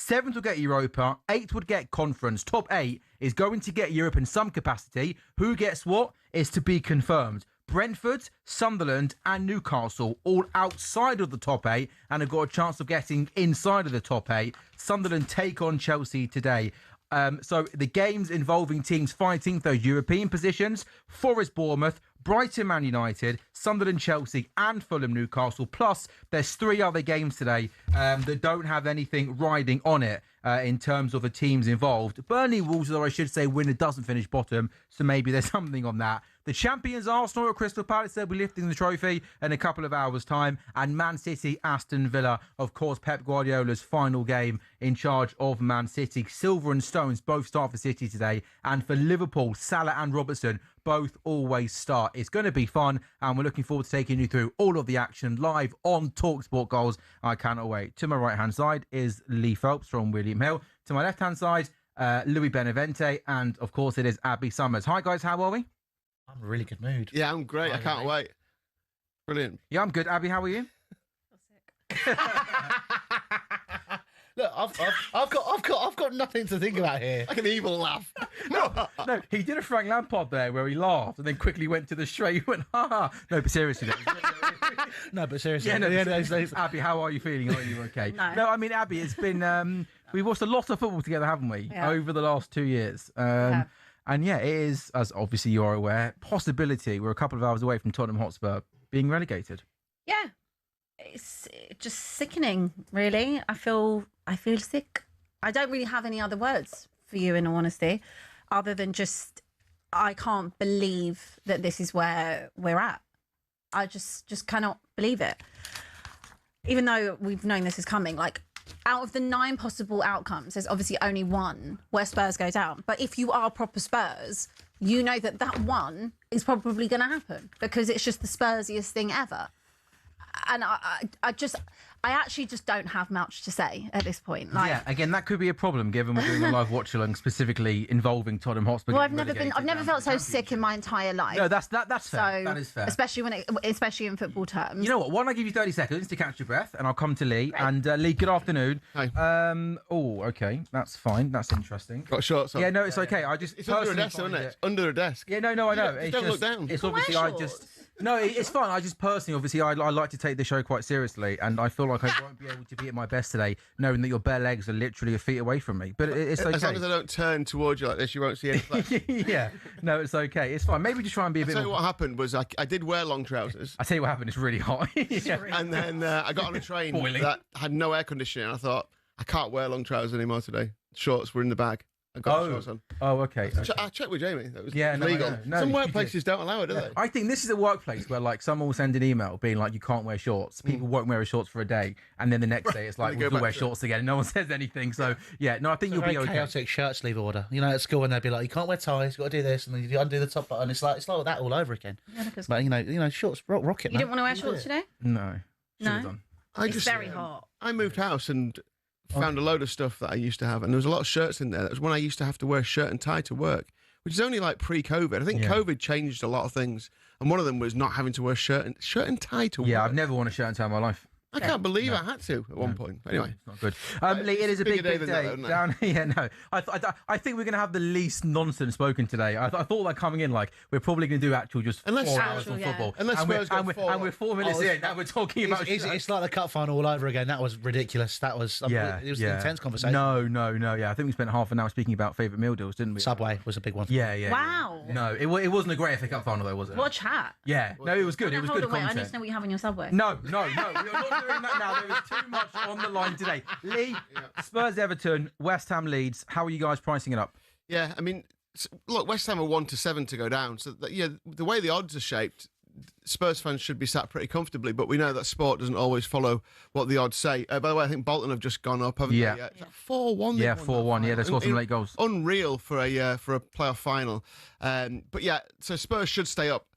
7th will get Europa, 8th would get Conference. Top 8 is going to get Europe in some capacity. Who gets what is to be confirmed. Brentford, Sunderland and Newcastle all outside of the top 8 and have got a chance of getting inside of the top 8. Sunderland take on Chelsea today. So the games involving teams fighting for those European positions: Forest, Bournemouth, Brighton, Man United, Sunderland, Chelsea and Fulham, Newcastle. Plus, there's 3 other games today that don't have anything riding on it in terms of the teams involved. Burnley, Wolves, or I should say, winner doesn't finish bottom, so maybe there's something on that. The champions Arsenal at Crystal Palace, they'll be lifting the trophy in a couple of hours' time. And Man City, Aston Villa, of course, Pep Guardiola's final game in charge of Man City. Silver and Stones both start for City today. And for Liverpool, Salah and Robertson both always start. It's going to be fun, and we're looking forward to taking you through all of the action live on talkSPORT Goals. I cannot wait. To my right-hand side is Lee Phelps from William Hill. To my left-hand side, Louis Benavente, and, of course, it is Abby Summers. Hi, guys. How are we? I'm in a really good mood. Yeah, I'm great. I can't wait. Brilliant. Yeah, I'm good. Abby, how are you? Look, I've got nothing to think about here. Like an evil laugh. No, he did a Frank Lampard there where he laughed and then quickly went to the straight. He went, ha ha. No, but seriously. Yeah, no, Abby, how are you feeling? Are you okay? No, I mean, Abby, it's been, we've watched a lot of football together, haven't we? Yeah. Over the last 2 years. And yeah, it is, as obviously you are aware, possibility. We're a couple of hours away from Tottenham Hotspur being relegated. Yeah, it's just sickening, really. I feel sick. I don't really have any other words for you, in all honesty, other than just, I can't believe that this is where we're at. I just cannot believe it. Even though we've known this is coming, like, out of the 9 possible outcomes, there's obviously only one where Spurs go down. But if you are proper Spurs, you know that that one is probably going to happen because it's just the Spursiest thing ever. And I actually just don't have much to say at this point. Like, yeah, again, that could be a problem given we're doing a live watch-along specifically involving Tottenham Hotspur. Well, I've never felt so sick in my entire life. No, that's fair. So, that is fair. Especially in football terms. You know what? Why don't I give you 30 seconds to catch your breath, and I'll come to Lee. Great. And Lee, good afternoon. Hi. Oh, okay, that's fine. That's interesting. Got shorts on. Yeah, no, it's okay. It's under a desk, isn't it? It's under a desk. Yeah, no, I know. It's don't look down. It's obviously No, it's fine. I just personally, obviously, I like to take the show quite seriously, and I feel like I won't be able to be at my best today, knowing that your bare legs are literally a feet away from me. But it's okay. As long as I don't turn towards you like this, you won't see any flesh. Yeah, no, it's okay. It's fine. Maybe just try and be a bit more... I'll tell you what happened was I did wear long trousers. I tell you what happened. It's really hot. Yeah. And then I got on a train that had no air conditioning. I thought, I can't wear long trousers anymore today. Shorts were in the bag. I got shorts on. Oh, okay. I checked with Jamie. That was legal. No, some workplaces don't allow it, do they? I think this is a workplace where, like, someone will send an email being like, you can't wear shorts. People won't wear shorts for a day. And then the next day it's like, we'll wear shorts again. And no one says anything. So, yeah, no, I think you'll be okay. Chaotic shirt sleeve order. You know, at school when they'd be like, you can't wear ties, you've got to do this. And then you undo the top button. It's like that all over again. Yeah, but, you know, shorts, rocket, You didn't want to wear shorts today? No. No? It's very hot. I moved house and found a load of stuff that I used to have, and there was a lot of shirts in there. That was when I used to have to wear a shirt and tie to work, which is only like pre-COVID. I think COVID changed a lot of things, and one of them was not having to wear shirt and tie to work. Yeah, I've never worn a shirt and tie in my life. I can't believe I had to at one point. Anyway, it's not good. Lee, it is a big day. Down here, no. I think we're going to have the least nonsense spoken today. I thought like coming in, like we're probably going to do actual 4 hours on football. Unless we're 4 minutes in, now we're talking about. It's like the cup final all over again. That was ridiculous. That was it was an intense conversation. No. Yeah, I think we spent half an hour speaking about favourite meal deals, didn't we? Subway was a big one. Yeah. Wow. No, it wasn't a great FA Cup final though, was it? What a chat. Yeah. No, it was good. It was good content. I need to know what you have on your Subway. No. We are not doing that now. There is too much on the line today. Lee, Spurs, Everton, West Ham, Leeds. How are you guys pricing it up? Yeah, I mean, look, West Ham are 1-7 to go down. So the way the odds are shaped, Spurs fans should be sat pretty comfortably. But we know that sport doesn't always follow what the odds say. By the way, I think Bolton have just gone up, haven't they? Yeah. 4-1. Yeah, 4-1. Yeah, they scored some late goals. Unreal for a playoff final. But yeah, so Spurs should stay up.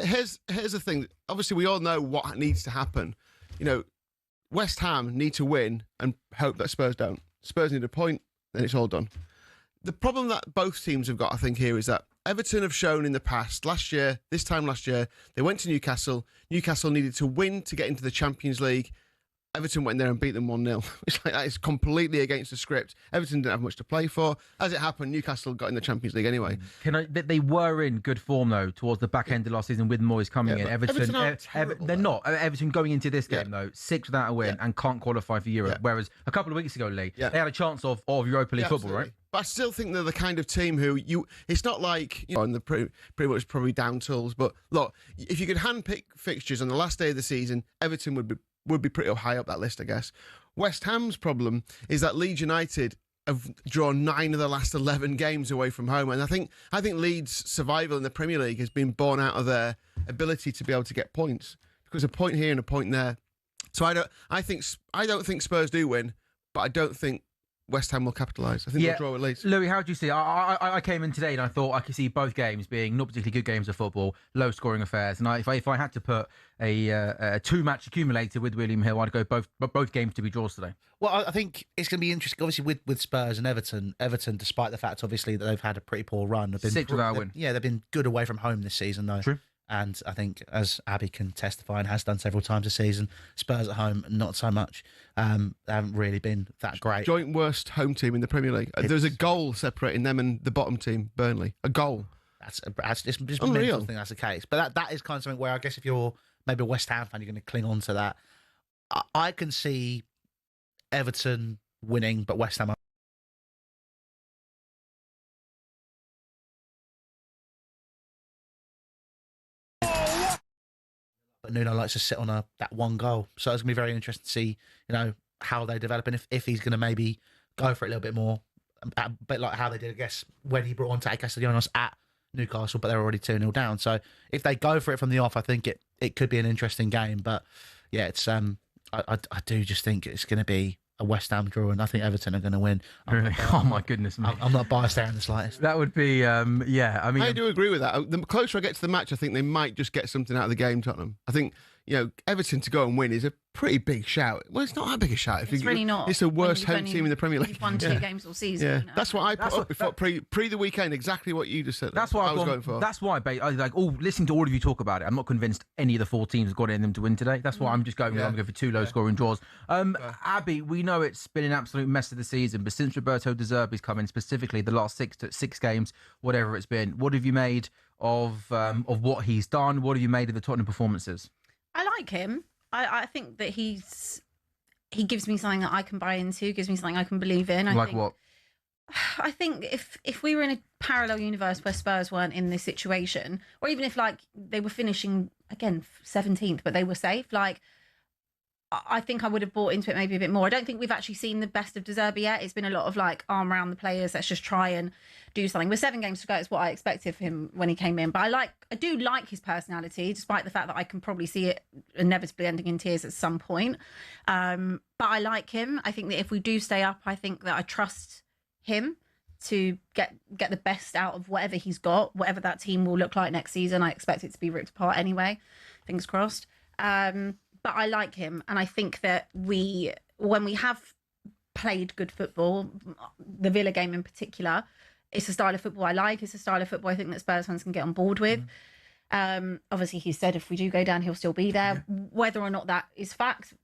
Here's the thing. Obviously, we all know what needs to happen. You know, West Ham need to win and hope that Spurs don't. Spurs need a point, then it's all done. The problem that both teams have got, I think, here is that Everton have shown in the past, this time last year, they went to Newcastle. Newcastle needed to win to get into the Champions League. Everton went there and beat them 1-0. It's like that is completely against the script. Everton didn't have much to play for. As it happened, Newcastle got in the Champions League anyway. They were in good form though towards the back end of last season with Moyes coming in. Everton aren't terrible, they're not. Everton going into this game though, 6 without a win and can't qualify for Europe. Yeah. Whereas a couple of weeks ago, Lee, they had a chance of Europa League football, right? But I still think they're the kind of team who it's not like, and they're pretty much probably down tools. But look, if you could handpick fixtures on the last day of the season, Everton would be pretty high up that list, I guess. West Ham's problem is that Leeds United have drawn 9 of the last 11 games away from home, and I think Leeds' survival in the Premier League has been born out of their ability to be able to get points, because a point here and a point there. So I don't think Spurs do win, but I don't think West Ham will capitalise. I think they'll draw at Leeds. Louis, how do you see it? I came in today and I thought I could see both games being not particularly good games of football, low-scoring affairs. And if I had to put a 2-match accumulator with William Hill, I'd go both games to be draws today. Well, I think it's going to be interesting, obviously, with Spurs and Everton. Everton, despite the fact, obviously, that they've had a pretty poor run. They've been 6 without a win. Yeah, they've been good away from home this season, though. True. And I think, as Abby can testify and has done several times this season, Spurs at home, not so much. They haven't really been that great. Joint worst home team in the Premier League. There's a goal separating them and the bottom team, Burnley. A goal. It's just Unreal. mental thing that's the case. But that is kind of something where I guess if you're maybe a West Ham fan, you're going to cling on to that. I can see Everton winning, but West Ham. But Nuno likes to sit on that one goal, so it's gonna be very interesting to see, how they develop, and if he's gonna maybe go for it a little bit more, a bit like how they did, I guess, when he brought on Castellanos at Newcastle, but they're already 2-0 down. So if they go for it from the off, I think it could be an interesting game. But yeah, it's I do just think it's going to be a West Ham draw, and I think Everton are going to win. Really? Oh my goodness me! I'm not biased there in the slightest. That would be I mean, I do agree with that. The closer I get to the match, I think they might just get something out of the game, Tottenham. I think, Everton to go and win is a pretty big shout. Well, it's not that big a shout. It's really not. It's the worst home team in the Premier League. You've won 2 games all season. Yeah, that's what I put up before pre the weekend. Exactly what you just said. That's what I was going for. That's why, listening to all of you talk about it, I'm not convinced any of the 4 teams have got in them to win today. That's why I'm just going. I'm going for 2 low-scoring draws. Abby, we know it's been an absolute mess of the season, but since Roberto De Zerbi's come in, specifically the last 6 games, whatever it's been, what have you made of what he's done? What have you made of the Tottenham performances? I like him. I think that he gives me something that I can buy into, gives me something I can believe in. What? I think if we were in a parallel universe where Spurs weren't in this situation, or even if they were finishing again 17th but they were safe, I think I would have bought into it maybe a bit more. I don't think we've actually seen the best of De Zerbi yet. It's been a lot of arm around the players. Let's just try and do something. With 7 games to go, it's what I expected of him when he came in. But I do like his personality, despite the fact that I can probably see it inevitably ending in tears at some point. But I like him. I think that if we do stay up, I think that I trust him to get the best out of whatever he's got, whatever that team will look like next season. I expect it to be ripped apart anyway. Fingers crossed. But I like him, and I think that when we have played good football, the Villa game in particular, it's a style of football I like. It's a style of football I think that Spurs fans can get on board with. Obviously, he said if we do go down, he'll still be there. Whether or not that is fact,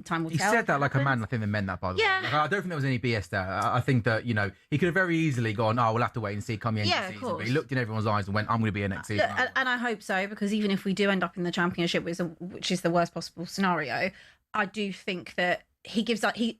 time will tell. He said that like a man. I think they meant that, by the way. I don't think there was any BS there. I think that, he could have very easily gone, we'll have to wait and see come the end of the season. But he looked in everyone's eyes and went, I'm going to be here next season. And I hope so, because even if we do end up in the Championship, which is the worst possible scenario, I do think that he gives me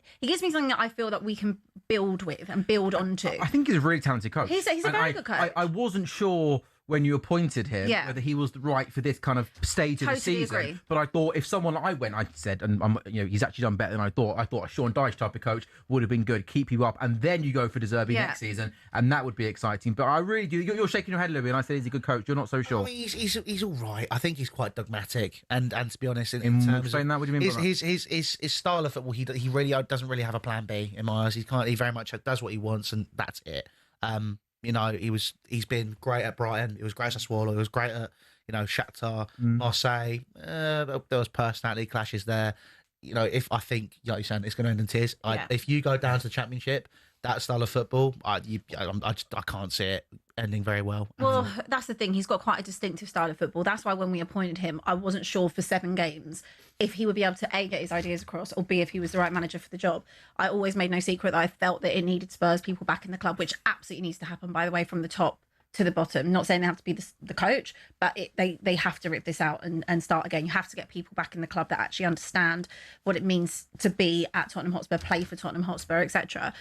something that I feel that we can build with and build onto. I think he's a really talented coach. He's a very good coach. I wasn't sure when you appointed him whether he was right for this kind of stage of the season. Agree. But I thought if someone I said, and he's actually done better than I thought. I thought a Sean Dyche type of coach would have been good, keep you up, and then you go for De Zerbi next season, and that would be exciting. But I really do. You're shaking your head, Louis, and I said he's a good coach. You're not so sure. He's all right. I think he's quite dogmatic, and to be honest, in terms of saying that, what do you mean by his style of football, he really doesn't really have a plan B in my eyes. He very much does what he wants, and that's it. He's been great at Brighton. He was great at Sassuolo. He was great at Shakhtar, Marseille. There was personality clashes there. If I think, like you're saying, it's going to end in tears. If you go down to the Championship, that style of football, I can't see it ending very well. Well, that's the thing. He's got quite a distinctive style of football. That's why when we appointed him, I wasn't sure for 7 games if he would be able to A, get his ideas across, or B, if he was the right manager for the job. I always made no secret that I felt that it needed Spurs people back in the club, which absolutely needs to happen, by the way, from the top to the bottom. Not saying they have to be the coach, but they have to rip this out and start again. You have to get people back in the club that actually understand what it means to be at Tottenham Hotspur, play for Tottenham Hotspur, etc.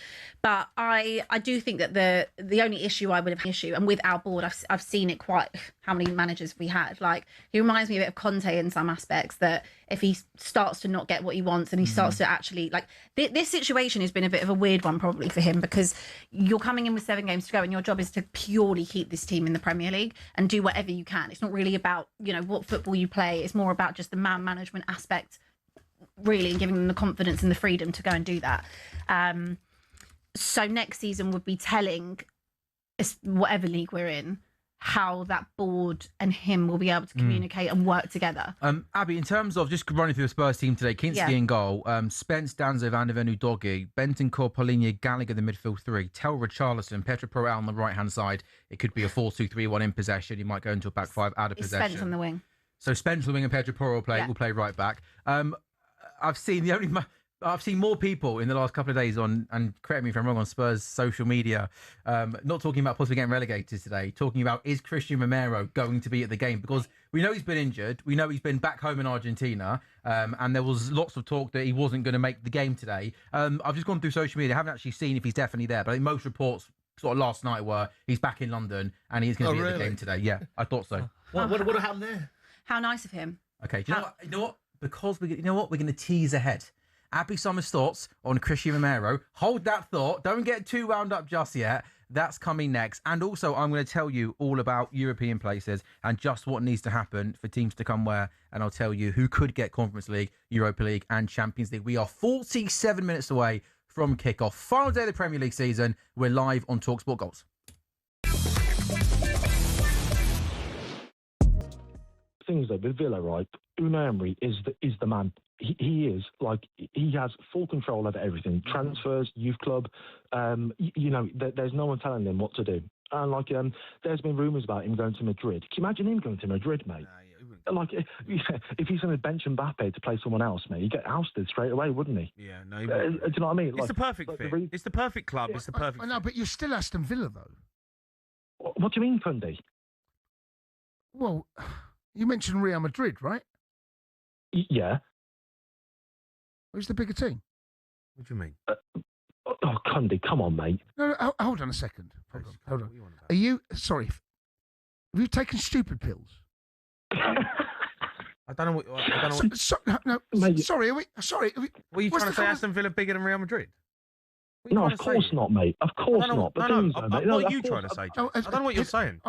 But I do think that the only issue I would have issue, and with our board, I've seen it quite. How many managers we had? Like, he reminds me a bit of Conte in some aspects, that if he starts to not get what he wants and he starts to actually, like, this situation has been a bit of a weird one probably for him, because you're coming in with 7 games to go and your job is to purely keep this team in the Premier League and do whatever you can. It's not really about, what football you play. It's more about just the man management aspect, really, and giving them the confidence and the freedom to go and do that. So next season would be telling, whatever league we're in, how that board and him will be able to communicate and work together. Abby, in terms of just running through the Spurs team today, Kinski in goal, Spence, Danzo, Van der Ven, Udogie, Bentancur, Paulinho, Gallagher, the midfield 3, Tel Richarlison, Pedro Porro on the right-hand side. It could be a 4-2-3-1 in possession. He might go into a back 5 out of possession. Spence on the wing. So Spence on the wing and Pedro Porro will play right back. I've seen more people in the last couple of days and correct me if I'm wrong, on Spurs social media, not talking about possibly getting relegated today, talking about, is Christian Romero going to be at the game? Because we know he's been injured. We know he's been back home in Argentina. And there was lots of talk that he wasn't going to make the game today. I've just gone through social media. I haven't actually seen if he's definitely there, but I think most reports sort of last night were he's back in London and he's going to be at the game today. Yeah, I thought so. What happened there? How nice of him. Okay, do you know what? Because we're going to tease ahead. Abby Summers' thoughts on Christian Romero. Hold that thought. Don't get too wound up just yet. That's coming next. And also, I'm going to tell you all about European places and just what needs to happen for teams to come where. And I'll tell you who could get Conference League, Europa League and Champions League. We are 47 minutes away from kickoff. Final day of the Premier League season. We're live on talkSPORT Goals. Things though with Villa, right? Unai Emery is the man. He is like, he has full control over everything. Transfers, youth club, there's no one telling him what to do. And like, there's been rumours about him going to Madrid. Can you imagine him going to Madrid, mate? Like, if he's going to bench Mbappe to play someone else, mate, he'd get ousted straight away, wouldn't he? Yeah, no. Do you know what I mean? It's the perfect fit. It's the perfect club. It's the perfect. No, but you're still Aston Villa, though. What do you mean, Cundy? Well, you mentioned Real Madrid, right? Yeah. Who's the bigger team? What do you mean? Cundy, come on, mate. No, hold on a second. Hold on. Are you, sorry, have you taken stupid pills? I don't know what. Sorry. Were you trying to say Aston Villa bigger than Real Madrid? No, of course not, mate. Of course not. But what are you trying to say, James? I don't know what you're saying.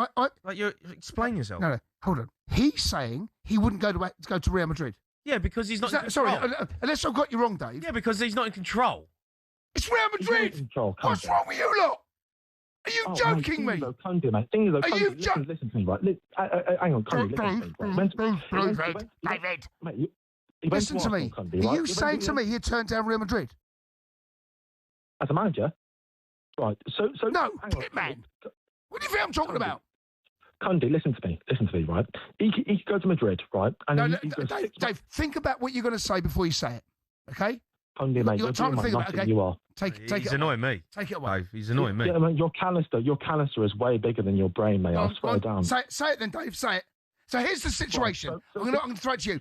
Explain yourself. No, hold on. He's saying he wouldn't go to Real Madrid. Yeah, because he's not in control. Sorry, unless I've got you wrong, Dave. Yeah, because he's not in control. It's Real Madrid. What's wrong with you lot? Are you joking me? Cundy, mate. Are you joking? Listen to me, right? Hang on, Cundy. David. Listen to me. Are you saying to me he turned down Real Madrid? As a manager? Right, so... No, Pitman. What do you think I'm talking about? Cundy, listen to me, right? He could go to Madrid, right? And Dave, think about what you're going to say before you say it, okay? Cundy, mate, you're trying to think about it, okay? You are. He's annoying me. Take it away. Dave, he's annoying me. Yeah, mate, your canister is way bigger than your brain, mate. I swear down. Say it then, Dave, say it. So here's the situation. I'm going to throw it to you.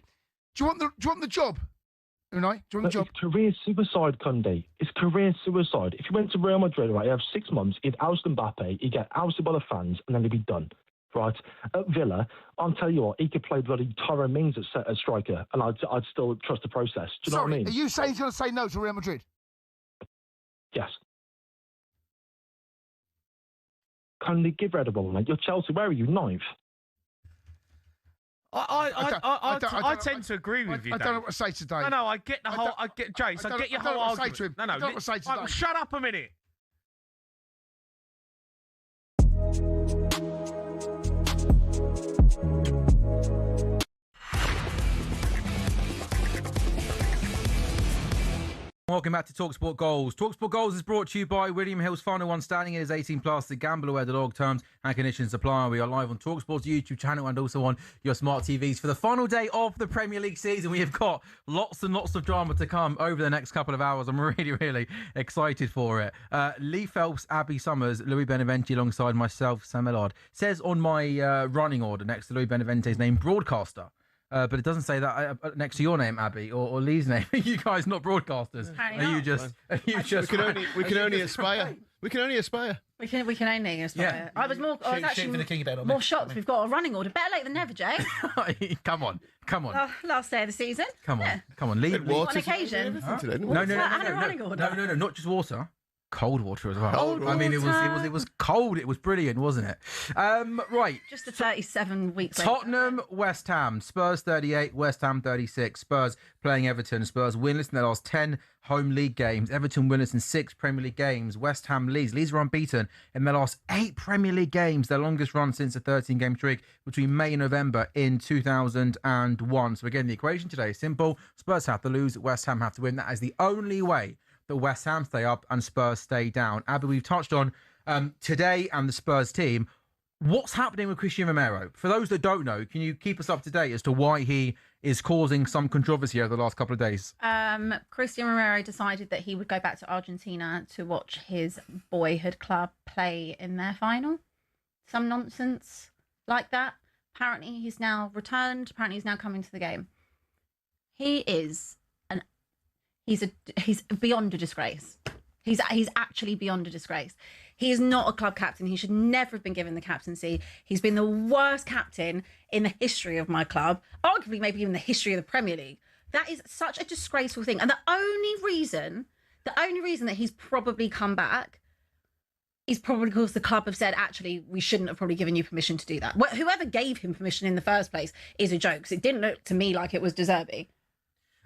Do you want the job? Unai, do you want the job? It's career suicide, Cundy. It's career suicide. If you went to Real Madrid, right, you have 6 months, he'd oust Mbappe, he'd get ousted by the fans, and then he'd be done. Right, at Villa, I'll tell you what, he could play bloody Tyrone Mings at striker, and I'd still trust the process. Do you know what I mean? Are you saying he's going to say no to Real Madrid? Yes. Kindly give Redable, mate. You're Chelsea. Where are you? 9th? I tend to agree with you. I don't know what to say today. No, I get the whole. I get Jace. I get your whole argument. No, I don't know what to say today. Well, shut up a minute. Welcome back to talkSPORT Goals. talkSPORT Goals is brought to you by William Hill's Final One Standing. It is 18 plus. The gamble aware the log terms and conditions apply. We are live on talkSPORT's YouTube channel and also on your smart TVs for the final day of the Premier League season. We have got lots and lots of drama to come over the next couple of hours. I'm really, really excited for it. Lee Phelps, Abby Summers, Louis Beneventi alongside myself, Sam Ellard. Says on my running order next to Louis Benevente's name, broadcaster. But it doesn't say that next to your name, Abby, or Lee's name. Are you guys not broadcasters? Apparently Are you not. just? Are you just? We can only aspire. We can only aspire. We can only aspire. Yeah. I was Shoot for the king bed on more me. shocked. We've got a running order. Better late than never, Jay. Come on. Last day of the season. Come on. Lee. Water On occasion. No, And a running order. no, not just water. Cold water as well. Cold I mean, it water. was cold. It was brilliant, wasn't it? Right. Just a 37 weeks. Tottenham, West Ham, Spurs 38, West Ham 36. Spurs playing Everton. Spurs winless in their last 10 home league games. Everton winless in 6 Premier League games. West Ham, Leeds. Leeds were unbeaten in their last 8 Premier League games, their longest run since a 13-game streak between May and November in 2001. So again, the equation today is simple. Spurs have to lose, West Ham have to win. That is the only way that West Ham stay up and Spurs stay down. Abby, we've touched on today and the Spurs team. What's happening with Christian Romero? For those that don't know, can you keep us up to date as to why he is causing some controversy over the last couple of days? Christian Romero decided that he would go back to Argentina to watch his boyhood club play in their final. Some nonsense like that. Apparently he's now returned. Apparently he's now coming to the game. He's beyond a disgrace. He's actually beyond a disgrace. He is not a club captain. He should never have been given the captaincy. He's been the worst captain in the history of my club, arguably maybe even the history of the Premier League. That is such a disgraceful thing. And the only reason that he's probably come back is probably because the club have said, actually, we shouldn't have probably given you permission to do that. Whoever gave him permission in the first place is a joke, because it didn't look to me like it was De Zerbi.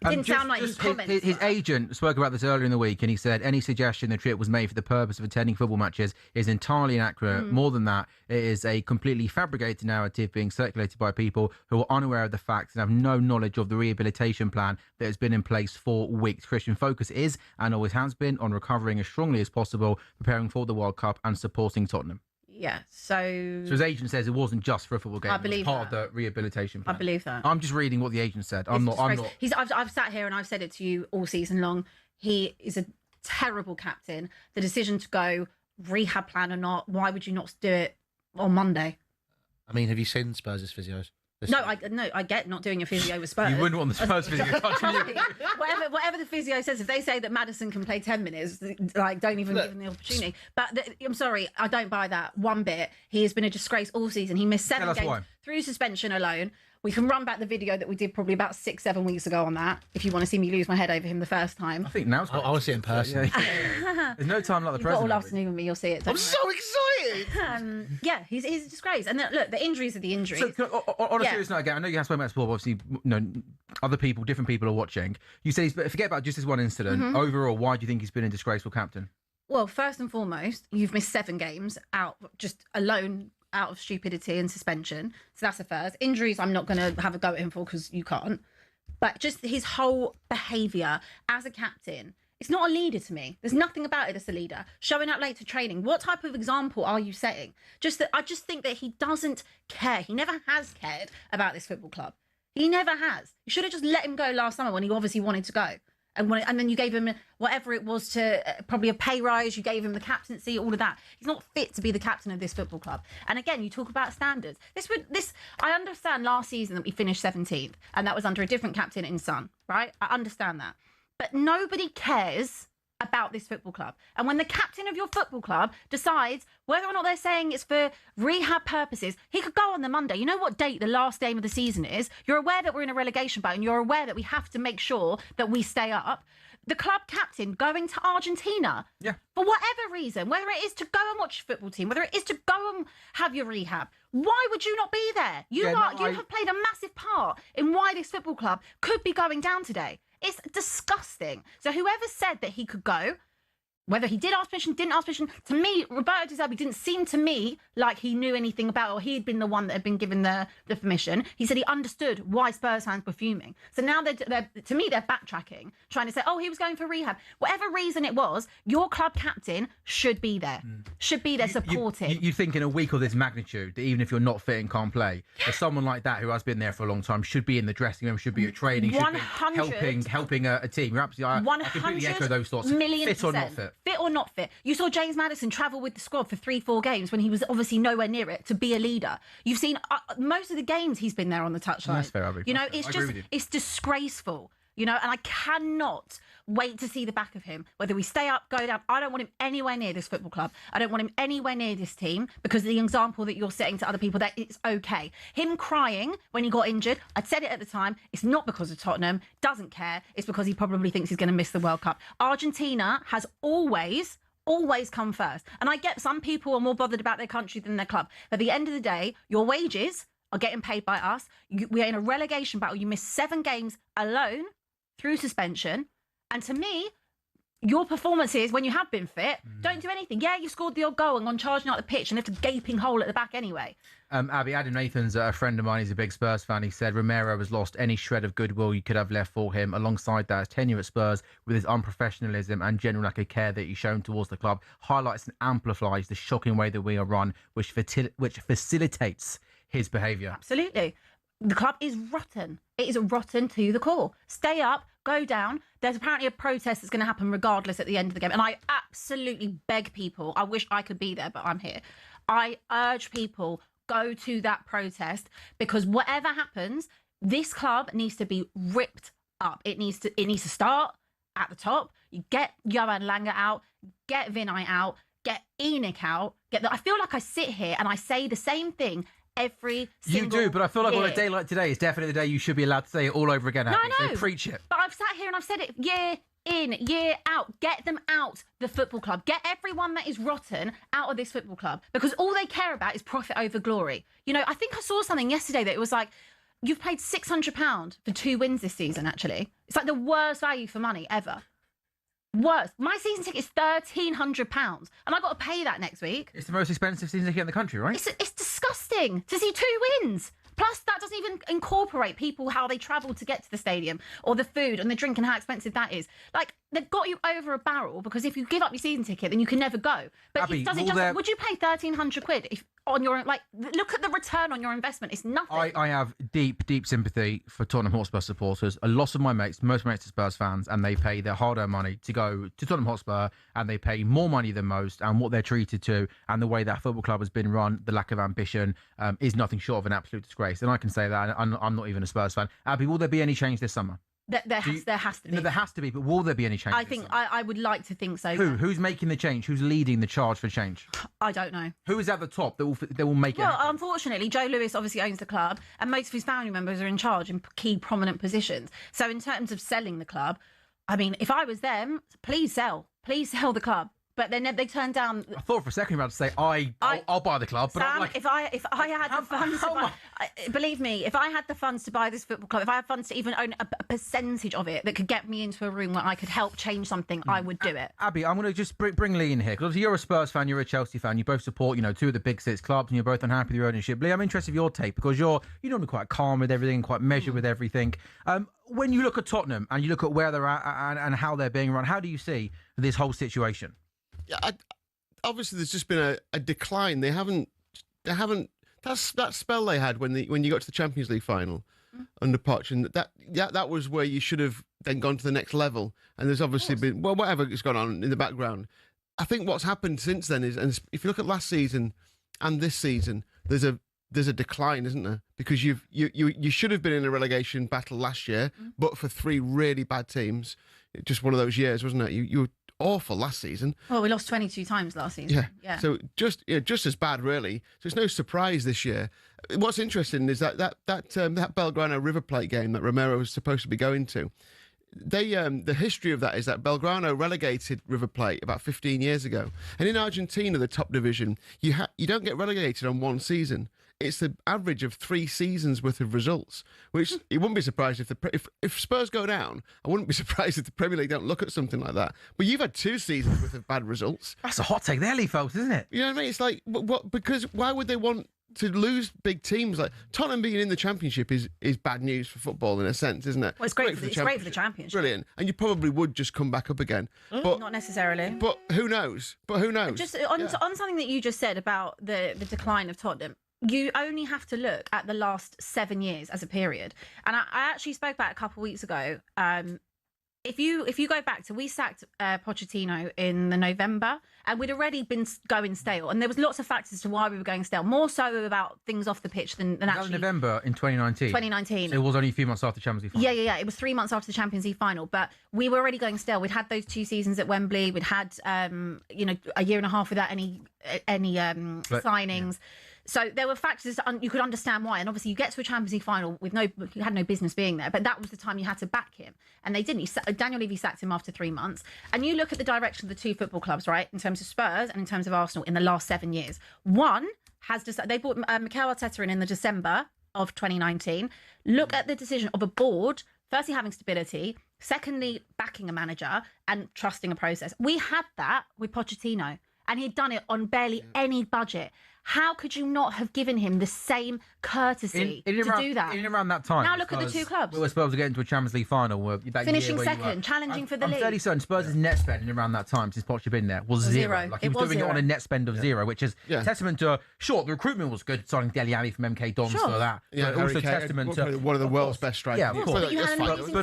It didn't sound like his comments. His agent spoke about this earlier in the week, and he said any suggestion the trip was made for the purpose of attending football matches is entirely inaccurate. More than that, it is a completely fabricated narrative being circulated by people who are unaware of the facts and have no knowledge of the rehabilitation plan that has been in place for weeks. Christian focus is, and always has been, on recovering as strongly as possible, preparing for the World Cup and supporting Tottenham. Yeah, so his agent says it wasn't just for a football game. I believe it was part that. of the rehabilitation plan. I believe that. I'm just reading what the agent said. I'm not. I've sat here and I've said it to you all season long. He is a terrible captain. The decision to go rehab plan or not, why would you not do it on Monday? I mean, have you seen Spurs' physios? I get not doing a physio with Spurs. You wouldn't want the Spurs physio touching you. Whatever the physio says, if they say that Maddison can play 10 minutes, like, don't even give him the opportunity. But I'm sorry, I don't buy that one bit. He has been a disgrace all season. He missed 7 games through suspension alone. We can run back the video that we did probably about 6-7 weeks ago on that, if you want to see me lose my head over him the first time. I think now's I want to see it in person. Yeah. There's no time like the You've got present. all afternoon with me, you'll see it. I'm so excited. Yeah, he's a disgrace. And look, the injuries are the injuries. So, on a serious note, again, I know you have spoken about sport, but obviously, other people, different people are watching. You say, forget about just this one incident. Overall, why do you think he's been a disgraceful captain? Well, first and foremost, you've missed 7 games out, just alone, out of stupidity and suspension. So that's a first. Injuries, I'm not going to have a go at him for, because you can't. But just his whole behaviour as a captain, it's not a leader to me. There's nothing about it as a leader. Showing up late to training. What type of example are you setting? I just think that he doesn't care. He never has cared about this football club. He never has. You should have just let him go last summer when he obviously wanted to go. And then you gave him whatever it was, to probably a pay rise. You gave him the captaincy, all of that. He's not fit to be the captain of this football club. And again, you talk about standards. I understand last season that we finished 17th, and that was under a different captain in Son, right? I understand that. But nobody cares about this football club. And when the captain of your football club decides whether or not they're saying it's for rehab purposes, he could go on the Monday. You know what date the last game of the season is? You're aware that we're in a relegation battle, and you're aware that we have to make sure that we stay up. The club captain going to Argentina, for whatever reason, whether it is to go and watch your football team, whether it is to go and have your rehab, why would you not be there? You have played a massive part in why this football club could be going down today. It's disgusting. So whoever said that he could go, Whether he did ask permission, didn't ask permission, to me, Roberto De Zerbi didn't seem to me like he knew anything about it, or he had been the one that had been given the permission. He said he understood why Spurs fans were fuming. So now they're to me, they're backtracking, trying to say, oh, he was going for rehab. Whatever reason it was, your club captain should be there, supporting. You think in a week of this magnitude, that even if you're not fit and can't play, that someone like that who has been there for a long time should be in the dressing room, should be at training, should be helping a team. You're absolutely, I completely echo those thoughts. Fit or not fit. Fit or not fit. You saw James Maddison travel with the squad for 3-4 games when he was obviously nowhere near it to be a leader. You've seen most of the games he's been there on the touchline. That's fair, Abby. You know, it's disgraceful. You know, and I cannot wait to see the back of him. Whether we stay up, go down, I don't want him anywhere near this football club. I don't want him anywhere near this team, because the example that you're setting to other people, that it's okay. Him crying when he got injured, I'd said it at the time, it's not because of Tottenham, doesn't care, it's because he probably thinks he's going to miss the World Cup. Argentina has always come first. And I get some people are more bothered about their country than their club. But at the end of the day, your wages are getting paid by us. We're in a relegation battle. You missed 7 games alone through suspension. And to me, your performances when you have been fit don't do anything. Yeah, you scored the odd goal and gone charging out the pitch and left a gaping hole at the back anyway. Abby, Adam Nathan's a friend of mine. He's a big Spurs fan. He said Romero has lost any shred of goodwill you could have left for him. Alongside that, his tenure at Spurs, with his unprofessionalism and general lack of care that he's shown towards the club, highlights and amplifies the shocking way that we are run, which facilitates his behaviour. Absolutely. The club is rotten. It is rotten to the core. Stay up, go down. There's apparently a protest that's going to happen regardless at the end of the game. And I absolutely beg people, I wish I could be there, but I'm here. I urge people, go to that protest, because whatever happens, this club needs to be ripped up. It needs to start at the top. You get Johan Lange out, get Vinay out, get Enoch out. I feel like I sit here and I say the same thing every single You do, but I feel like year. on a day like today, it's definitely the day you should be allowed to say it all over again. No, Abby. I know. So preach it. But I've sat here and I've said it year in, year out. Get them out, the football club. Get everyone that is rotten out of this football club, because all they care about is profit over glory. You know, I think I saw something yesterday that it was like, you've paid £600 for 2 wins this season, actually. It's like the worst value for money ever. Worse. My season ticket is £1,300, and I got to pay that next week. It's the most expensive season ticket in the country, right? It's disgusting to see 2 wins. Plus, that doesn't even incorporate people, how they travel to get to the stadium, or the food and the drink and how expensive that is. Like, they've got you over a barrel, because if you give up your season ticket, then you can never go. But Abby, would you pay £1,300 if on your, like, look at the return on your investment? It's nothing. I have deep sympathy for Tottenham Hotspur supporters. A lot of my mates, most mates are Spurs fans, and they pay their hard-earned money to go to Tottenham Hotspur, and they pay more money than most, and what they're treated to, and the way that football club has been run, the lack of ambition, is nothing short of an absolute disgrace. And I can say that, and I'm not even a Spurs fan. Abby, will there be any change this summer? There has to be. No, there has to be, but will there be any change? I would like to think so. Who's making the change? Who's leading the charge for change? I don't know. Who is at the top that will make it happen? Well, unfortunately, Joe Lewis obviously owns the club, and most of his family members are in charge in key prominent positions. So in terms of selling the club, I mean, if I was them, please sell the club. But then they turned down. I thought for a second you were about to say I'll buy the club. But Sam, I'm like, if I had the funds, believe me, if I had the funds to buy this football club, if I had funds to even own a percentage of it that could get me into a room where I could help change something, I would do it. Abby, I'm going to just bring Lee in here, because you're a Spurs fan, you're a Chelsea fan, you both support 2 of the big 6 clubs, and you're both unhappy with your ownership. Lee, I'm interested in your take, because you're normally quite calm with everything, quite measured with everything. When you look at Tottenham and you look at where they're at and how they're being run, how do you see this whole situation? Yeah, obviously there's just been a decline. They haven't. That spell they had when you got to the Champions League final under Poch, and that was where you should have then gone to the next level. And there's obviously been whatever has gone on in the background. I think what's happened since then is, and if you look at last season and this season, there's a decline, isn't there? Because you should have been in a relegation battle last year, but for 3 really bad teams. Just one of those years, wasn't it? You were awful last season. Well, we lost 22 times last season. Yeah. So just as bad, really. So it's no surprise this year. What's interesting is that Belgrano River Plate game that Romero was supposed to be going to. The history of that is that Belgrano relegated River Plate about 15 years ago. And in Argentina, the top division, you don't get relegated on one season. it's the average of 3 seasons worth of results. Which you wouldn't be surprised if Spurs go down. I wouldn't be surprised if the Premier League don't look at something like that. But you've had 2 seasons worth of bad results. That's a hot take there, Lee, folks, isn't it? You know what I mean? It's like what? Because why would they want to lose big teams? Like Tottenham being in the Championship is bad news for football in a sense, isn't it? Well, it's great for the Championship. Brilliant, and you probably would just come back up again. But not necessarily. But who knows? Just on something that you just said about the decline of Tottenham. You only have to look at the last 7 years as a period. And I actually spoke about it a couple of weeks ago. If you go back to, we sacked Pochettino in the November, and we'd already been going stale, and there was lots of factors to why we were going stale, more so about things off the pitch than That was actually. November in 2019. 2019. So it was only a few months after the Champions League final. Yeah. It was 3 months after the Champions League final, but we were already going stale. We'd had those 2 seasons at Wembley. We'd had a year and a half without any signings. Yeah. So there were factors you could understand why, and obviously you get to a Champions League final with you had no business being there, but that was the time you had to back him, and they didn't. Daniel Levy sacked him after 3 months, and you look at the direction of the 2 football clubs, right, in terms of Spurs and in terms of Arsenal in the last 7 years. One has decided they brought Mikel Arteta in the December of 2019. Look at the decision of a board. Firstly, having stability. Secondly, backing a manager and trusting a process. We had that with Pochettino, and he'd done it on barely any budget. How could you not have given him the same courtesy to do that? In and around that time. Now look at the 2 clubs. We were supposed to get into a Champions League final. Finishing second, challenging for the league. I'm fairly certain Spurs' net spend in around that time, since Poch had been there, was zero. Like he was doing it on a net spend of 0, which is testament to, the recruitment was good, signing Dele Alli from MK Dons for that. Yeah, but also testament to one of the world's best strikers. Yeah, of course. But you had an amazing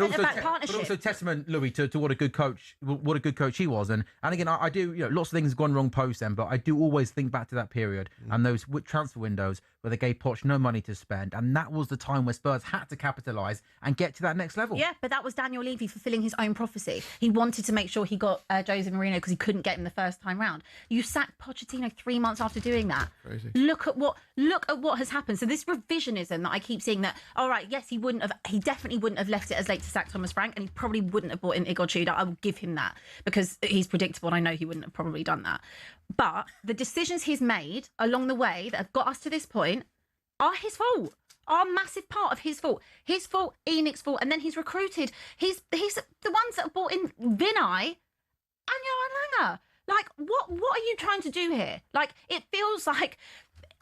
partnership. But also testament, Louis, to what a good coach he was. And again, I do, lots of things have gone wrong post then, but I do always think back to that period and those transfer windows where they gave Poch no money to spend, and that was the time where Spurs had to capitalise and get to that next level. Yeah, but that was Daniel Levy fulfilling his own prophecy. He wanted to make sure he got Jose Mourinho because he couldn't get him the first time round. You sacked Pochettino 3 months after doing that. Crazy. Look at what has happened. So this revisionism that I keep seeing, that he definitely wouldn't have left it as late to sack Thomas Frank, and he probably wouldn't have brought in Igor Tudor. I will give him that because he's predictable, and I know he wouldn't have probably done that. But the decisions he's made along the way that have got us to this point are his fault. Are a massive part of his fault. His fault, ENIC's fault, and then he's recruited. He's the ones that have brought in Vinai and Johan Langer. Like, what are you trying to do here? Like, it feels like,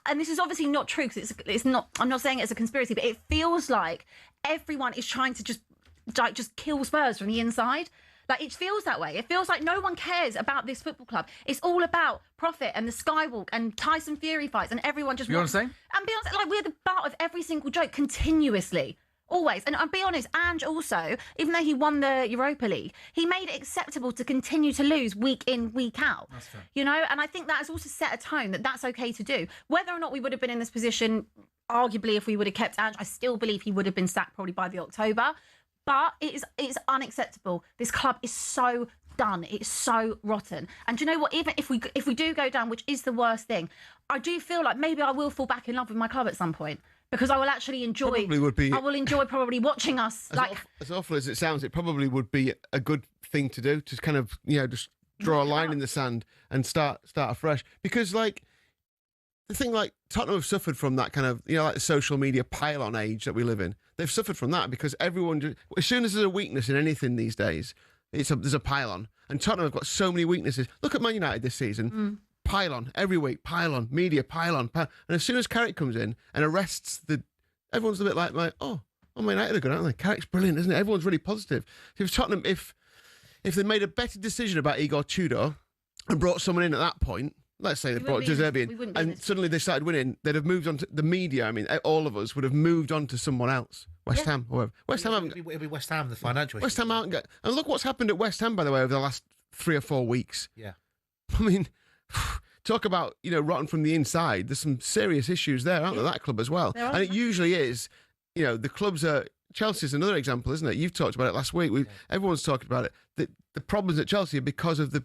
and this is obviously not true because it's not. I'm not saying it's a conspiracy, but it feels like everyone is trying to just kill Spurs from the inside. Like, it feels that way. It feels like no one cares about this football club. It's all about profit and the Skywalk and Tyson Fury fights, and everyone just... You know what I'm saying? And be honest, like, we're the butt of every single joke continuously. Always. And I'll be honest, Ange also, even though he won the Europa League, he made it acceptable to continue to lose week in, week out. That's fair. And I think that has also set a tone that that's okay to do. Whether or not we would have been in this position, arguably, if we would have kept Ange, I still believe he would have been sacked probably by the October. But it's unacceptable. This club is so done. It's so rotten. And do you know what? Even if we do go down, which is the worst thing, I do feel like maybe I will fall back in love with my club at some point, because I will actually enjoy. I will enjoy probably watching us. As awful as it sounds, it probably would be a good thing to do. To kind of just draw a line in the sand and start afresh. Because the thing, Tottenham have suffered from that kind of, like the social media pile-on age that we live in. They've suffered from that because everyone, as soon as there's a weakness in anything these days, there's a pile-on. And Tottenham have got so many weaknesses. Look at Man United this season. Pile-on, every week, pile-on, media, pile-on. And as soon as Carrick comes in and arrests everyone's a bit like, oh, Man United are good, aren't they? Carrick's brilliant, isn't it? Everyone's really positive. If Tottenham, if they made a better decision about Igor Tudor and brought someone in at that point, let's say they brought Deserbi in, and suddenly they started winning, they'd have moved on to the media. I mean, all of us would have moved on to someone else. West Ham, whoever. West Ham haven't... It'll be West Ham, the financial West Ham haven't got... And look what's happened at West Ham, by the way, over the last 3 or 4 weeks. Yeah. I mean, talk about, rotten from the inside. There's some serious issues there, aren't there, that club as well? And it usually is, the clubs are... Chelsea's another example, isn't it? You've talked about it last week. Everyone's talking about it. The problems at Chelsea are because of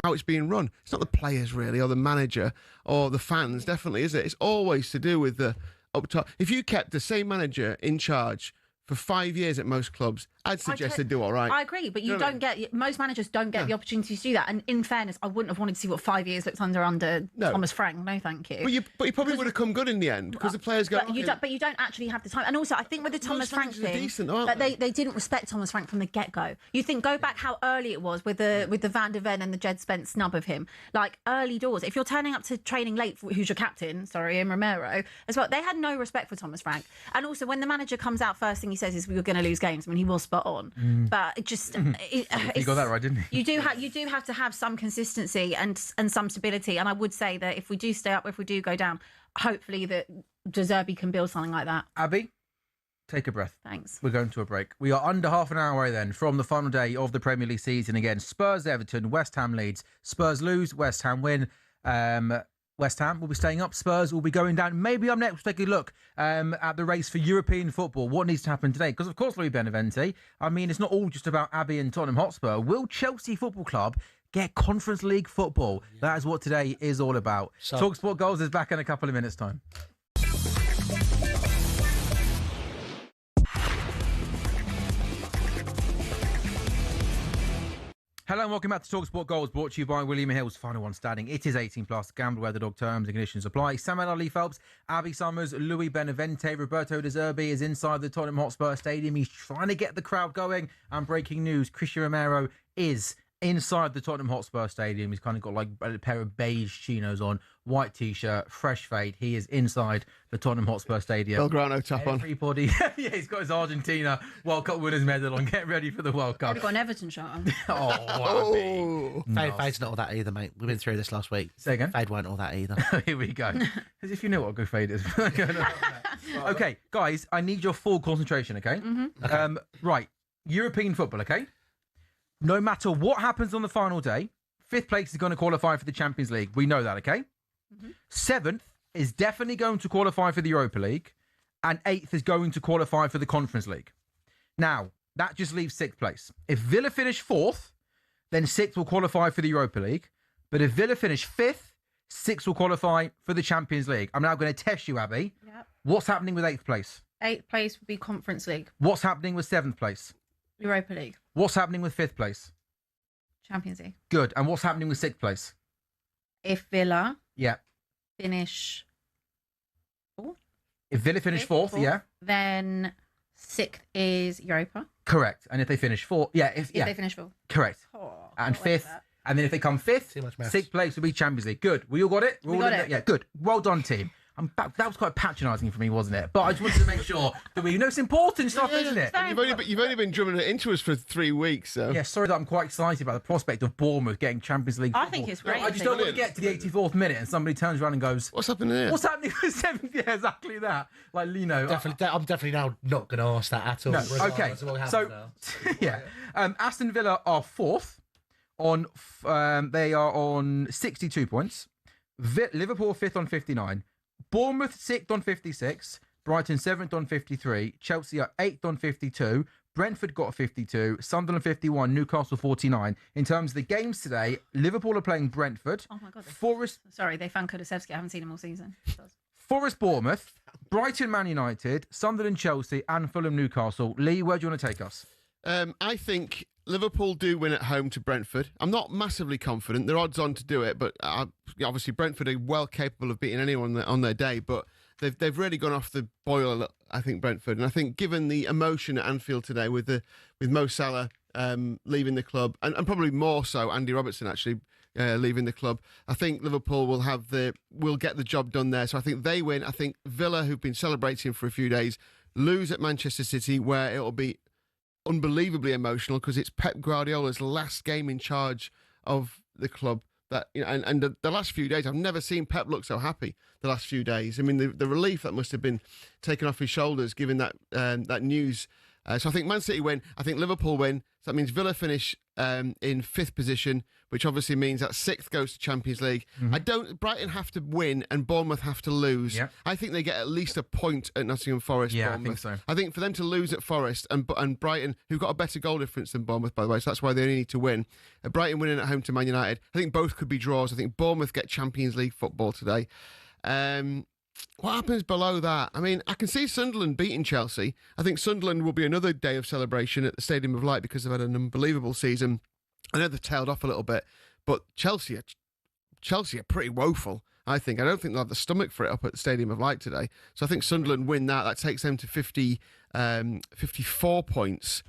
how it's being run. It's not the players really, or the manager, or the fans, definitely, is it? It's always to do with the up top. If you kept the same manager in charge for 5 years at most clubs, I'd suggest they do all right. I agree, but you don't get most managers don't get the opportunity to do that. And in fairness, I wouldn't have wanted to see what 5 years looks under Thomas Frank. No, thank you. But you probably would have come good in the end because the players go. But you don't actually have the time. And also, I think with the Thomas Frank thing, decent, that they didn't respect Thomas Frank from the get go. You think go back how early it was with the Van der Ven and the Jed Spence snub of him, like early doors. If you're turning up to training late, who's your captain? Sorry, and Romero as well. They had no respect for Thomas Frank. And also, when the manager comes out, first thing he says is, "We were going to lose games." I mean, he was spot on, but it just he got that right, didn't he? You do have to have some consistency and some stability. And I would say that if we do stay up, if we do go down, hopefully that De Zerbi can build something like that. Abby, take a breath. Thanks. We're going to a break. We are under half an hour away then from the final day of the Premier League season. Again, Spurs, Everton, West Ham, Leeds. Spurs lose, West Ham win. West Ham will be staying up. Spurs will be going down. Maybe I'm next. We'll take a look at the race for European football. What needs to happen today? Because, of course, Louis Benevente, I mean, it's not all just about Abbey and Tottenham Hotspur. Will Chelsea Football Club get Conference League football? That is what today is all about. talkSPORT Goals is back in a couple of minutes' time. Hello and welcome back to talkSPORT Goals, brought to you by William Hill's Final One Standing. It is 18+, gamble where the dog terms and conditions apply. Sam Ellard, Lee Phelps, Abby Summers, Louis Benevente, Roberto De Zerbi is inside the Tottenham Hotspur Stadium. He's trying to get the crowd going. And breaking news, Christian Romero is inside the Tottenham Hotspur Stadium. He's kind of got like a pair of beige chinos on, white t-shirt, fresh fade. He is inside the Tottenham Hotspur Stadium. Belgrano top on. Everybody, yeah, he's got his Argentina World Cup winners medal on. Get ready for the World Cup. We've got an Everton shirt on. Fade's not all that either, mate. We've been through this last week. Say again? Fade weren't all that either. Here we go. As if you know what a good fade is. Okay, guys, I need your full concentration, okay? Mm-hmm. Right, European football, okay? No matter what happens on the final day, 5th place is going to qualify for the Champions League. We know that, okay? 7th is definitely going to qualify for the Europa League, and 8th is going to qualify for the Conference League. Now, that just leaves 6th place. If Villa finish 4th, then 6th will qualify for the Europa League. But if Villa finish 5th, 6th will qualify for the Champions League. I'm now going to test you, Abby. Yep. What's happening with 8th place? 8th place would be Conference League. What's happening with 7th place? Europa League. What's happening with 5th place? Champions League. Good. And what's happening with 6th place? If Villa Yeah. finish 4th. If Villa finish 4th, yeah. Then 6th is Europa. Correct. And if they finish 4th, yeah. If They finish 4th. Correct. Oh, And can't wait 5th, for that. and then if they come 5th, Too much maths. 6th place will be Champions League. Good. We all got it? We got it. Yeah, good. Well done, team. That was quite patronising for me, wasn't it? But I just wanted to make sure that we know it's important stuff, isn't it? You've only been drumming it into us for 3 weeks, so. Yeah, sorry that I'm quite excited about the prospect of Bournemouth getting Champions League football. I think it's great. I just don't want to get to the 84th minute and somebody turns around and goes, What's happening here? what's happening with 7th? Yeah, exactly that. Like, Lino. I'm definitely now not going to ask that at all. No, regardless okay. of what happens So, now. yeah. Aston Villa are 4th. They are on 62 points. Liverpool 5th on 59. Bournemouth 6th on 56. Brighton 7th on 53. Chelsea are 8th on 52. Brentford got 52. Sunderland 51. Newcastle 49. In terms of the games today, Liverpool are playing Brentford. Oh my God. Forest Sorry, they found Kulusevski. I haven't seen him all season. Forest Bournemouth. Brighton Man United. Sunderland Chelsea. And Fulham Newcastle. Lee, where do you want to take us? I think Liverpool do win at home to Brentford. I'm not massively confident. They're odds on to do it, but obviously Brentford are well capable of beating anyone on their day. But they've really gone off the boil a lot, I think, Brentford. And I think given the emotion at Anfield today with Mo Salah leaving the club, and probably more so Andy Robertson actually leaving the club, I think Liverpool will get the job done there. So I think they win. I think Villa, who've been celebrating for a few days, lose at Manchester City, where it'll be unbelievably emotional because it's Pep Guardiola's last game in charge of the club. That and the last few days, I've never seen Pep look so happy. The last few days, I mean, the relief that must have been taken off his shoulders given that news. So I think Man City win. I think Liverpool win. So that means Villa finish in 5th position, which obviously means that 6th goes to Champions League. Brighton have to win and Bournemouth have to lose. Yep. I think they get at least a point at Nottingham Forest. Yeah, Bournemouth. I think so. I think for them to lose at Forest and Brighton, who've got a better goal difference than Bournemouth, by the way, so that's why they only need to win. Brighton winning at home to Man United. I think both could be draws. I think Bournemouth get Champions League football today. what happens below that? I mean, I can see Sunderland beating Chelsea. I think Sunderland will be another day of celebration at the Stadium of Light because they've had an unbelievable season. I know they've tailed off a little bit, but Chelsea are pretty woeful, I think. I don't think they'll have the stomach for it up at the Stadium of Light today. So I think Sunderland win that. That takes them to 54 points,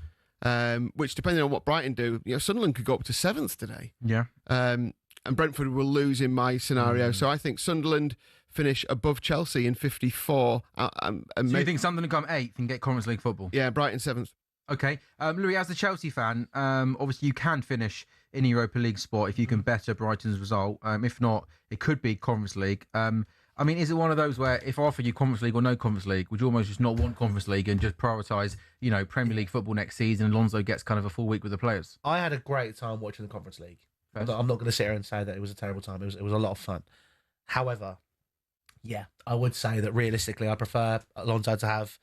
which, depending on what Brighton do, Sunderland could go up to 7th today. Yeah. And Brentford will lose in my scenario. So I think Sunderland finish above Chelsea in 54. So you think Sunderland come 8th and get Conference League football? Yeah, Brighton 7th. Okay. Louis, as a Chelsea fan, obviously you can finish in a Europa League spot if you can better Brighton's result. If not, it could be Conference League. I mean, is it one of those where if I offer you Conference League or no Conference League, would you almost just not want Conference League and just prioritise, Premier League football next season and Alonso gets kind of a full week with the players? I had a great time watching the Conference League. I'm not going to sit here and say that it was a terrible time. It was a lot of fun. However, yeah, I would say that realistically, I prefer Alonso to have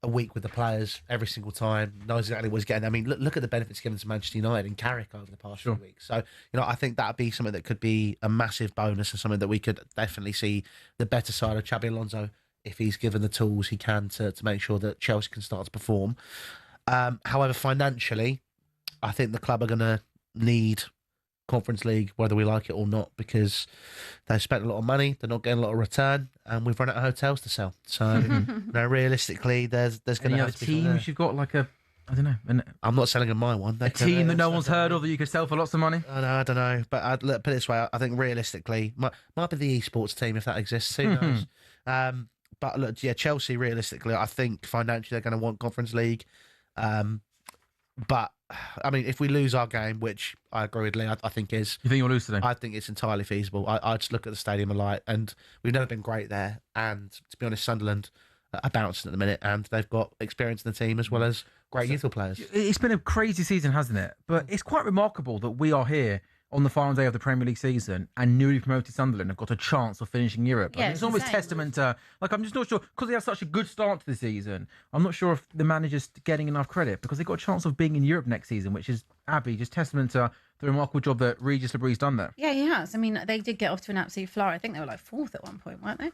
a week with the players every single time, knows exactly what he's getting. I mean, look at the benefits given to Manchester United and Carrick over the past few weeks. So, I think that would be something that could be a massive bonus and something that we could definitely see the better side of Xabi Alonso if he's given the tools he can to make sure that Chelsea can start to perform. However, financially, I think the club are going to need Conference League, whether we like it or not, because they've spent a lot of money, they're not getting a lot of return, and we've run out of hotels to sell. So, realistically, there's going to have to be teams you've got I don't know. I'm not selling them my one. A team that no one's heard of that you could sell for lots of money. I don't know, but put it this way: I think realistically, might be the esports team if that exists. Who knows? But look, Chelsea. Realistically, I think financially they're going to want Conference League. But I mean, if we lose our game, which I agree with Lee, I think is. You think you'll lose today? I think it's entirely feasible. I just look at the Stadium of Light, and we've never been great there. And to be honest, Sunderland are bouncing at the minute, and they've got experience in the team as well as great youthful players. It's been a crazy season, hasn't it? But it's quite remarkable that we are here on the final day of the Premier League season and newly promoted Sunderland have got a chance of finishing Europe. Yeah, it's almost testament to, I'm just not sure, because they have such a good start to the season, I'm not sure if the manager's getting enough credit because they've got a chance of being in Europe next season, which is, Abby, just testament to the remarkable job that Regis Labree's done there. Yeah, he has. I mean, they did get off to an absolute flyer. I think they were 4th at one point, weren't they?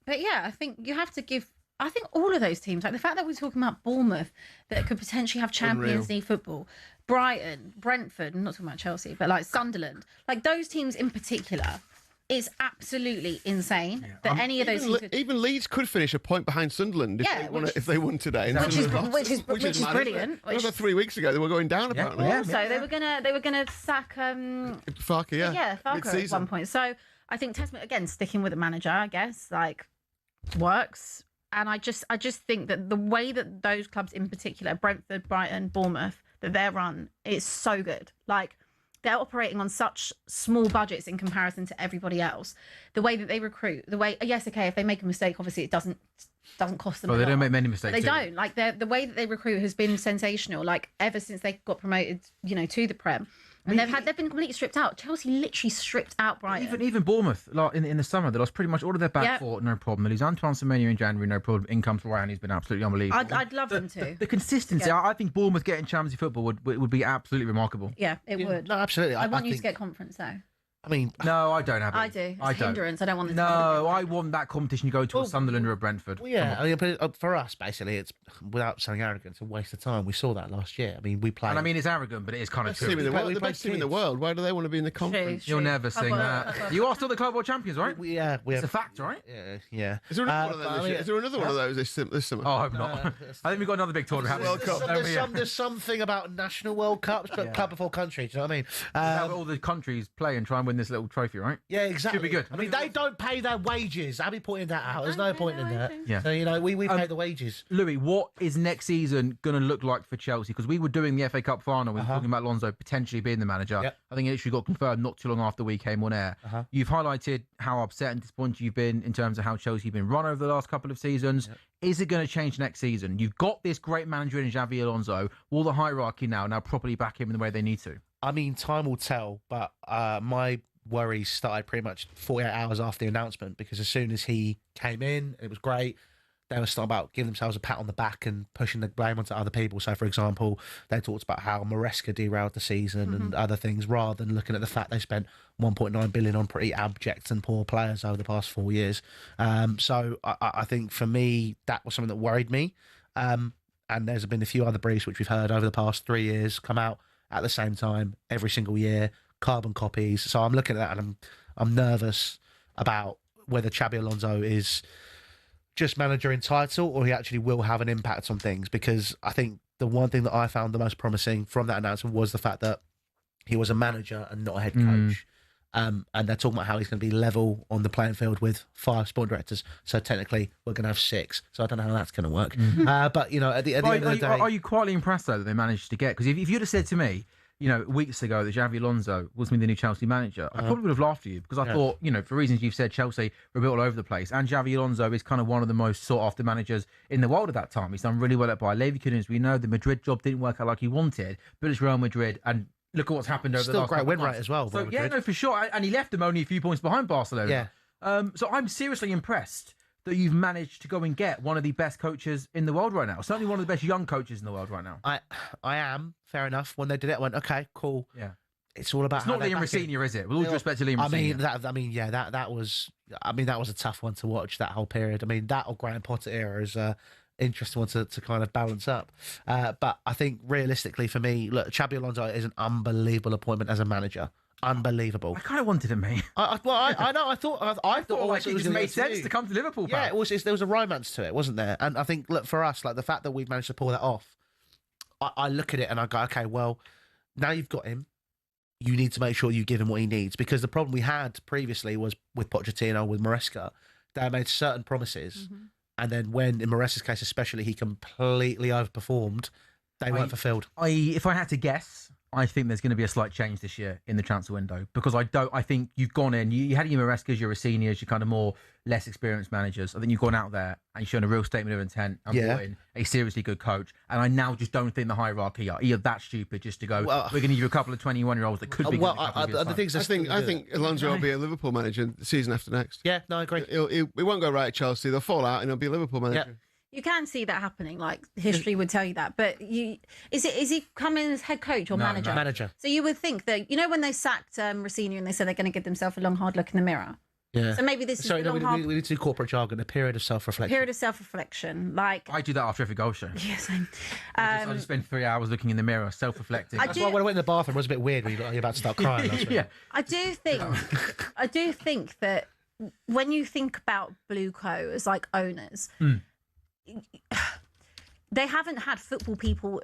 But yeah, I think you have to give... I think all of those teams, like the fact that we're talking about Bournemouth, that could potentially have Champions League football, Brighton, Brentford, I'm not talking about Chelsea, but Sunderland, those teams in particular, is absolutely insane that any of those teams even Leeds could finish a point behind Sunderland if they won today. Which is brilliant. Another 3 weeks ago, they were going down apparently. Also, they were gonna sack Farke, Farke at one point. So I think testament again, sticking with the manager, I guess, works. And I just think that the way that those clubs in particular, Brentford, Brighton, Bournemouth, that they're run is so good. They're operating on such small budgets in comparison to everybody else. The way that they recruit, if they make a mistake, obviously it doesn't cost them. Well, they don't make many mistakes. They don't. The way that they recruit has been sensational. Ever since they got promoted, to the Prem. And they've been completely stripped out. Chelsea literally stripped out Brighton. Even Bournemouth, in the summer, they lost pretty much all of their back four, no problem. They lose Antoine Semenyo in January, no problem. In comes Ryan, who's been absolutely unbelievable. I'd love them to. The consistency, I think Bournemouth getting Champions League football would be absolutely remarkable. Yeah, it would. No, absolutely. I want you to get conference though. I mean, no, I don't have it. I do. It's a hindrance. I don't want this. No, I want that competition to go to a Sunderland or a Brentford. Well, yeah, I mean, but for us, basically, it's without sounding arrogant, it's a waste of time. We saw that last year. I mean, we played. And I mean, it's arrogant, but it is kind of true. The best team in the world. Why do they want to be in the conference? You'll never sing that. You are still the Club World Champions, right? It's a fact, right? Yeah. Is there another one of those this summer? Oh, I hope not. I think we've got another big tournament happening. There's something about national World Cups, but club before country. Do you know what I mean? All the countries play and try and win this little trophy, right? Yeah, exactly. Should be good. I mean, they don't pay their wages. I'll be pointing that out. There's no point in that. Yeah. So, we pay the wages. Louis, what is next season going to look like for Chelsea? Because we were doing the FA Cup final. We were talking about Alonso potentially being the manager. Yep. I think it actually got confirmed not too long after we came on air. You've highlighted how upset and disappointed you've been in terms of how Chelsea have been run over the last couple of seasons. Yep. Is it going to change next season? You've got this great manager in Xabi Alonso. Will the hierarchy now properly back him in the way they need to? I mean, time will tell, but my worries started pretty much 48 hours after the announcement, because as soon as he came in, it was great. they were starting about giving themselves a pat on the back and pushing the blame onto other people. So, for example, they talked about how Maresca derailed the season and other things, rather than looking at the fact they spent 1.9 billion on pretty abject and poor players over the past 4 years. So I think for me, that was something that worried me. And there's been a few other briefs which we've heard over the past 3 years come out at the same time every single year, carbon copies. So I'm looking at that and I'm nervous about whether Xabi Alonso is just manager in title or he actually will have an impact on things, because I think the one thing that I found the most promising from that announcement was the fact that he was a manager and not a head coach. And they're talking about how he's going to be level on the playing field with 5 sport directors. So technically, we're going to have 6. So I don't know how that's going to work. But, you know, at the end of the day... Are you quietly impressed, though, that they managed to get... Because if you'd have said to me, you know, weeks ago that Xabi Alonso was going to be the new Chelsea manager, I probably would have laughed at you, because I thought, you know, for reasons you've said, Chelsea were a bit all over the place. And Xabi Alonso is kind of one of the most sought-after managers in the world at that time. He's done really well at Bayer Leverkusen. As we know, the Madrid job didn't work out like he wanted, but it's Real Madrid, and look at what's happened over the last great win months. rate as well. So, yeah, no, for sure. And he left them only a few points behind Barcelona. Yeah. So I'm seriously impressed that you've managed to go and get one of the best coaches in the world right now. Certainly one of the best young coaches in the world right now. I am, fair enough. When they did it, I went, okay, cool. Yeah. It's all about It's not Liam Rosenior, is it? With all due respect to Liam Rosenior. That was a tough one to watch, that whole period. I mean, that or Graham Potter era is interesting one to kind of balance up. But I think realistically for me, look, Xabi Alonso is an unbelievable appointment as a manager. Unbelievable. I kind of wanted him, mate. I know. I thought like it just made sense to come to Liverpool. Yeah, there was a romance to it, wasn't there? And I think, look, for us, like the fact that we've managed to pull that off, I look at it and I go, okay, well, now you've got him. You need to make sure you give him what he needs, because the problem we had previously was with Pochettino, with Maresca. They made certain promises, and then when, in Maresca's case especially, he completely overperformed, they weren't fulfilled. If I had to guess, I think there's going to be a slight change this year in the transfer window, because I think you've gone in, you had your Marescas, your Roseniors, your kind of more less experienced managers. I think you've gone out there and shown a real statement of intent and brought in a seriously good coach. And I now just don't think the hierarchy are that stupid just to go, we're going to give you a couple of 21-year-olds that could be good. I think Alonso will be a Liverpool manager the season after next. Yeah, no, I agree. He won't go right at Chelsea. They'll fall out and he'll be a Liverpool manager. Yeah. You can see that happening, like history would tell you that. But is he coming as head coach or manager? Manager. So you would think that, you know, when they sacked Rosenior and they said they're going to give themselves a long, hard look in the mirror. Yeah. So maybe this is we need to do corporate jargon, a period of self-reflection. Period of self-reflection. Like I do that after every goal show. Yes, same. I just spend 3 hours looking in the mirror, self-reflecting. That's why when I went in the bathroom, it was a bit weird when you're about to start crying. Yeah. I do think that when you think about Blue Co as like owners, they haven't had football people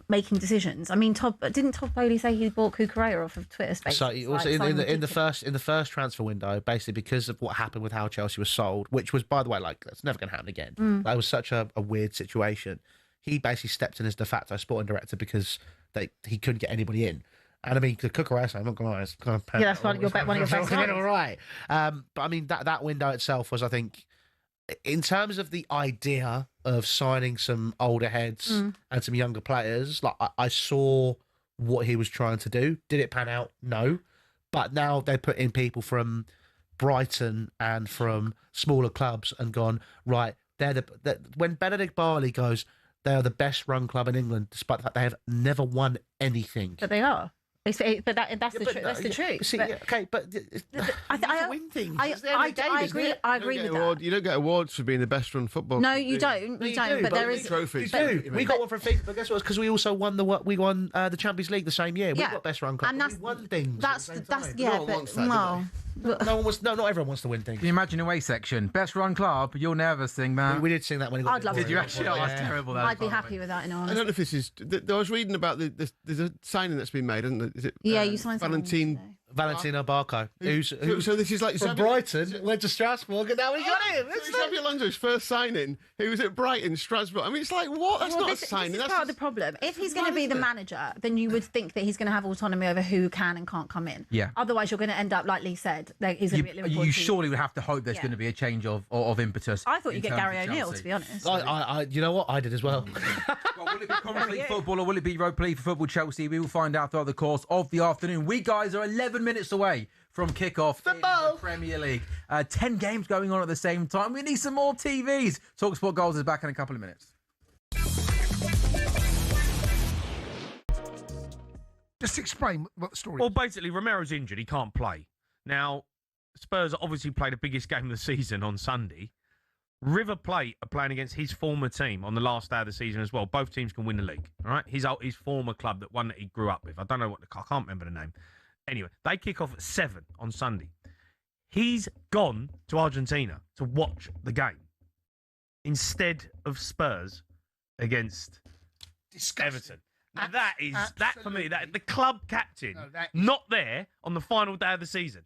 making decisions. I mean, didn't Todd Bowley say he bought Cucurella off of Twitter Spaces? So also in the first transfer window, basically because of what happened with how Chelsea was sold, which was, by the way, like that's never going to happen again. That was such a weird situation. He basically stepped in as de facto sporting director because he couldn't get anybody in. And I mean, the Cucurella, I'm not going to lie, it's kind of that's one of your best. All right, but I mean that window itself was, I think, in terms of the idea of signing some older heads and some younger players, like I saw what he was trying to do. Did it pan out? No. But now they put in people from Brighton and from smaller clubs and gone, right, when Benedict Barley goes, they are the best run club in England, despite the fact they have never won anything. But they are. But that's the truth. See, I win things. I agree with that. You don't get awards for being the best run football. No, you don't. You don't. But there is trophies. We got one from FIFA, but guess what? Because we also won the Champions League the same year. We got best run club. And we won things. Not everyone wants to win things. Can you imagine away section? Best run club, you'll never sing that. We did sing that when he got I'd love Did you actually? Oh, that's terrible. I'd be happy with that, in all honesty. I don't know if this is... I was reading about there's a signing that's been made, isn't there? Is it? Yeah, you signed Valentino Barco, so this is like from Brighton, went to Strasbourg, and now we got him. Xabi Alonso's first signing. He was at Brighton, Strasbourg. I mean, it's like, what? That's not a signing. This is part of the problem. If he's going to be the manager, then you would think that he's going to have autonomy over who can and can't come in. Yeah. Otherwise, you're going to end up, like Lee said, he's going to be at Liverpool. You surely would have to hope there's going to be a change of impetus. I thought you'd get Gary O'Neill, to be honest. You know what? I did as well. Well, will it be Conference League football or will it be Europa League for football Chelsea? We will find out throughout the course of the afternoon. We guys are 11 minutes away from kickoff in the Premier League. 10 games going on at the same time. We need some more TVs. talkSPORT Goals is back in a couple of minutes. Just explain what the story is. Well, basically, Romero's injured. He can't play. Now, Spurs obviously played the biggest game of the season on Sunday. River Plate are playing against his former team on the last day of the season as well. Both teams can win the league, all right? His former club, that one that he grew up with. I don't know I can't remember the name. Anyway, they kick off at 7 on Sunday. He's gone to Argentina to watch the game instead of Spurs against Everton. Now that for me, the club captain not there on the final day of the season.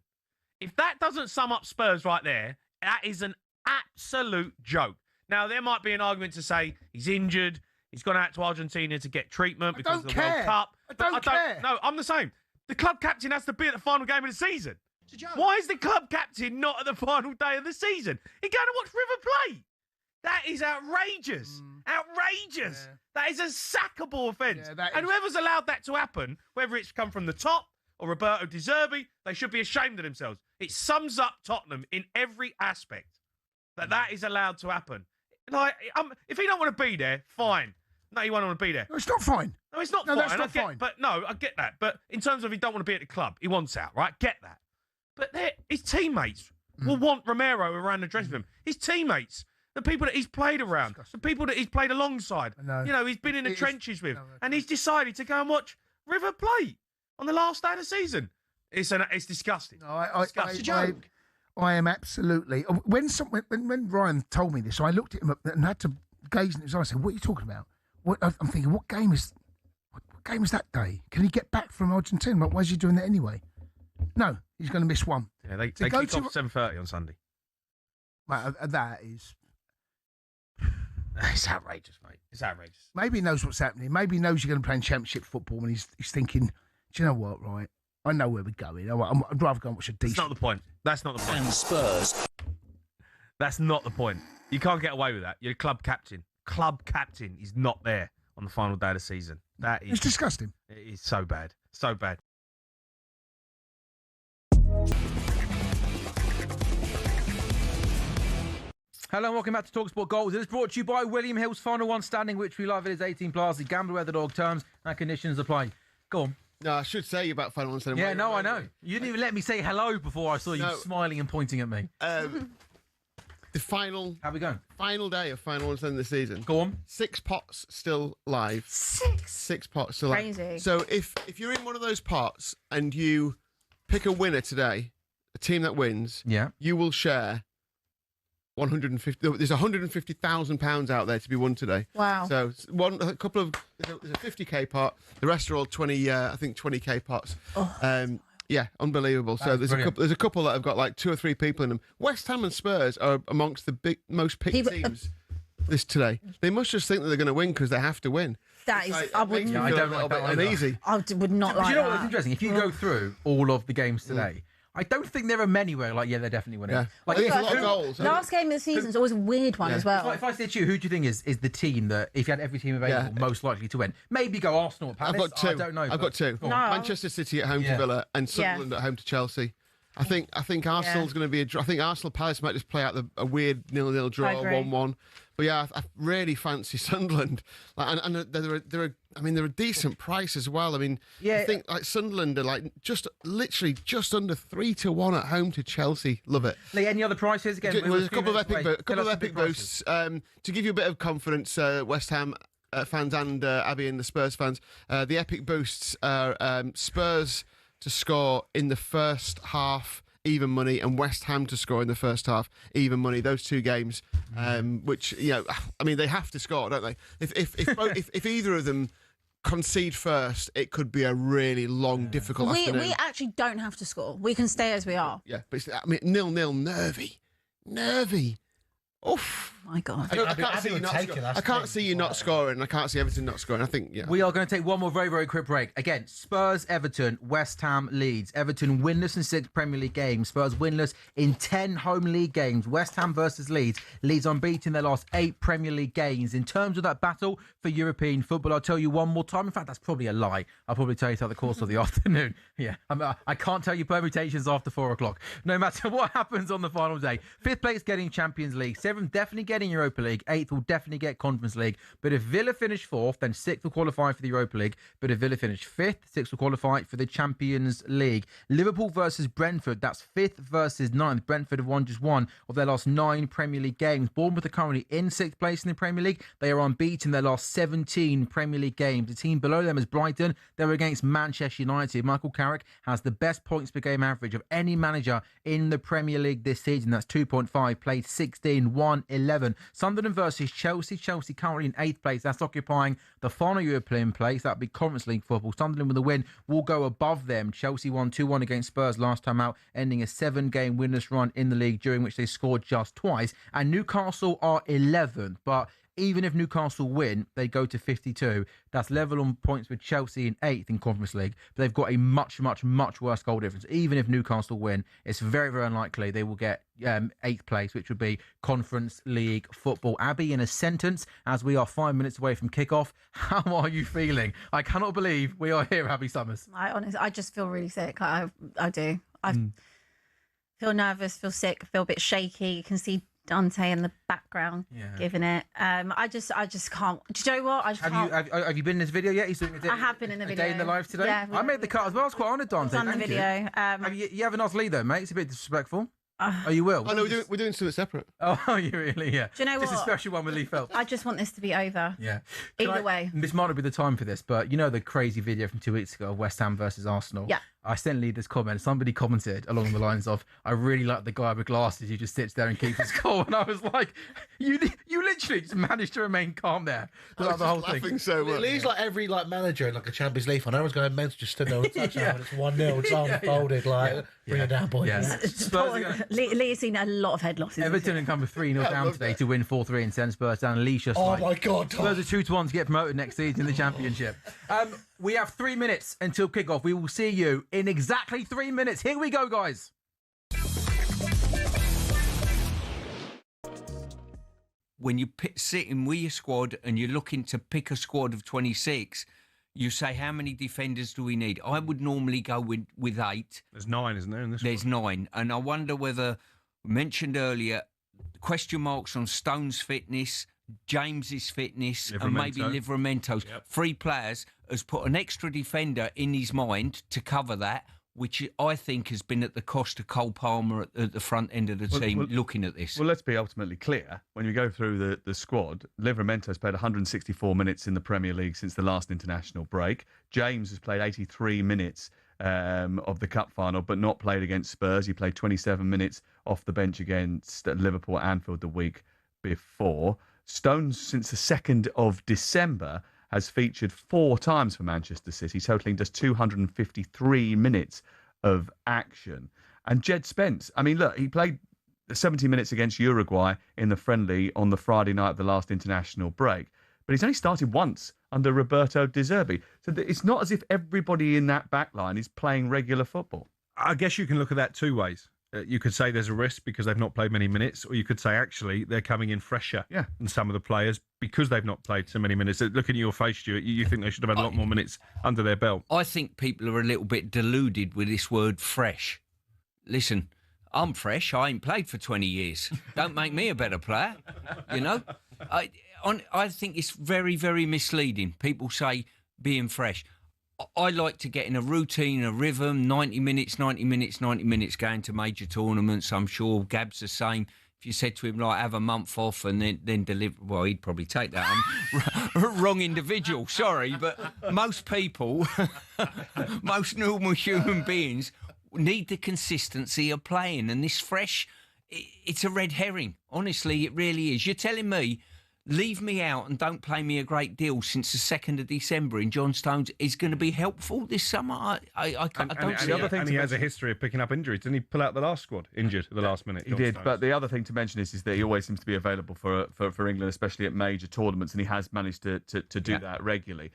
If that doesn't sum up Spurs right there, that is an absolute joke. Now, there might be an argument to say he's injured, he's gone out to Argentina to get treatment because of the World Cup. I don't care. No, I'm the same. The club captain has to be at the final game of the season. It's a joke. Why is the club captain not at the final day of the season? He's going to watch River Plate. That is outrageous. Outrageous. Yeah. That is a sackable offence. Yeah, and whoever's allowed that to happen, whether it's come from the top or Roberto De Zerbi, they should be ashamed of themselves. It sums up Tottenham in every aspect. That is allowed to happen. Like, if he don't want to be there, fine. No, he won't want to be there. No, it's not fine. No, it's not No, fine. that's not fine. But no, I get that. But in terms of he don't want to be at the club, he wants out, right? Get that. But his teammates will want Romero around the dressing room. His teammates, the people that he's played around, the people that he's played alongside. I know. You know, he's been in the trenches with. No, and he's decided to go and watch River Plate on the last day of the season. It's disgusting. No, Disgusting. I am absolutely. When Ryan told me this, I looked at him and had to gaze in his eyes. I said, "What are you talking about?" I'm thinking, what game is that day? Can he get back from Argentina? Why is he doing that anyway? No, he's going to miss one. Yeah, they kick off 7:30 on Sunday. Mate, that is. It's outrageous, mate. It's outrageous. Maybe he knows what's happening. Maybe he knows you're going to play in Championship football, and he's thinking, do you know what? Right, I know where we're going. I'd rather go and watch a decent. That's not the point. That's not the point. And Spurs. That's not the point. You can't get away with that. You're a club captain. Club captain is not there on the final day of the season. That is. It's disgusting. It is so bad. So bad. Hello and welcome back to talkSPORT Goals. It is brought to you by William Hill's Final One Standing, which we love. It is 18 plus. The gamble where the dog terms and conditions apply. Go on. No, I should say about Final One Standing. Yeah, no, I know. You didn't even let me say hello before I saw you smiling and pointing at me. The final. How we going? Final day of Final One Standing this season. Go on. 6 pots still live. 6 pots still live. Crazy. So if you're in one of those pots and you pick a winner today, a team that wins, you will share 150. There's £150,000 out there to be won today. Wow. So there's a 50k pot. The rest are all 20k pots. Yeah, unbelievable. So there's a couple that have got like 2 or 3 people in them. West Ham and Spurs are amongst the most picked teams this today. They must just think that they're going to win because they have to win. That is, I wouldn't. Yeah, I don't like that either. Uneasy. I would not like you know that. what's interesting? If you go through all of the games today, I don't think there are many where they're definitely winning. Yeah. Like, There's a lot of goals. Last game of the season is always a weird one as well. If I said to you, who do you think is the team that, if you had every team available, most likely to win? Maybe go Arsenal or Palace. I've got 2. I don't know. I've got 2. No. Manchester City at home to Villa and Sunderland at home to Chelsea. I think Arsenal's going to be a draw. I think Arsenal Palace might just play out a weird 0-0 draw, 1-1. But yeah, I really fancy Sunderland. And they're a decent price as well. I mean, I think like Sunderland are like literally just under 3-1 at home to Chelsea. Love it. Lee, any other prices again? There's a couple of epic boosts to give you a bit of confidence. West Ham fans and Abby and the Spurs fans. The epic boosts are Spurs to score in the first half, even money, and West Ham to score in the first half, even money. Those 2 games, which they have to score, don't they? If either of them concede first, it could be a really long, difficult afternoon. We actually don't have to score. We can stay as we are. Yeah, but 0-0, nervy. Oof. My God. I can't see you not scoring. I can't see you not scoring. I can't see Everton not scoring. I think, yeah. We are going to take one more very, very quick break. Again, Spurs, Everton, West Ham, Leeds. Everton winless in 6 Premier League games. Spurs winless in 10 home league games. West Ham versus Leeds. Leeds unbeaten in their last 8 Premier League games. In terms of that battle for European football, I'll tell you one more time. In fact, that's probably a lie. I'll probably tell you throughout the course of the afternoon. Yeah, I can't tell you permutations after 4 o'clock. No matter what happens on the final day. 5th place getting Champions League. 7th definitely getting Europa League. 8th will definitely get Conference League. But if Villa finish 4th, then 6th will qualify for the Europa League. But if Villa finish 5th, 6th will qualify for the Champions League. Liverpool versus Brentford. That's 5th versus 9th. Brentford have won just 1 of their last 9 Premier League games. Bournemouth are currently in 6th place in the Premier League. They are unbeaten in their last 17 Premier League games. The team below them is Brighton. They're against Manchester United. Michael Carrick has the best points per game average of any manager in the Premier League this season. That's 2.5. Played 16, 1, 11. Sunderland versus Chelsea. Chelsea currently in 8th place. That's occupying the final European place. That'd be Conference League football. Sunderland with a win will go above them. Chelsea won 2-1 against Spurs last time out, ending a 7-game winless run in the league, during which they scored just twice. And Newcastle are 11th, but even if Newcastle win, they go to 52. That's level on points with Chelsea in 8th in Conference League. But they've got a much, much, much worse goal difference. Even if Newcastle win, it's very, very unlikely they will get 8th place, which would be Conference League football. Abby, in a sentence, as we are 5 minutes away from kickoff, how are you feeling? I cannot believe we are here, Abby Summers. I just feel really sick. I do. I feel nervous, feel sick, feel a bit shaky. You can see Dante in the background giving it. I just can't. Do you know what? I just can't. Have you been in this video yet? I have been in the video. A day in the life today? Yeah, I made the cut as well. I was quite honoured, Dante. On the video. You have a nice lead though, mate. It's a bit disrespectful. Oh, you will? Oh, no, we're doing something separate. Oh, you really? Yeah. Do you know what? Just a special one with Lee Phelps. I just want this to be over. Yeah. Either way. This might not be the time for this, but you know the crazy video from 2 weeks ago of West Ham versus Arsenal? Yeah. I sent Lee this comment. Somebody commented along the lines of, I really like the guy with glasses who just sits there and keeps his cool. And I was like, you literally just managed to remain calm there throughout the whole thing. So much. Lee's like every manager in like a Champions League final. Everyone's going mental, just stood there with touchdown. It's 1-0. It's unfolded. Bring it down, boys. Yeah. Lee has seen a lot of head losses. Everton have come with 3-0 down today to win 4-3 and send Spurs down. And Lee's just my God. Spurs are 2-1 to get promoted next season in the Championship. We have 3 minutes until kickoff. We will see you in exactly 3 minutes. Here we go, guys. When you're sitting with your squad and you're looking to pick a squad of 26, you say, how many defenders do we need? I would normally go with 8. There's 9, isn't there, in this There's 9. And I wonder whether, mentioned earlier, question marks on Stone's fitness, James's fitness, and maybe Livramento's. Yep. 3 players has put an extra defender in his mind to cover that, which I think has been at the cost of Cole Palmer at the front end of the team looking at this. Well, let's be ultimately clear. When you go through the squad, Livramento's played 164 minutes in the Premier League since the last international break. James has played 83 minutes of the cup final, but not played against Spurs. He played 27 minutes off the bench against Liverpool at Anfield the week before. Stones, since the 2nd of December, has featured 4 times for Manchester City, totalling just 253 minutes of action. And Jed Spence, I mean, look, he played 70 minutes against Uruguay in the friendly on the Friday night of the last international break, but he's only started once under Roberto De Zerbi. So it's not as if everybody in that back line is playing regular football. I guess you can look at that 2 ways. You could say there's a risk because they've not played many minutes, or you could say actually they're coming in fresher than some of the players because they've not played so many minutes. Looking at your face, Stuart, you think they should have had a lot more minutes under their belt. I think people are a little bit deluded with this word fresh. Listen, I'm fresh. I ain't played for 20 years. Don't make me a better player, you know. I think it's very, very misleading. People say being fresh. I like to get in a routine, a rhythm, 90 minutes, going to major tournaments. I'm sure Gab's the same. If you said to him, like, have a month off and then deliver, well, he'd probably take that. I'm wrong individual, sorry. But most people, most normal human beings need the consistency of playing. And this fresh, it's a red herring. Honestly, it really is. You're telling me leave me out and don't play me a great deal since the 2nd of December in John Stones is going to be helpful this summer. I don't see it. And he has a history of picking up injuries. Didn't he pull out the last squad injured at the last minute? He did, but the other thing to mention is that he always seems to be available for England, especially at major tournaments, and he has managed to do that regularly.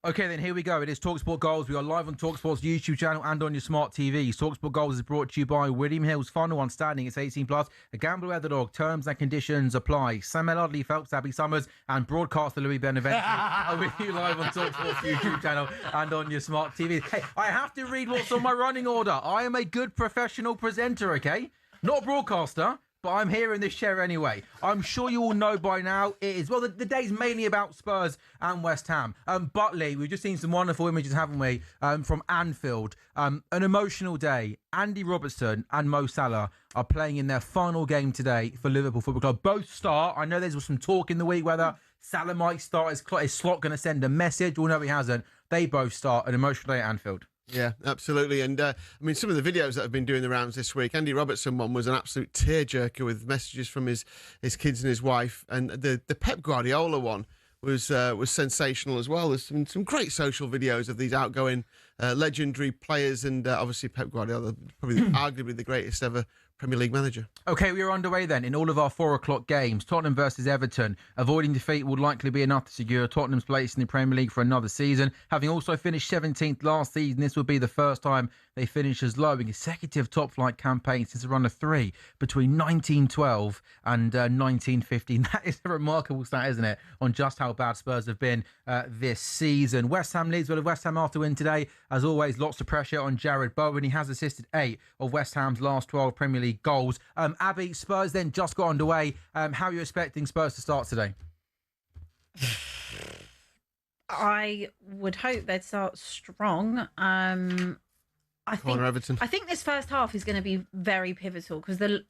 Okay, then here we go. It is talkSPORT Goals. We are live on talkSPORT's YouTube channel and on your smart TV. talkSPORT Goals is brought to you by William Hill's Final One Standing. It's 18 plus. A gamble with the dog. Terms and conditions apply. Sam Ellard, Lee Phelps, Abby Summers, and broadcaster Louis Benevento are with you live on talkSPORT's YouTube channel and on your smart TV. Hey, I have to read what's on my running order. I am a good professional presenter, okay? Not a broadcaster. But I'm here in this chair anyway. I'm sure you all know by now it is, well, the day's mainly about Spurs and West Ham. But Lee, we've just seen some wonderful images, haven't we, from Anfield. An emotional day. Andy Robertson and Mo Salah are playing in their final game today for Liverpool Football Club. Both start. I know there's some talk in the week whether Salah might start. Is Slot going to send a message? Well, no, he hasn't. They both start an emotional day at Anfield. Yeah, absolutely. And I mean, some of the videos that have been doing the rounds this week, Andy Robertson one was an absolute tearjerker with messages from his kids and his wife. And the Pep Guardiola one was sensational as well. There's some great social videos of these outgoing legendary players, and obviously Pep Guardiola, probably arguably the greatest ever Premier League manager. Okay, we are underway then in all of our 4 o'clock games. Tottenham versus Everton. Avoiding defeat will likely be enough to secure Tottenham's place in the Premier League for another season. Having also finished 17th last season, this will be the first time they finish as low in consecutive top-flight campaigns since a run of 3 between 1912 and 1915. That is a remarkable stat, isn't it, on just how bad Spurs have been this season. West Ham Leeds. Well, if West Ham after win today, as always, lots of pressure on Jared Bowen. He has assisted 8 of West Ham's last 12 Premier League goals. Abby, Spurs then just got underway. How are you expecting Spurs to start today? I would hope they'd start strong. I think this first half is going to be very pivotal because the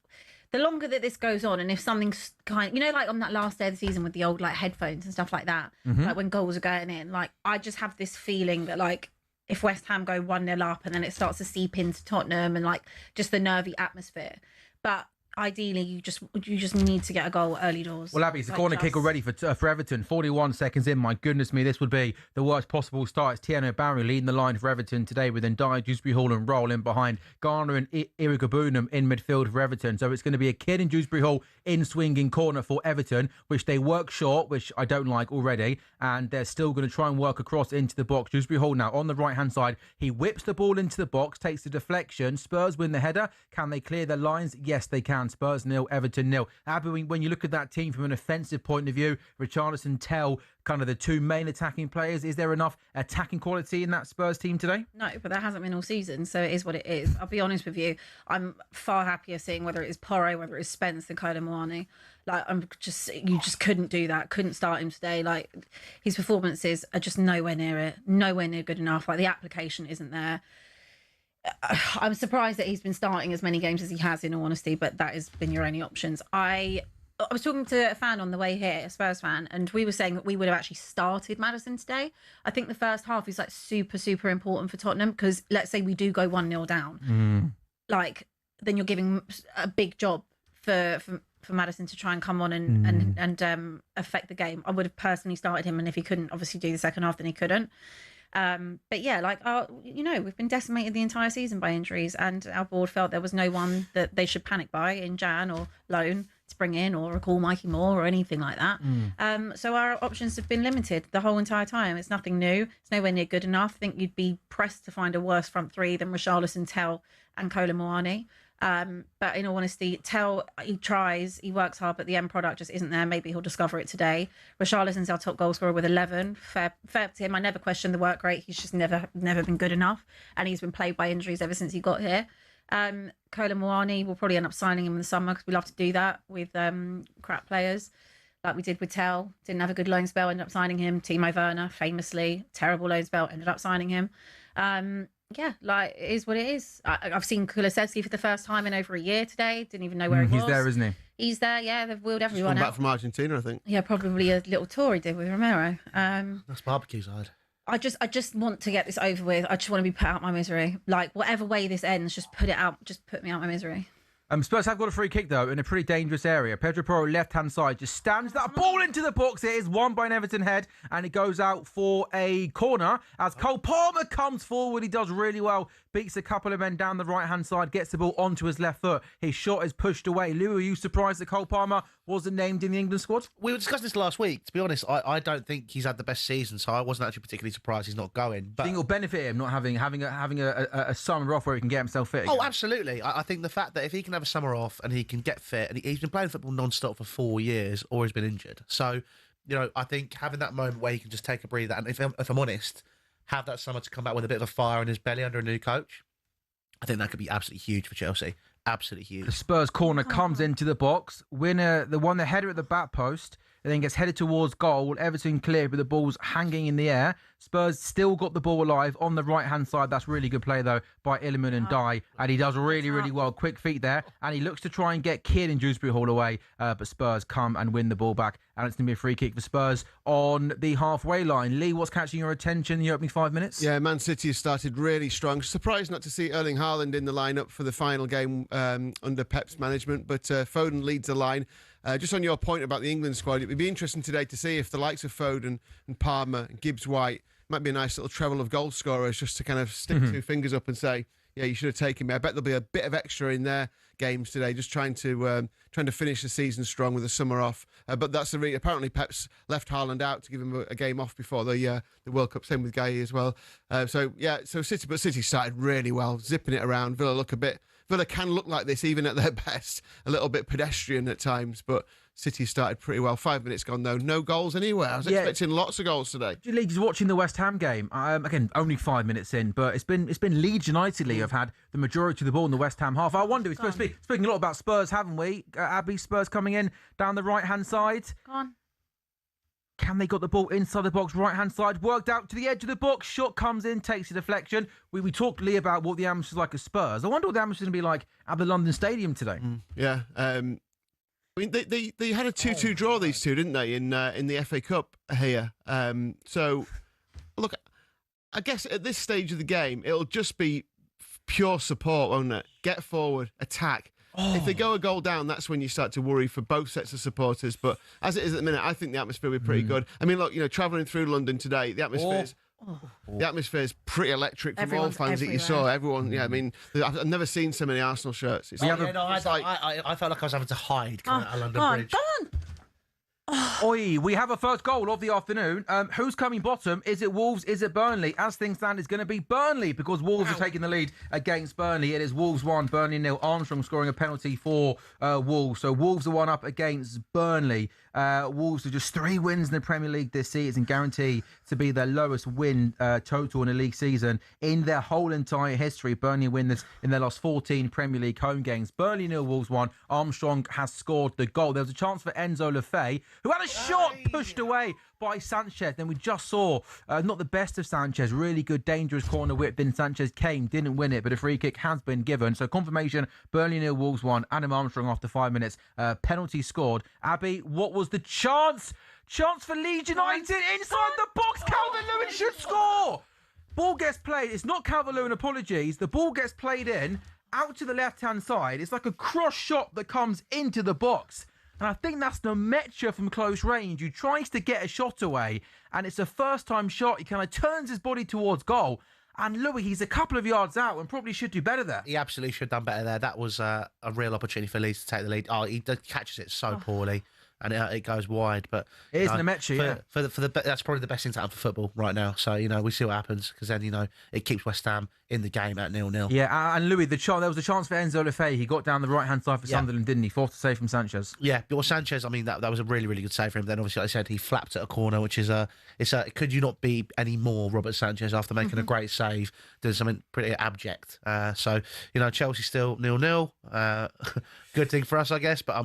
longer that this goes on, and if something's like on that last day of the season with the old like headphones and stuff like that, like when goals are going in, like I just have this feeling that like if West Ham go 1-0 up and then it starts to seep into Tottenham and like just the nervy atmosphere. But ideally, you just need to get a goal early doors. Well, Abby, it's a corner kick already for Everton. 41 seconds in. My goodness me, this would be the worst possible start. It's Tieno Barry leading the line for Everton today with Ndiaye, Dewsbury Hall and Roll in behind. Garner and Irigabunum in midfield for Everton. So it's going to be a kid in Dewsbury Hall in swinging corner for Everton, which they work short, which I don't like already. And they're still going to try and work across into the box. Dewsbury Hall now on the right-hand side. He whips the ball into the box, takes the deflection. Spurs win the header. Can they clear their lines? Yes, they can. Spurs 0, Everton 0. Abby, when you look at that team from an offensive point of view, Richarlison, Tell, kind of the 2 main attacking players, is there enough attacking quality in that Spurs team today? No, but that hasn't been all season, so it is what it is. I'll be honest with you, I'm far happier seeing whether it is Porro, whether it is Spence than Kolo Muani. Like, you just couldn't do that. Couldn't start him today. Like, his performances are just nowhere near it. Nowhere near good enough. Like, the application isn't there. I'm surprised that he's been starting as many games as he has, in all honesty, but that has been your only options. I was talking to a fan on the way here, a Spurs fan, and we were saying that we would have actually started Maddison today. I think the first half is like super, super important for Tottenham because let's say we do go 1-0 down. Like, then you're giving a big job for Maddison to try and come on and affect the game. I would have personally started him, and if he couldn't obviously do the second half, then he couldn't. But yeah, like, we've been decimated the entire season by injuries, and our board felt there was no one that they should panic by in Jan or loan to bring in or recall Mikey Moore or anything like that. So our options have been limited the whole entire time. It's nothing new. It's nowhere near good enough. I think you'd be pressed to find a worse front three than Richarlison, Tell and Kolo Muani. But in all honesty, Tell, he tries, he works hard, but the end product just isn't there. Maybe he'll discover it today. Richarlison's our top goal scorer with 11. Fair to him. I never questioned the work rate. He's just never been good enough. And he's been plagued by injuries ever since he got here. Kolo Muani, we'll probably end up signing him in the summer because we love to do that with crap players. Like we did with Tell. Didn't have a good loan spell, ended up signing him. Timo Werner, famously, terrible loan spell, ended up signing him. Yeah, like, it is what it is. I've seen Kulusevski for the first time in over a year today. Didn't even know where he was. He's there, isn't he? He's there, yeah. They've wheeled everyone back out. from Argentina, I think. Yeah, probably a little tour he did with Romero. That's barbecue side. I just want to get this over with. I just want to be put out my misery. Like, whatever way this ends, just put it out. Just put me out my misery. Spurs have got a free kick, though, in a pretty dangerous area. Pedro Porro, left-hand side, just stands that ball into the box. It is won by an Everton head, and it goes out for a corner as Cole Palmer comes forward. He does really well, beats a couple of men down the right-hand side, gets the ball onto his left foot. His shot is pushed away. Lou, are you surprised that Cole Palmer wasn't named in the England squad? We were discussing this last week. To be honest, I don't think he's had the best season, so I wasn't actually particularly surprised he's not going. But I think it'll benefit him not having a summer off where he can get himself fit again. Oh, absolutely. I think the fact that if he can have a summer off and he can get fit, and he's been playing football non-stop for 4 years, or he's been injured. So, I think having that moment where he can just take a breather, and if I'm honest, have that summer to come back with a bit of a fire in his belly under a new coach, I think that could be absolutely huge for Chelsea. Absolutely huge. The Spurs corner comes into the box. Winner, the header at the back post, and then gets headed towards goal. Everton clear, but the ball's hanging in the air. Spurs still got the ball alive on the right-hand side. That's really good play, though, by Illiman and Dye. And he does really, really well. Quick feet there. And he looks to try and get Kidd and Dewsbury Hall away. But Spurs come and win the ball back. And it's going to be a free kick for Spurs on the halfway line. Lee, what's catching your attention in the opening 5 minutes? Yeah, Man City has started really strong. Surprised not to see Erling Haaland in the lineup for the final game under Pep's management. But Foden leads the line. Just on your point about the England squad, it would be interesting today to see if the likes of Foden and Palmer and Gibbs-White might be a nice little treble of goal scorers just to kind of stick two fingers up and say, yeah, you should have taken me. I bet there'll be a bit of extra in their games today, just trying to finish the season strong with the summer off. But that's the reason. Apparently, Pep's left Haaland out to give him a game off before the World Cup. Same with Gueye as well. So City started really well, zipping it around. Villa can look like this even at their best, a little bit pedestrian at times, but City started pretty well. 5 minutes gone though, no goals anywhere. I was expecting lots of goals today. Leeds watching the West Ham game. Again, only 5 minutes in, but it's been Leeds United have had the majority of the ball in the West Ham half. I wonder, we're supposed to be speaking a lot about Spurs, haven't we? Abby, Spurs coming in down the right-hand side. Go on. Can they got the ball inside the box, right-hand side, worked out to the edge of the box, shot comes in, takes a deflection. We talked, Lee, about what the atmosphere is like at Spurs. I wonder what the atmosphere is going to be like at the London Stadium today. Yeah. I mean, they had a 2-2 draw, these two, didn't they, in the FA Cup here? So, look, I guess at this stage of the game, it'll just be pure support, won't it? Get forward, attack. If they go a goal down, that's when you start to worry for both sets of supporters. But as it is at the minute, I think the atmosphere will be pretty good. I mean, look, travelling through London today, the atmosphere is pretty electric from all fans that you saw. Everyone, I mean, I've never seen so many Arsenal shirts. I felt like I was having to hide coming out of London Bridge. Go on. Oi, we have a first goal of the afternoon. Who's coming bottom? Is it Wolves? Is it Burnley? As things stand, it's going to be Burnley because Wolves are taking the lead against Burnley. It is Wolves 1, Burnley 0. Armstrong scoring a penalty for Wolves. So Wolves are 1 up against Burnley. Wolves are just 3 wins in the Premier League this season, guarantee to be their lowest win total in a league season in their whole entire history. Burnley win this in their last 14 Premier League home games. Burnley 0, Wolves 1. Armstrong has scored the goal. There was a chance for Enzo Lefebvre, who had a shot pushed away by Sanchez. Then we just saw not the best of Sanchez, really good dangerous corner whip. Then Sanchez didn't win it, but a free kick has been given. So confirmation, Burnley 0, Wolves 1. Adam Armstrong after 5 minutes. Penalty scored. Abby, what was the chance? Chance for Leeds United inside the box. Calvert-Lewin should score. Ball gets played. It's not Calvert-Lewin, apologies. The ball gets played in out to the left-hand side. It's like a cross shot that comes into the box. And I think that's Nemecha from close range who tries to get a shot away. And it's a first-time shot. He kind of turns his body towards goal. And Louis, he's a couple of yards out and probably should do better there. He absolutely should have done better there. That was a real opportunity for Leeds to take the lead. Oh, he catches it so poorly. And it goes wide, but it is Nemecha, yeah. For the that's probably the best thing to happen for football right now. So we see what happens because then it keeps West Ham in the game at 0-0. Yeah, and Louis, there was a chance for Enzo Lefebvre. He got down the right hand side for Sunderland, didn't he? Forced to save from Sanchez. Yeah, but Sanchez, I mean that was a really really good save for him. Then obviously, like I said, he flapped at a corner, which is could you not be any more Robert Sanchez after making a great save? Doing something pretty abject. So Chelsea still 0-0. Good thing for us, I guess. But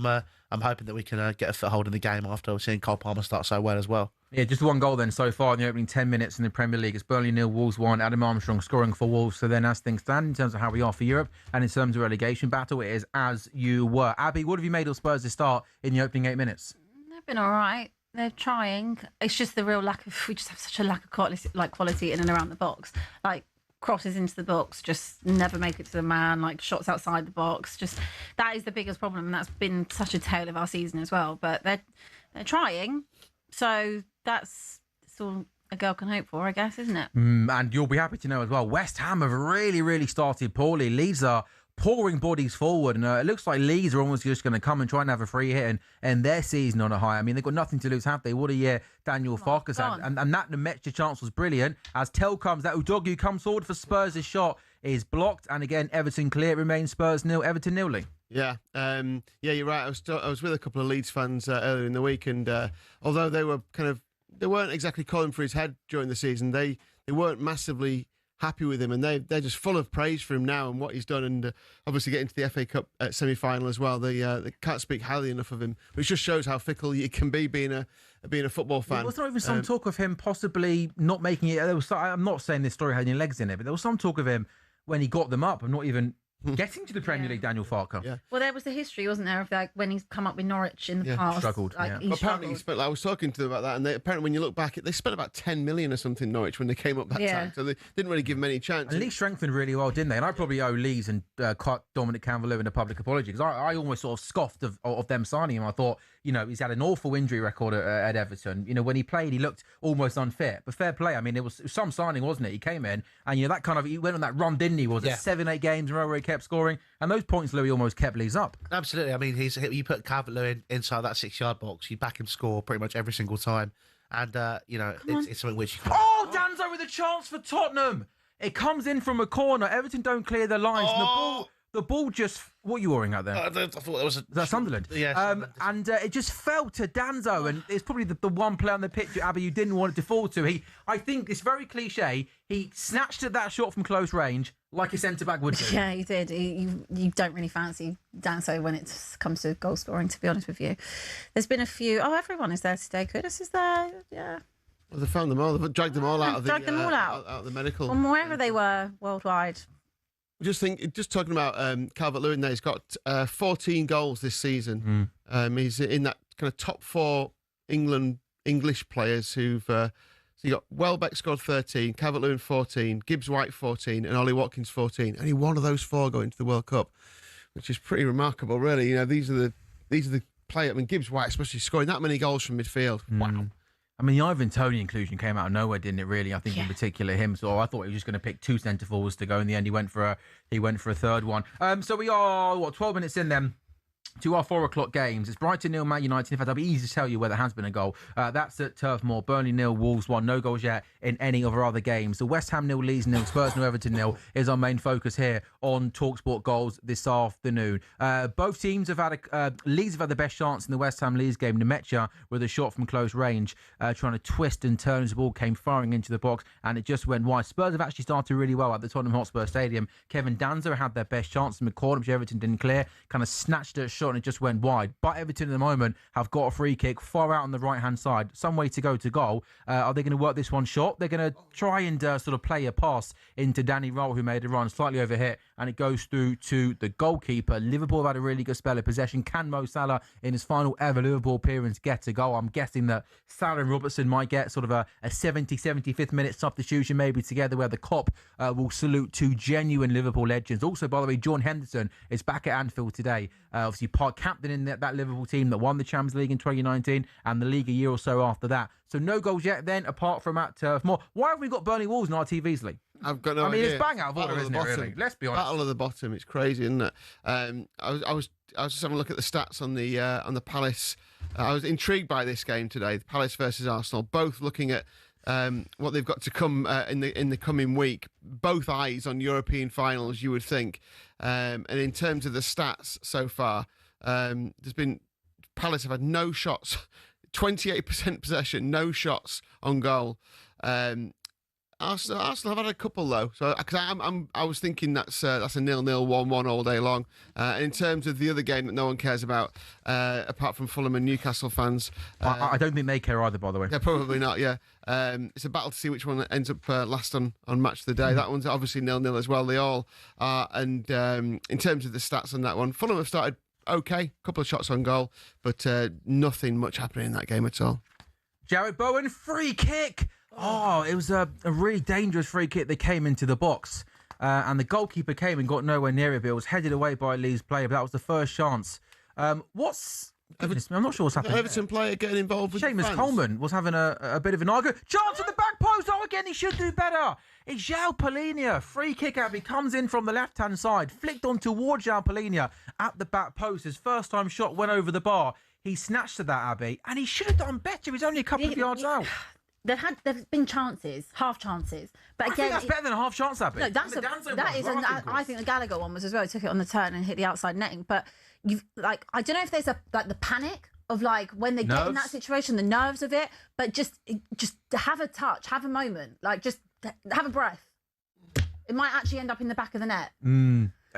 I'm hoping that we can get a foothold in the game after seeing Cole Palmer start so well as well. Yeah, just one goal then so far in the opening 10 minutes in the Premier League. It's Burnley 0, Wolves 1. Adam Armstrong scoring for Wolves. So then as things stand in terms of how we are for Europe and in terms of relegation battle, it is as you were. Abby, what have you made of Spurs to start in the opening 8 minutes? They've been all right. They're trying. It's just the real lack of. We just have such a lack of quality in and around the box. Like crosses into the box, just never make it to the man. Like shots outside the box. Just that is the biggest problem, and that's been such a tale of our season as well. But they're trying. So that's all a girl can hope for, I guess, isn't it? And you'll be happy to know as well, West Ham have really, really started poorly. Leeds are pouring bodies forward, and it looks like Leeds are almost just going to come and try and have a free hit and end their season on a high. I mean, they've got nothing to lose, have they? What a year Daniel Farkas had. And that Nemetcha chance was brilliant. As Tell comes, that Udogu comes forward for Spurs' shot is blocked. And again, Everton clear. It remains Spurs 0, Everton 0. Lee. Yeah, you're right. I was with a couple of Leeds fans earlier in the week, and although they weren't exactly calling for his head during the season, they weren't massively happy with him, and they're just full of praise for him now and what he's done, and obviously getting to the FA Cup semi-final as well. They can't speak highly enough of him, which just shows how fickle you can be being a football fan. There was not even some talk of him possibly not making it. I'm not saying this story had any legs in it, but there was some talk of him when he got them up and not even getting to the Premier League, Daniel Farker. Yeah. Well, there was the history, wasn't there, of like when he's come up with Norwich in the past. Struggled. Apparently, he spent. I was talking to them about that, and apparently, when you look back, they spent about 10 million or something Norwich when they came up that time, so they didn't really give him any chance. And Leeds strengthened really well, didn't they? And I probably owe Leeds and Dominic Calvert-Lewin a public apology, because I almost sort of scoffed of them signing him. I thought, he's had an awful injury record at Everton. When he played, he looked almost unfit. But fair play. I mean, it was some signing, wasn't it? He came in, and that kind of, he went on that run, didn't he? Was it 7-8 games in a row where he kept scoring? And those points, Louis, almost kept Leeds up. Absolutely. I mean, you put Calvert-Lewin inside that 6-yard box, you back him to score pretty much every single time. And, it's something which you can't... Oh, Danzo with a chance for Tottenham. It comes in from a corner. Everton don't clear their lines. And the ball just... What are you worrying at there? I thought it was That's Sunderland. Yeah. And it just fell to Danzo, and it's probably the one player on the pitch, Abby, you didn't want it to fall to. I think it's very cliche. He snatched at that shot from close range like a centre-back would do. Yeah, he did. You don't really fancy Danzo when it comes to goal scoring, to be honest with you. There's been a few... Oh, everyone is there today. Kudus is there. Yeah. Well, they found them all. They've dragged them all out of out of the medical. From wherever they were worldwide. Just talking about Calvert-Lewin there, he's got 14 goals this season. He's in that kind of top 4 English players who've... so you got Welbeck scored 13, Calvert-Lewin 14, Gibbs-White 14, and Ollie Watkins 14. Only one of those 4 going to the World Cup, which is pretty remarkable, really. These are the players. I mean, Gibbs-White, especially scoring that many goals from midfield. Wow. I mean, the Ivan Toney inclusion came out of nowhere, didn't it? Really, I think in particular him. So I thought he was just going to pick 2 centre forwards to go. In the end, he went for a third one. So we are 12 minutes in then to our 4 o'clock games. It's Brighton 0, Man United. In fact, I'll be easy to tell you where there has been a goal. That's at Turf Moor. Burnley 0, Wolves 1. No goals yet in any of our other games. The West Ham 0, Leeds 0, Spurs 0, Everton 0 is our main focus here on talkSPORT goals this afternoon. Both teams have had Leeds have had the best chance in the West Ham Leeds game. Nemetcha with a shot from close range, trying to twist and turn as the ball came firing into the box, and it just went wide. Spurs have actually started really well at the Tottenham Hotspur Stadium. Kevin Danzo had their best chance in the corner, which Everton didn't clear. Kind of snatched a shot and it just went wide. But Everton at the moment have got a free kick far out on the right-hand side. Some way to go to goal. Are they going to work this one shot? They're going to try and sort of play a pass into Danny Roll, who made a run, slightly overhit, and it goes through to the goalkeeper. Liverpool have had a really good spell of possession. Can Mo Salah, in his final ever Liverpool appearance, get a goal? I'm guessing that Salah and Robertson might get sort of a 75th minute substitution maybe together, where the Kop will salute 2 genuine Liverpool legends. Also, by the way, John Henderson is back at Anfield today. Obviously, part captain in that Liverpool team that won the Champions League in 2019 and the league a year or so after that. So no goals yet then, apart from at Turf Moor. Why have we got Burnley Wolves in our TVs, Lee? I've got no idea. I mean, it's bang out of order, isn't it, really? Let's be honest. Battle of the bottom. It's crazy, isn't it? I was just having a look at the stats on the Palace. I was intrigued by this game today, Palace versus Arsenal, both looking at what they've got to come in the coming week. Both eyes on European finals, you would think. And in terms of the stats so far, there's been Palace have had no shots, 28% possession, no shots on goal. Arsenal have had a couple though, so because I was thinking that's a 0-0, 1-1 all day long. And in terms of the other game that no one cares about, apart from Fulham and Newcastle fans, I don't think they care either, by the way. Yeah, probably not. Yeah, it's a battle to see which one ends up last on match of the day. That one's obviously 0-0 as well. They all are. And in terms of the stats on that one, Fulham have started okay, couple of shots on goal, but nothing much happening in that game at all. Jarrod Bowen, free kick. Oh, it was a really dangerous free kick that came into the box. And the goalkeeper came and got nowhere near it, but it was headed away by a Leeds player. But that was the first chance. I'm not sure what's happening. Everton player getting involved with Seamus Coleman was having a bit of an argument. Chance at the back post. Oh, again, he should do better. It's João Palhinha. Free kick out. He comes in from the left-hand side, flicked on towards João Palhinha at the back post. His first-time shot went over the bar. He snatched at that, Abby, and he should have done better. He's only a couple of yards out. There's been chances, half chances, but I think that's better than a half chance, Abby. No, I think the Gallagher one was as well. He took it on the turn and hit the outside netting. But I don't know if there's the panic of when they get in that situation, the nerves of it. But just have a touch, have a moment, just have a breath. It might actually end up in the back of the net.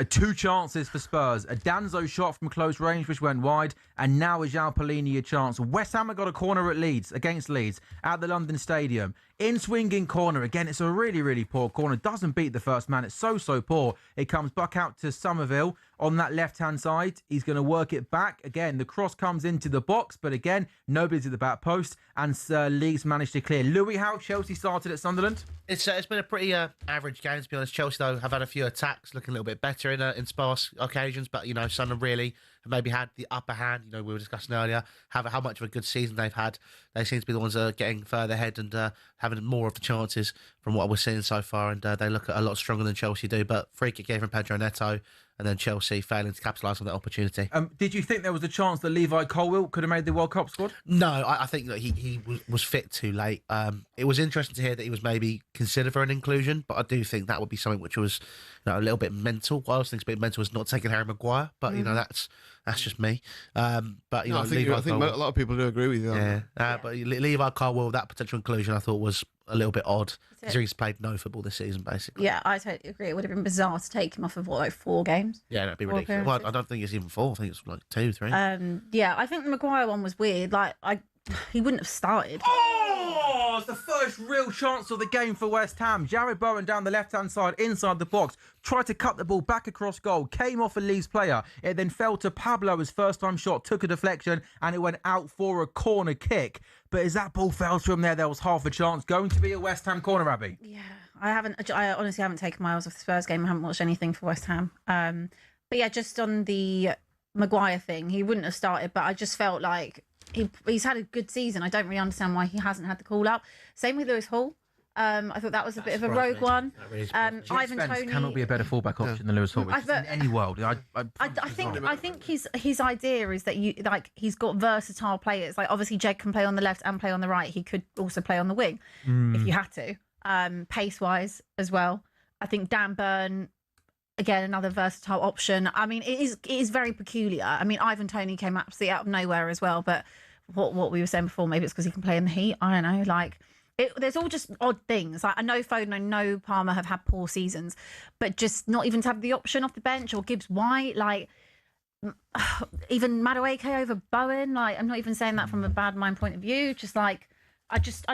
Two chances for Spurs. A Danzo shot from close range, which went wide, and now a João Palhinha chance. West Ham have got a corner against Leeds at the London Stadium. In swinging corner. Again, it's a really, really poor corner. Doesn't beat the first man. It's so poor. It comes back out to Somerville on that left-hand side. He's going to work it back. Again, the cross comes into the box, but again, nobody's at the back post, and Leeds managed to clear. Louis, how Chelsea started at Sunderland? It's been a pretty average game, to be honest. Chelsea, though, have had a few attacks, looking a little bit better in sparse occasions, but, Sunderland really have maybe had the upper hand. We were discussing earlier how much of a good season they've had. They seem to be the ones that are getting further ahead and having more of the chances from what we're seeing so far, and they look a lot stronger than Chelsea do. But free kick here from Pedro Neto, and then Chelsea failing to capitalise on that opportunity. Did you think there was a chance that Levi Colwill could have made the World Cup squad? No, I think that he was fit too late. It was interesting to hear that he was maybe considered for an inclusion, but I do think that would be something which was a little bit mental. What I also think is a bit mental is not taking Harry Maguire, but that's just me. But I think a lot of people do agree with you. Yeah, but Levi Colwill, that potential inclusion, I thought was a little bit odd because he's played no football this season, basically. Yeah, I totally agree. It would have been bizarre to take him off of 4 games. Yeah, that'd be ridiculous. Well, I don't think it's even 4. I think it's 2, 3. Yeah, I think the Maguire one was weird. He wouldn't have started. Oh, it's the first real chance of the game for West Ham. Jarrod Bowen down the left-hand side, inside the box, tried to cut the ball back across goal, came off a Leeds player. It then fell to Pablo. His first-time shot took a deflection, and it went out for a corner kick. But as that ball fell to him there was half a chance. Going to be a West Ham corner, Abby. Yeah, I honestly haven't taken my eyes off the Spurs game. I haven't watched anything for West Ham. But yeah, just on the Maguire thing, he wouldn't have started, but I just felt like he's had a good season. I don't really understand why he hasn't had the call up. Same with Lewis Hall. I thought that was a bit of a rogue one. Ivan Toney cannot be a better fullback option than Lewis Hall in any world. I think his idea is that he's got versatile players. Obviously Jed can play on the left and play on the right. He could also play on the wing if you had to. Pace wise as well. I think Dan Burn, again, another versatile option. I mean, it is very peculiar. I mean, Ivan Toney came absolutely out of nowhere as well. But what we were saying before, maybe it's because he can play in the heat. I don't know. There's all just odd things. I know Foden, I know Palmer have had poor seasons, but just not even to have the option off the bench, or Gibbs White, even Madueke over Bowen. I'm not even saying that from a bad mind point of view. Just I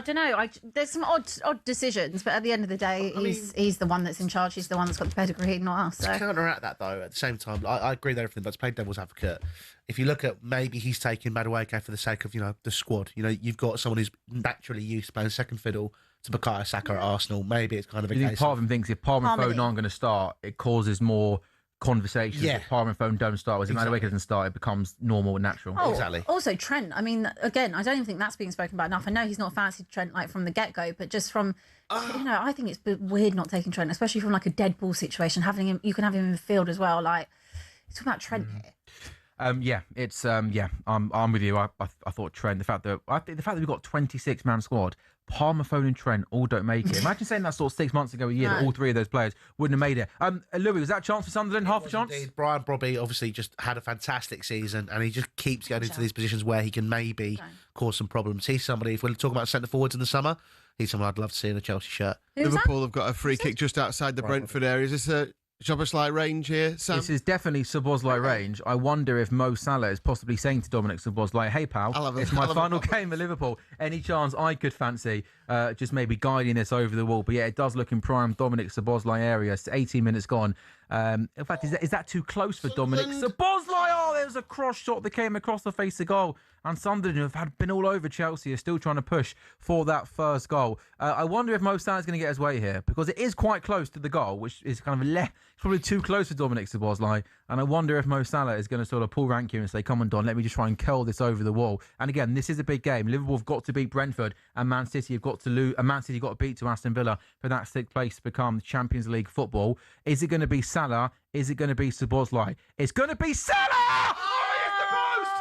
don't know. There's some odd decisions, but at the end of the day, he's the one that's in charge. He's the one that's got the pedigree, not us. So. To counteract that, though, at the same time, I agree with everything, but to play devil's advocate, if you look at maybe he's taking Madueke for the sake of the squad. You've got someone who's naturally used to playing second fiddle to Bukayo Saka at Arsenal. Maybe it's kind of a case. Part of him thinks if Palmer and Foden aren't going to start, it causes more conversations. Yeah. If Palmer and Foden don't start, whereas if Madueke doesn't start, it becomes normal and natural. Exactly. Also, Trent. I mean, again, I don't even think that's being spoken about enough. I know he's not fancied Trent from the get-go, but just from, I think it's weird not taking Trent, especially from a dead ball situation. Having him, you can have him in the field as well. It's about Trent here. I'm with you. I thought Trent. The fact that we've got 26-man squad, Palmer, Foden, and Trent all don't make it. Imagine saying that 6 months ago, a year, that all 3 of those players wouldn't have made it. Louis, was that a chance for Sunderland? Half a chance? Indeed. Brian Brobby obviously just had a fantastic season, and he just keeps getting into these positions where he can maybe cause some problems. He's somebody, if we're talking about centre forwards in the summer, he's someone I'd love to see in a Chelsea shirt. Liverpool have got a free kick just outside the Brentford area. Is this a Szoboszlai range here, Sam? This is definitely Szoboszlai range. I wonder if Mo Salah is possibly saying to Dominic Szoboszlai, hey pal, it's my final game at Liverpool. Any chance I could fancy just maybe guiding this over the wall? But yeah, it does look in prime Dominic Szoboszlai area. It's 18 minutes gone. In fact, is that too close for Dominic Szoboszlai? Oh, there's a cross shot that came across the face of goal. and Sunderland, who have been all over Chelsea, are still trying to push for that first goal. I wonder if Mo Salah's going to get his way here, because it is quite close to the goal, which is kind of probably too close for Dominic Szoboszlai. And I wonder if Mo Salah is going to sort of pull rank here and say, come on, Don, let me just try and curl this over the wall. And again, this is a big game. Liverpool have got to beat Brentford, and Man City have got to lose. And Man City got to beat to Aston Villa for that 6th place to become Champions League football. Is it going to be Salah? Is it going to be Szoboszlai? It's going to be Salah! Oh, he hits the post!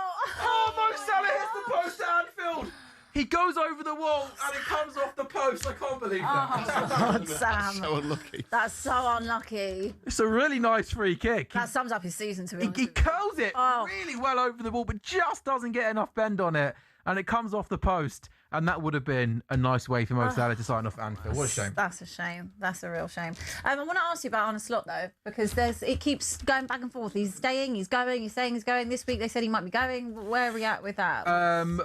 Oh, Mo Salah hits the post at Anfield! He goes over the wall and it comes off the post. I can't believe that. Oh, God, Sam. So unlucky. That's so unlucky. It's a really nice free kick. That sums up his season, to be honest. He curls it Oh. really well over the ball, but just doesn't get enough bend on it. And it comes off the post. And that would have been a nice way for Mo Salah to sign off Anfield. What a shame. That's a shame. That's a real shame. I want to ask you about Arne Slot, though, because it keeps going back and forth. He's staying, he's going, he's saying he's going. This week they said he might be going. Where are we at with that?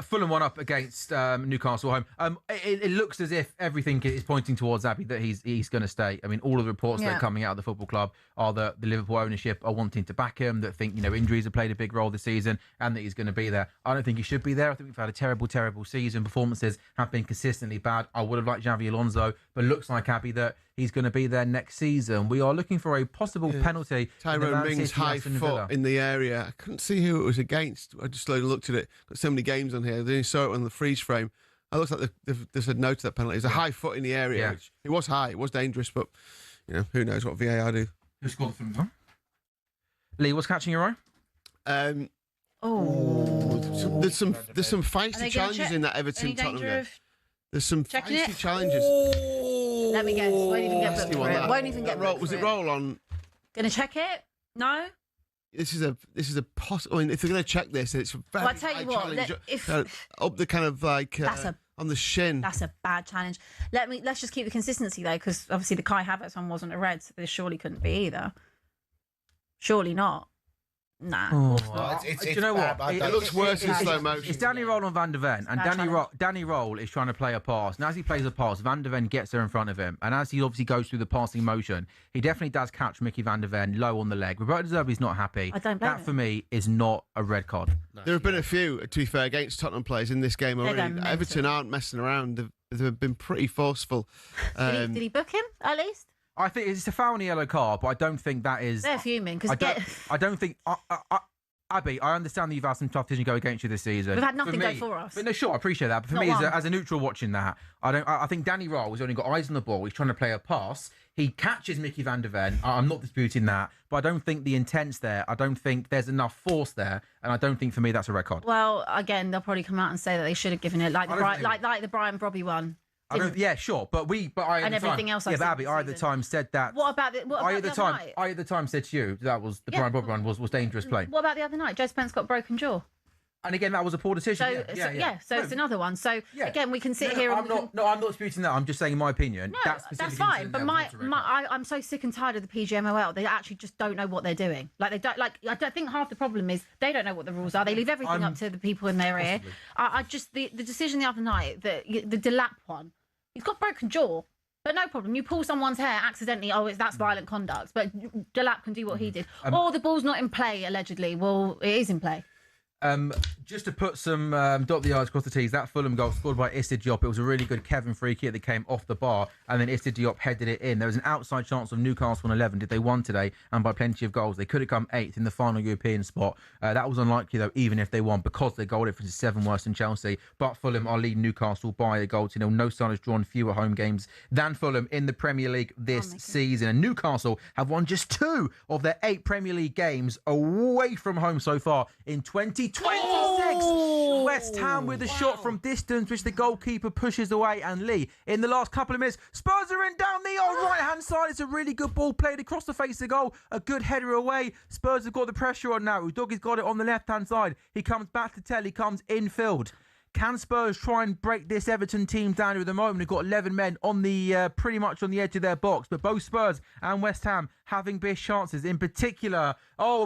Fulham won up against Newcastle home. It looks as if everything is pointing towards Abby that he's going to stay. I mean, all of the reports that are coming out of the football club are that the Liverpool ownership are wanting to back him, that think injuries have played a big role this season, and that he's going to be there. I don't think he should be there. I think we've had a terrible season. Performances have been consistently bad. I would have liked Xavi Alonso, but looks like, Abby, that he's going to be there next season. We are looking for a possible penalty. Tyrone Mings' high foot in the area. I couldn't see who it was against. I just slowly looked at it. Got so many games on here. I only saw it on the freeze frame. It looks like they said no to that penalty. It's a high foot in the area. Which, it was high. It was dangerous, but who knows what VAR do. Who scored from them? Lee, what's catching your eye? There's some feisty challenges in that Everton Tottenham game. There's some feisty challenges. Let me guess. Won't even get booked for it. Won't even get booked. Was it roll on? Gonna check it? No. This is a possible. I mean, if they're going to check this, it's a very Well, I tell you what. Up the kind of like on the shin. That's a bad challenge. Let's just keep the consistency though, because obviously the Kai Havertz one wasn't a red, so this surely couldn't be either. Surely not. Nah. Do you know what? It looks worse in slow motion. It's Danny Roll on Van der Ven, and Danny Roll is trying to play a pass. And as he plays a pass, Van der Ven gets there in front of him, and as he obviously goes through the passing motion, he definitely does catch Mickey Van der Ven low on the leg. Roberto De Zerbi's not happy. I don't blame that for me is not a red card. No. There have been a few, to be fair, against Tottenham players in this game already. Everton aren't messing around. They've been pretty forceful. Did he book him at least? I think it's a foul and a yellow card, but I don't think that is. They're fuming because I don't think. Abby, I understand that you've had some tough decisions go against you this season. We've had nothing go for us. But no, sure, I appreciate that. But for me, as a neutral watching that, I think Danny Roll has only got eyes on the ball. He's trying to play a pass. He catches Mickey Van der Ven. I'm not disputing that, but I don't think the intent's there. I don't think there's enough force there, and I don't think for me that's a red card. Well, again, they'll probably come out and say that they should have given it like the Brian Brobby one. Yeah, sure, but I and everything else. Yeah, but Abby, I at the time said that. What about the other night? I at the time said to you that was the Brian Brobby one was dangerous play. What about the other night? Joe Spence got broken jaw. And again, that was a poor decision. So it's another one. So again, we can sit here. I'm not disputing that. I'm just saying my opinion. No, that's fine. But I'm so sick and tired of the PGMOL. They actually just don't know what they're doing. Like they don't. Like I don't think half the problem is they don't know what the rules are. They leave everything up to the people in their ear. I just the decision the other night, the Delap one. He's got broken jaw, but no problem. You pull someone's hair accidentally, that's violent conduct. But Delap can do what he did. Or the ball's not in play, allegedly. Well, it is in play. Just to put some dot the I's, cross the T's, that Fulham goal scored by Issa Diop. It was a really good Kevin free kick that came off the bar, and then Issa Diop headed it in. There was an outside chance of Newcastle on 11. Did they won today? And by plenty of goals. They could have come 8th in the final European spot. That was unlikely, though, even if they won, because their goal difference is 7 worse than Chelsea. But Fulham are leading Newcastle by a goal to nil. No side has drawn fewer home games than Fulham in the Premier League this season. And Newcastle have won just 2 of their 8 Premier League games away from home so far in 2026. West Ham with a shot from distance, which the goalkeeper pushes away. And Lee, in the last couple of minutes, Spurs are in down the right-hand side. It's a really good ball played across the face of the goal. A good header away. Spurs have got the pressure on now. Udogi's got it on the left-hand side. He comes back to tell. He comes infield. Can Spurs try and break this Everton team down at the moment? They've got 11 men on the pretty much on the edge of their box. But both Spurs and West Ham having big chances. In particular,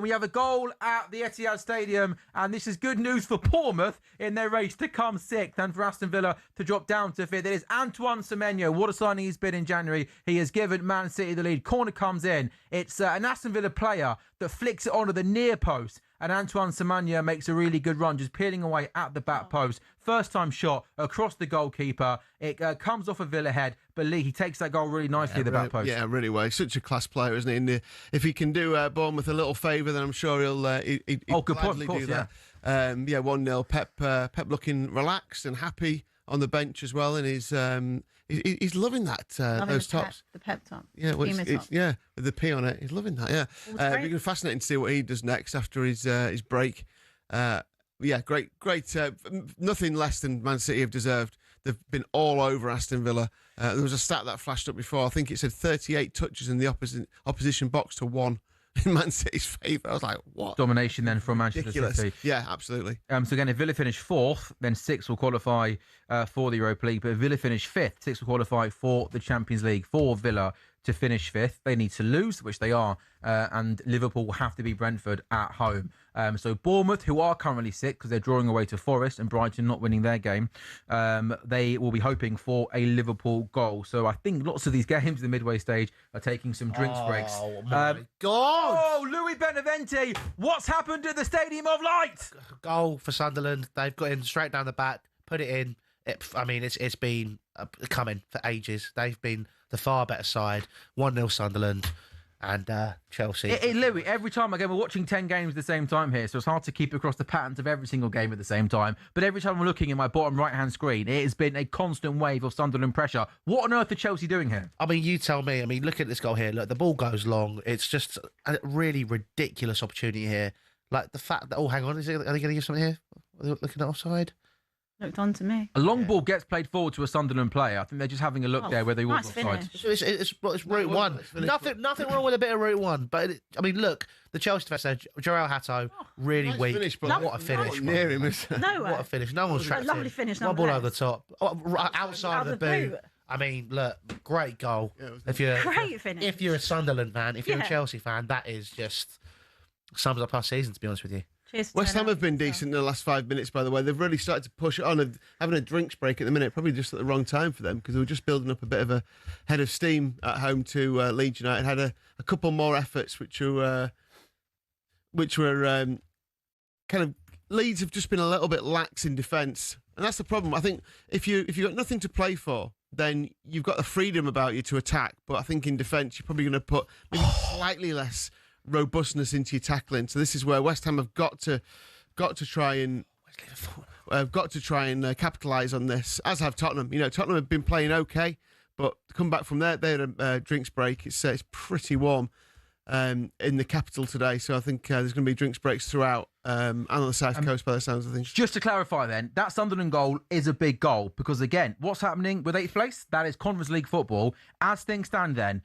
we have a goal at the Etihad Stadium, and this is good news for Bournemouth in their race to come sixth and for Aston Villa to drop down to fifth. It is Antoine Semenyo. What a signing he's been in January. He has given Man City the lead. Corner comes in. It's an Aston Villa player that flicks it onto the near post, and Antoine Semenyo makes a really good run, just peeling away at the back post. First time shot across the goalkeeper. It comes off a Villa head, but Lee, he takes that goal really nicely at the back post. Yeah, really well. He's such a class player, isn't he? And if he can do Bournemouth a little favour, then I'm sure he'll good point, of course, do that. 1-0. Pep looking relaxed and happy on the bench as well, and he's loving that those tops. The Pep top. Yeah, well, it's with the P on it. He's loving that. Yeah, it'll be fascinating to see what he does next after his break. Great. Nothing less than Man City have deserved. They've been all over Aston Villa. There was a stat that flashed up before. I think it said 38 touches in the opposition box to 1 in Man City's favour. I was like, what? Domination then from Manchester Ridiculous. City. Yeah, absolutely. So again, if Villa finish fourth, then 6 will qualify for the Europa League. But if Villa finish fifth, 6 will qualify for the Champions League. For Villa to finish fifth, they need to lose, which they are, and Liverpool will have to beat Brentford at home. So Bournemouth, who are currently sick because they're drawing away to Forest and Brighton not winning their game, they will be hoping for a Liverpool goal. So I think lots of these games in the midway stage are taking some drinks breaks. Oh, my God. Oh, Louis Benavente, what's happened at the Stadium of Light? Goal for Sunderland. They've got in straight down the back, put it in. It's been coming for ages. They've been the far better side. 1-0 Sunderland and Chelsea. Louis, every time we're watching 10 games at the same time here, so it's hard to keep across the patterns of every single game at the same time. But every time I'm looking at my bottom right-hand screen, it has been a constant wave of Sunderland pressure. What on earth are Chelsea doing here? I mean, you tell me. I mean, look at this goal here. Look, the ball goes long. It's just a really ridiculous opportunity here. Like the fact that, hang on, are they going to give something here? Are they looking at offside? Looked on to me. A long ball gets played forward to a Sunderland player. I think they're just having a look there where they was offside. It's route one. Nothing wrong with a bit of route one. But look, the Chelsea defender, Joel Hatto, really weak. Finish, what a finish! Near him, no, what a finish! No one's trapped. Lovely finish. One ball over the top, outside of the boot. I mean, look, great goal. If you're a Sunderland fan, if you're a Chelsea fan, that is just sums up our season. To be honest with you. West Ham have been decent in the last 5 minutes, by the way. They've really started to push it on, having a drinks break at the minute, probably just at the wrong time for them, because they were just building up a bit of a head of steam at home to Leeds United. Had a couple more efforts, which were kind of, Leeds have just been a little bit lax in defence, and that's the problem. I think if you've got nothing to play for, then you've got the freedom about you to attack, but I think in defence you're probably going to put maybe slightly less robustness into your tackling. So this is where West Ham have got to try and capitalise on this, as have Tottenham. Tottenham have been playing okay, but to come back from there, they had a drinks break. It's pretty warm in the capital today, so I think there's going to be drinks breaks throughout and on the south coast by the sounds of things. Just to clarify then, that Sunderland goal is a big goal because, again, what's happening with 8th place? That is Conference League football. As things stand then,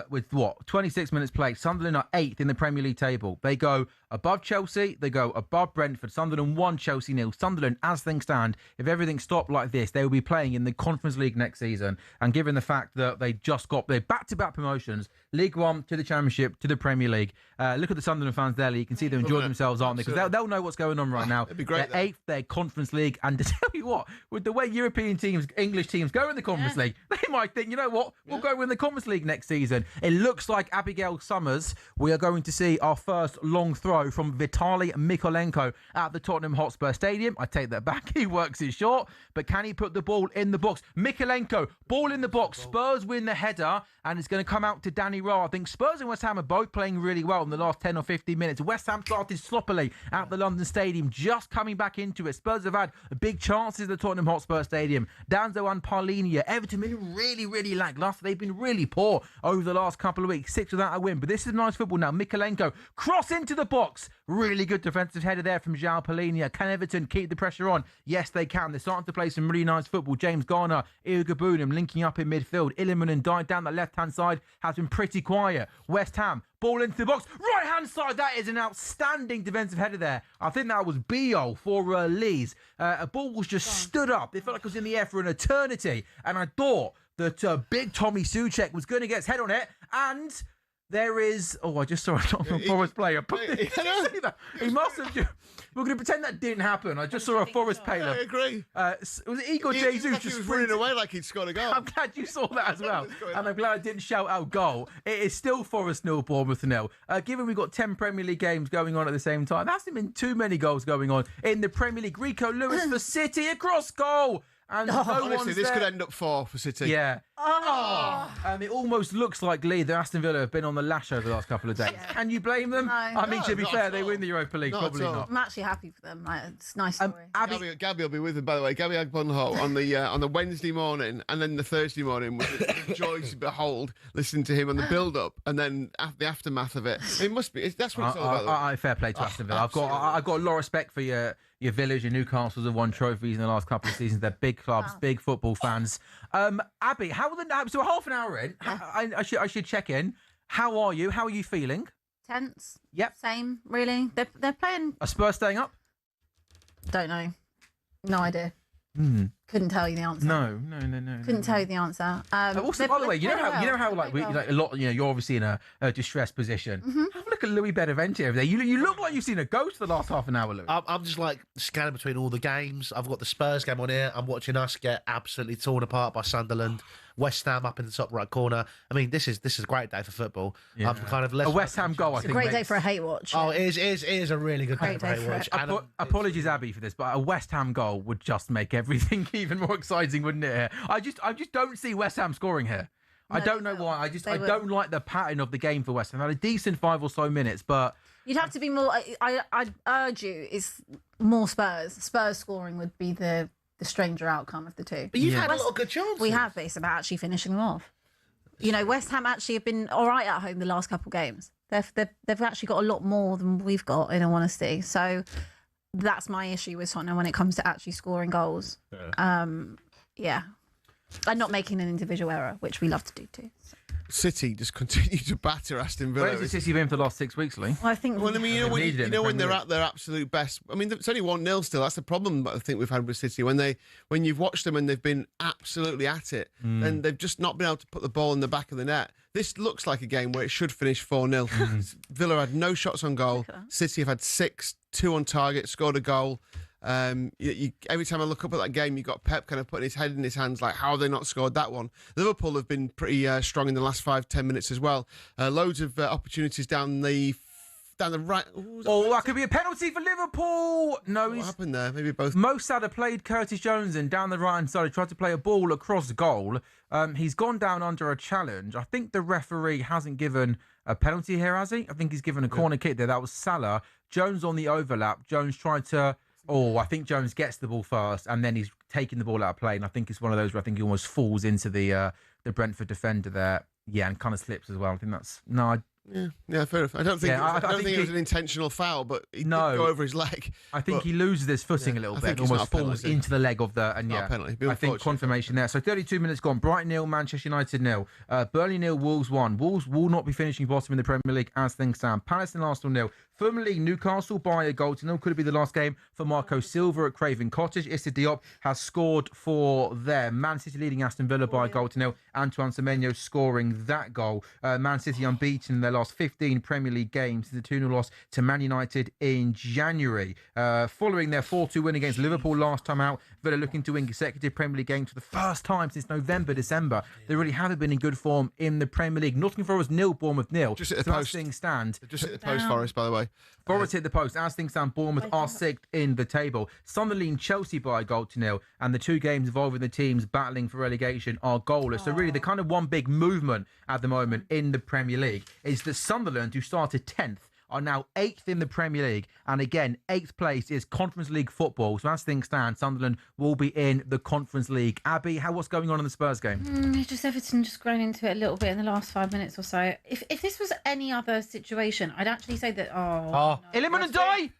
with 26 minutes played, Sunderland are 8th in the Premier League table. They go above Chelsea, they go above Brentford. Sunderland 1, Chelsea 0. Sunderland, as things stand, if everything stopped like this, they will be playing in the Conference League next season. And given the fact that they just got their back-to-back promotions, League One to the Championship to the Premier League, look at the Sunderland fans there. You can see them enjoying themselves, aren't they? Because they'll know what's going on right now. It'd be great. They're 8th, they're Conference League, and to tell you what, with the way European teams, English teams go in the Conference League, they might think, you know what, we'll go in the Conference League next season. It looks like Abigail Summers. We are going to see our first long throw from Vitaly Mykolenko at the Tottenham Hotspur Stadium. I take that back. He works it short, but can he put the ball in the box? Mykolenko, ball in the box. Spurs win the header, and it's going to come out to Danny Rowe. I think Spurs and West Ham are both playing really well in the last 10 or 15 minutes. West Ham started sloppily at the London Stadium, just coming back into it. Spurs have had big chances at the Tottenham Hotspur Stadium. Danzo and Paulinia. Everton been really, really lacklustre. They've been really poor over the last couple of weeks. 6 without a win. But this is nice football now. Mykolenko, cross into the box. Really good defensive header there from João Paulinia. Can Everton keep the pressure on? Yes, they can. They're starting to play some really nice football. James Garner, Ilgabunum linking up in midfield. Illiman and Died down the left-hand side has been pretty quiet. West Ham, ball into the box. Right-hand side, that is an outstanding defensive header there. I think that was Bio for Leeds. A ball was just stood up. It felt like it was in the air for an eternity. And I thought that big Tommy Soucek was going to get his head on it. And There is. Oh, I just saw a Nottingham Forest player. Did you see that? He must have. We're going to pretend that didn't happen. I just saw a Forest player. I agree. Was it Igor He Jesus was just running away like he'd scored a goal. I'm glad you saw that as well. And I'm glad I didn't shout out goal. It is still Forest 0, Bournemouth 0. Given we've got 10 Premier League games going on at the same time, there hasn't been too many goals going on in the Premier League. Rico Lewis for City, across goal. And no honestly, one's this there. could end up 4 for City. Yeah. It almost looks like Lee, the Aston Villa have been on the lash over the last couple of days. Yeah. Can you blame them? No. I mean, to be not fair, at they all. win the Europa League. Not Probably at all. not. I'm actually happy for them. It's a nice story. Abby, Gabby will be with him, by the way. Gabby Agbonho on the Wednesday morning and then the Thursday morning was a joy to behold, listening to him on the build-up and then the aftermath of it. It must be. That's what it's all about. fair play to Aston Villa. I've got a lot of respect for your Villas, your Newcastles have won trophies in the last couple of seasons. They're big clubs, big football fans. Abby, how are the so half an hour in? I should check in. How are you? How are you feeling? Tense. Yep. Same, really. They're playing. Are Spurs staying up? Don't know. No idea. Couldn't tell you the answer. No. Couldn't tell you the answer. Also, by the way, you know how like a lot. You're obviously in a distressed position. Have a look at Louis Benavente over there. You look like you've seen a ghost for the last half an hour, Louis. I'm just like scanning between all the games. I've got the Spurs game on here. I'm watching us get absolutely torn apart by Sunderland. West Ham up in the top right corner. I mean, this is a great day for football. Yeah. I'm kind of less A West Ham goal, I It's a think. great day for a hate watch. Oh, it is a really good day Great for day a for watch. it. Apologies, Abby, for this, but a West Ham goal would just make everything even more exciting, wouldn't it? I just don't see West Ham scoring here. I No, don't they know will. why. They I will. don't like the pattern of the game for West Ham. Had a decent 5 or so minutes, but You'd have to be more. I'd urge you is more Spurs. Spurs scoring would be the stranger outcome of the two. But you've Yeah. had a lot of good chances. We have, but it's about actually finishing them off. You know, West Ham actually have been all right at home the last couple of games. They've actually got a lot more than we've got, in all honesty. So that's my issue with Tottenham when it comes to actually scoring goals. Yeah. And not making an individual error, which we love to do too. So. City just continue to batter Aston Villa. where's the City been for the last 6 weeks, Lee? Well, I think. Well, I mean, They needed it in the when Premier they're League. at their absolute best. I mean, it's only 1-0 still. That's the problem I think we've had with City. When you've watched them and they've been absolutely at it, and they've just not been able to put the ball in the back of the net. This looks like a game where it should finish 4-0. Villa had no shots on goal. City have had 6, 2 on target, scored a goal. Every time I look up at that game, you got Pep kind of putting his head in his hands, like, how have they not scored that one? Liverpool have been pretty strong in the last 5-10 minutes as well. Loads of opportunities down the right. That could be a penalty for Liverpool. No, What happened there? Maybe both. Mo Salah played Curtis Jones in down the right hand side. He tried to play a ball across goal. He's gone down under a challenge. I think the referee hasn't given a penalty here, has he? I think he's given a corner kick there. That was Salah. Jones on the overlap. Jones tried to. I think Jones gets the ball first, and then he's taking the ball out of play. And I think it's one of those where I think he almost falls into the Brentford defender there. Yeah, and kind of slips as well. I think that's Yeah, fair enough. I don't think Yeah, I don't think it was he- an intentional foul, but he did No. go over his leg. I think But- he loses his footing a little I bit think and it's almost not a falls penalty. into the leg of the. And Not a yeah, penalty. Be I think unfortunate. confirmation there. So 32 minutes gone. Brighton 0, Manchester United 0. Burnley 0, Wolves 1. Wolves will not be finishing bottom in the Premier League as things stand. Palace and Arsenal 0. Fulham lead Newcastle by a goal to 0. Could it be the last game for Marco Silva at Craven Cottage? Issa Diop has scored for them. Man City leading Aston Villa by a goal to 0. Antoine Semenyo scoring that goal. Man City unbeaten in their last 15 Premier League games. The 2-0 loss to Man United in January. Following their 4-2 win against Liverpool last time out, Villa looking to win consecutive Premier League games for the first time since November, December. They really haven't been in good form in the Premier League. Nottingham Forest 0, Bournemouth 0. Just hit the So as post. things stand, Just hit the post, Forest, by the way. Forest hit the post. As things stand, Bournemouth are 6th in the table. Sunderland, Chelsea by a goal to 0. And the 2 games involving the teams battling for relegation are goalless. So really, the kind of one big movement at the moment in the Premier League is that Sunderland, who started 10th, are now 8th in the Premier League. And again, 8th place is Conference League football. So as things stand, Sunderland will be in the Conference League. Abby, what's going on in the Spurs game? Just Everton just grown into it a little bit in the last 5 minutes or so. If this was any other situation, I'd actually say that. Iliman Ndiaye!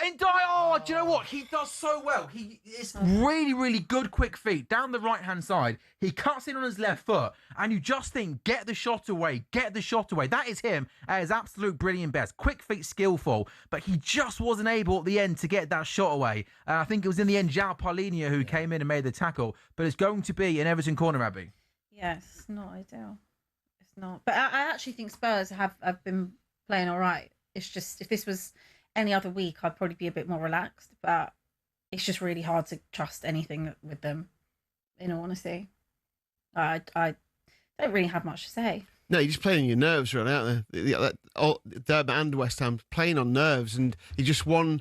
Ndiaye, do you know what? He does so well. It's really, really good quick feet down the right-hand side. He cuts in on his left foot, and you just think, get the shot away. That is him at his absolute brilliant best. Quick feet, skillful, but he just wasn't able at the end to get that shot away. I think it was in the end João Paulinho who came in and made the tackle, but it's going to be an Everton corner, Abby. Yes, it's not ideal. not. But I actually think Spurs have been playing all right. It's just, if this was any other week, I'd probably be a bit more relaxed. But it's just really hard to trust anything with them, in all honesty. I don't really have much to say. No, you're just playing on your nerves, really, aren't they? Derby and West Ham playing on nerves, and you just won.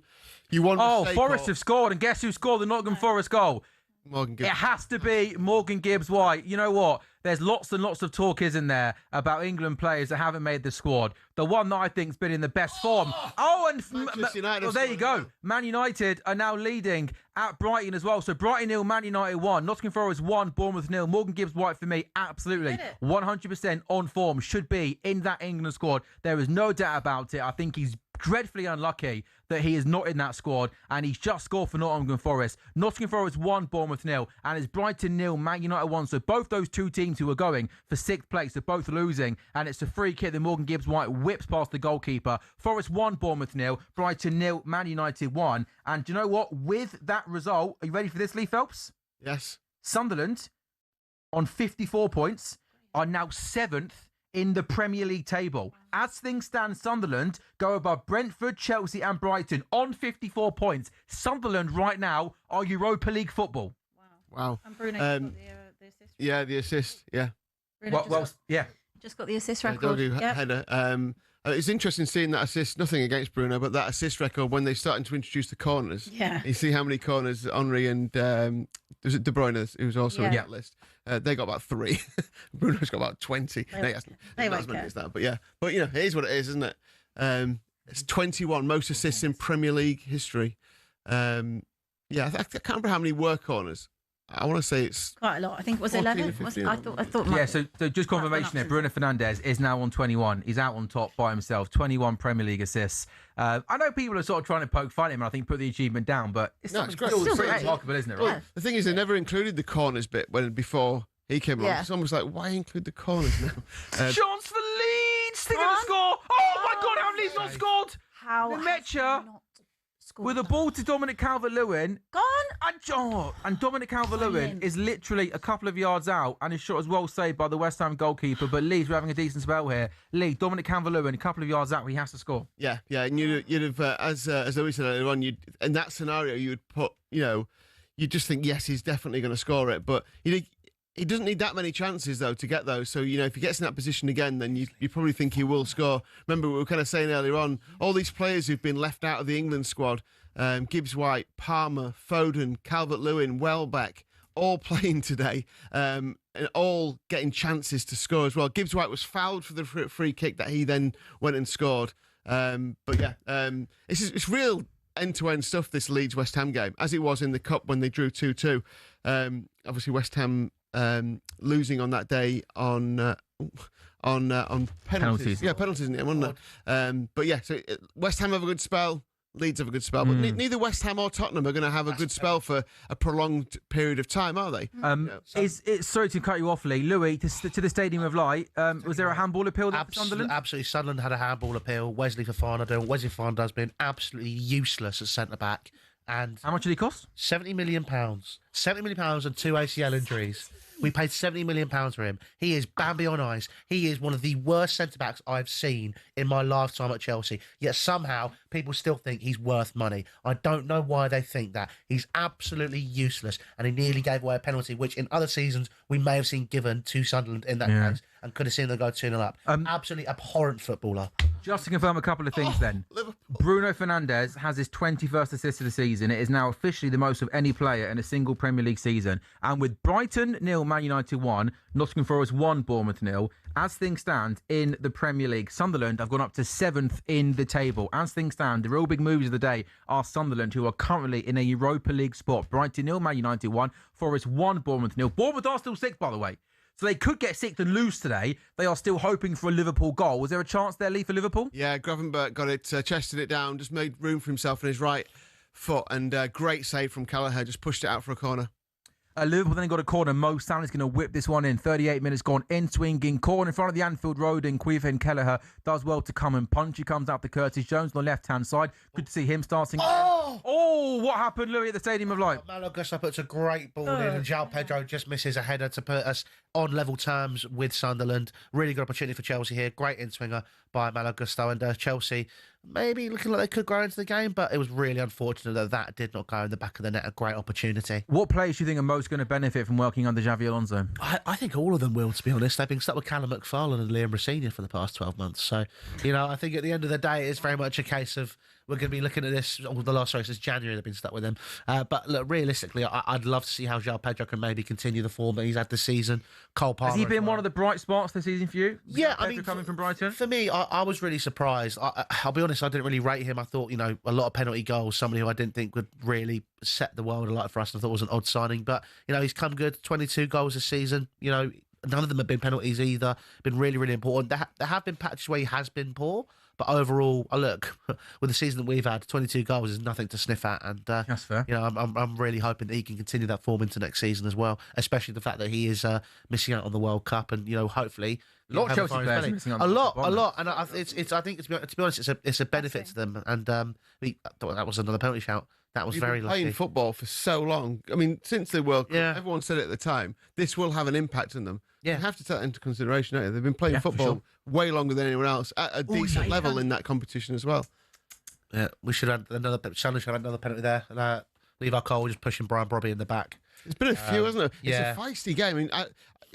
You won. Oh, Forest have scored, and guess who scored the Nottingham Forest goal? Morgan Gibbs. It has to be Morgan Gibbs-White. You know what? There's lots and lots of talk, isn't there, about England players that haven't made the squad. The one that I think's been in the best form. Manchester United. Well, there you go. Man United are now leading at Brighton as well. So Brighton 0, Man United 1, Nottingham Forest 1, Bournemouth 0. Morgan Gibbs-White for me, absolutely 100% on form. Should be in that England squad. There is no doubt about it. I think he's dreadfully unlucky that he is not in that squad, and he's just scored for Nottingham Forest. Nottingham Forest 1, Bournemouth 0, and it's Brighton 0, Man United 1. So both those two teams who are going for 6th place are both losing, and it's a free kick that Morgan Gibbs-White whips past the goalkeeper. Forest 1, Bournemouth 0, Brighton 0, Man United 1. And do you know what? With that result, are you ready for this, Lee Phelps? Yes. Sunderland, on 54 points, are now 7th in the Premier League table. As things stand, Sunderland go above Brentford, Chelsea and Brighton on 54 points. Sunderland right now are Europa League football. Wow. And Bruno got the assist. Yeah, the assist. Yeah. Just got the assist record. Dodgy header. It's interesting seeing that assist. Nothing against Bruno, but that assist record when they're starting to introduce the corners. Yeah. You see how many corners Henry and was it De Bruyne who was also on that list. They got about 3. Bruno's got about 20. No, he hasn't. Not as many as that, but yeah. But it is what it is, isn't it? It's 21 most assists in Premier League history. I can't remember how many were corners. I want to say it's quite a lot. I think it was 11. I thought. Yeah, so just confirmation there. Bruno Fernandes is now on 21. He's out on top by himself. 21 Premier League assists. I know people are sort of trying to poke fun at him and I think put the achievement down, but it's great. still pretty remarkable, isn't it? Right? Yeah. The thing is, they never included the corners bit before he came on. It's almost like, why include the corners now? Chance for Leeds. They're going to score. Oh my God, how Leeds not scored? How? Lemaitre with a ball to Dominic Calvert-Lewin. Gone. And Dominic Calvert-Lewin is literally a couple of yards out, and his shot is well saved by the West Ham goalkeeper. But Leeds were having a decent spell here. Dominic Calvert-Lewin, a couple of yards out, he has to score. Yeah, and you'd have, as Louis said earlier on, in that scenario, you would put, you just think, yes, he's definitely going to score it. But he doesn't need that many chances, though, to get those. So, if he gets in that position again, then you probably think he will score. Remember, we were kind of saying earlier on, all these players who've been left out of the England squad, Gibbs-White, Palmer, Foden, Calvert-Lewin, Welbeck, all playing today, and all getting chances to score as well. Gibbs-White was fouled for the free kick that he then went and scored. It's real end-to-end stuff, this Leeds-West Ham game, as it was in the Cup when they drew 2-2. Obviously, West Ham losing on that day on penalties. Yeah, penalties in it, wasn't it? So West Ham have a good spell. Leeds have a good spell, but neither West Ham or Tottenham are going to have a good spell for a prolonged period of time, are they? Sorry to cut you off, Lee. Louis, to the Stadium of Light, was there a handball appeal for Sunderland? Absolutely. Sunderland had a handball appeal. Wesley Fofana doing what Wesley Fofana does, being absolutely useless at centre-back. And how much did he cost? £70 million. £70 million and 2 ACL injuries. We paid £70 million for him. He is Bambi on ice. He is one of the worst centre-backs I've seen in my lifetime at Chelsea. Yet somehow people still think he's worth money. I don't know why they think that. He's absolutely useless, and he nearly gave away a penalty, which in other seasons we may have seen given to Sunderland in that case, and could have seen them go 2-0 up. Absolutely abhorrent footballer. Just to confirm a couple of things then. Bruno Fernandes has his 21st assist of the season. It is now officially the most of any player in a single Premier League season. And with Brighton 0, Man United 1, Nottingham Forest 1, Bournemouth 0, as things stand in the Premier League, Sunderland have gone up to 7th in the table. As things stand, the real big moves of the day are Sunderland, who are currently in a Europa League spot. Brighton 0, Man United 1, Forest 1, Bournemouth 0. Bournemouth are still 6th, by the way. So they could get 6th and lose today. They are still hoping for a Liverpool goal. Was there a chance there, Lee, for Liverpool? Yeah, Gravenberch got it, chested it down, just made room for himself on his right foot, and great save from Callagher, just pushed it out for a corner. Liverpool then got a corner. Mo Salah's going to whip this one in. 38 minutes gone. In swinging corner in front of the Anfield Road, and Queven Kelleher does well to come and punch. He comes out to Curtis Jones on the left-hand side. Good to see him starting. Oh, what happened, Louis, at the Stadium of Light? Malo Gusto puts a great ball in, and João Pedro just misses a header to put us on level terms with Sunderland. Really good opportunity for Chelsea here. Great in-swinger by Malo Gusto, and Chelsea maybe looking like they could grow into the game, but it was really unfortunate that did not go in the back of the net. A great opportunity. What players do you think are most going to benefit from working under Xavi Alonso? I think all of them will, to be honest. They've been stuck with Callum McFarlane and Liam Rosenior for the past 12 months. So, I think at the end of the day, it's very much a case of we're going to be looking at this, the last race is January, they've been stuck with them. But look, realistically, I'd love to see how João Pedro can maybe continue the form that he's had this season. Cole Palmer. Has he been one of the bright spots this season for you? Yeah, Pedro coming from Brighton? For me, I was really surprised. I'll be honest, I didn't really rate him. I thought, a lot of penalty goals, somebody who I didn't think would really set the world alight for us. I thought was an odd signing. But, he's come good, 22 goals this season. None of them have been penalties either. Been really, really important. There have been patches where he has been poor. But overall, look, with the season that we've had, 22 goals is nothing to sniff at. And, that's fair. I'm really hoping that he can continue that form into next season as well, especially the fact that he is missing out on the World Cup. And, hopefully... A lot of Chelsea players missing on a the lot. Cup, And I think, to be honest, it's a benefit to them. And that was another penalty shout. That was You've very been playing lucky. football for so long. I mean, since the World Cup, Yeah. everyone said it at the time, this will have an impact on them. Yeah. You have to take that into consideration, don't you? They've been playing for football sure. way longer than anyone else at a decent level in that competition as well. Yeah, we should have another. Sunderland should have another penalty there. And, Levi Cole just pushing Brian Brobby in the back. There's been a few, hasn't there? yeah. It's a feisty game. I mean,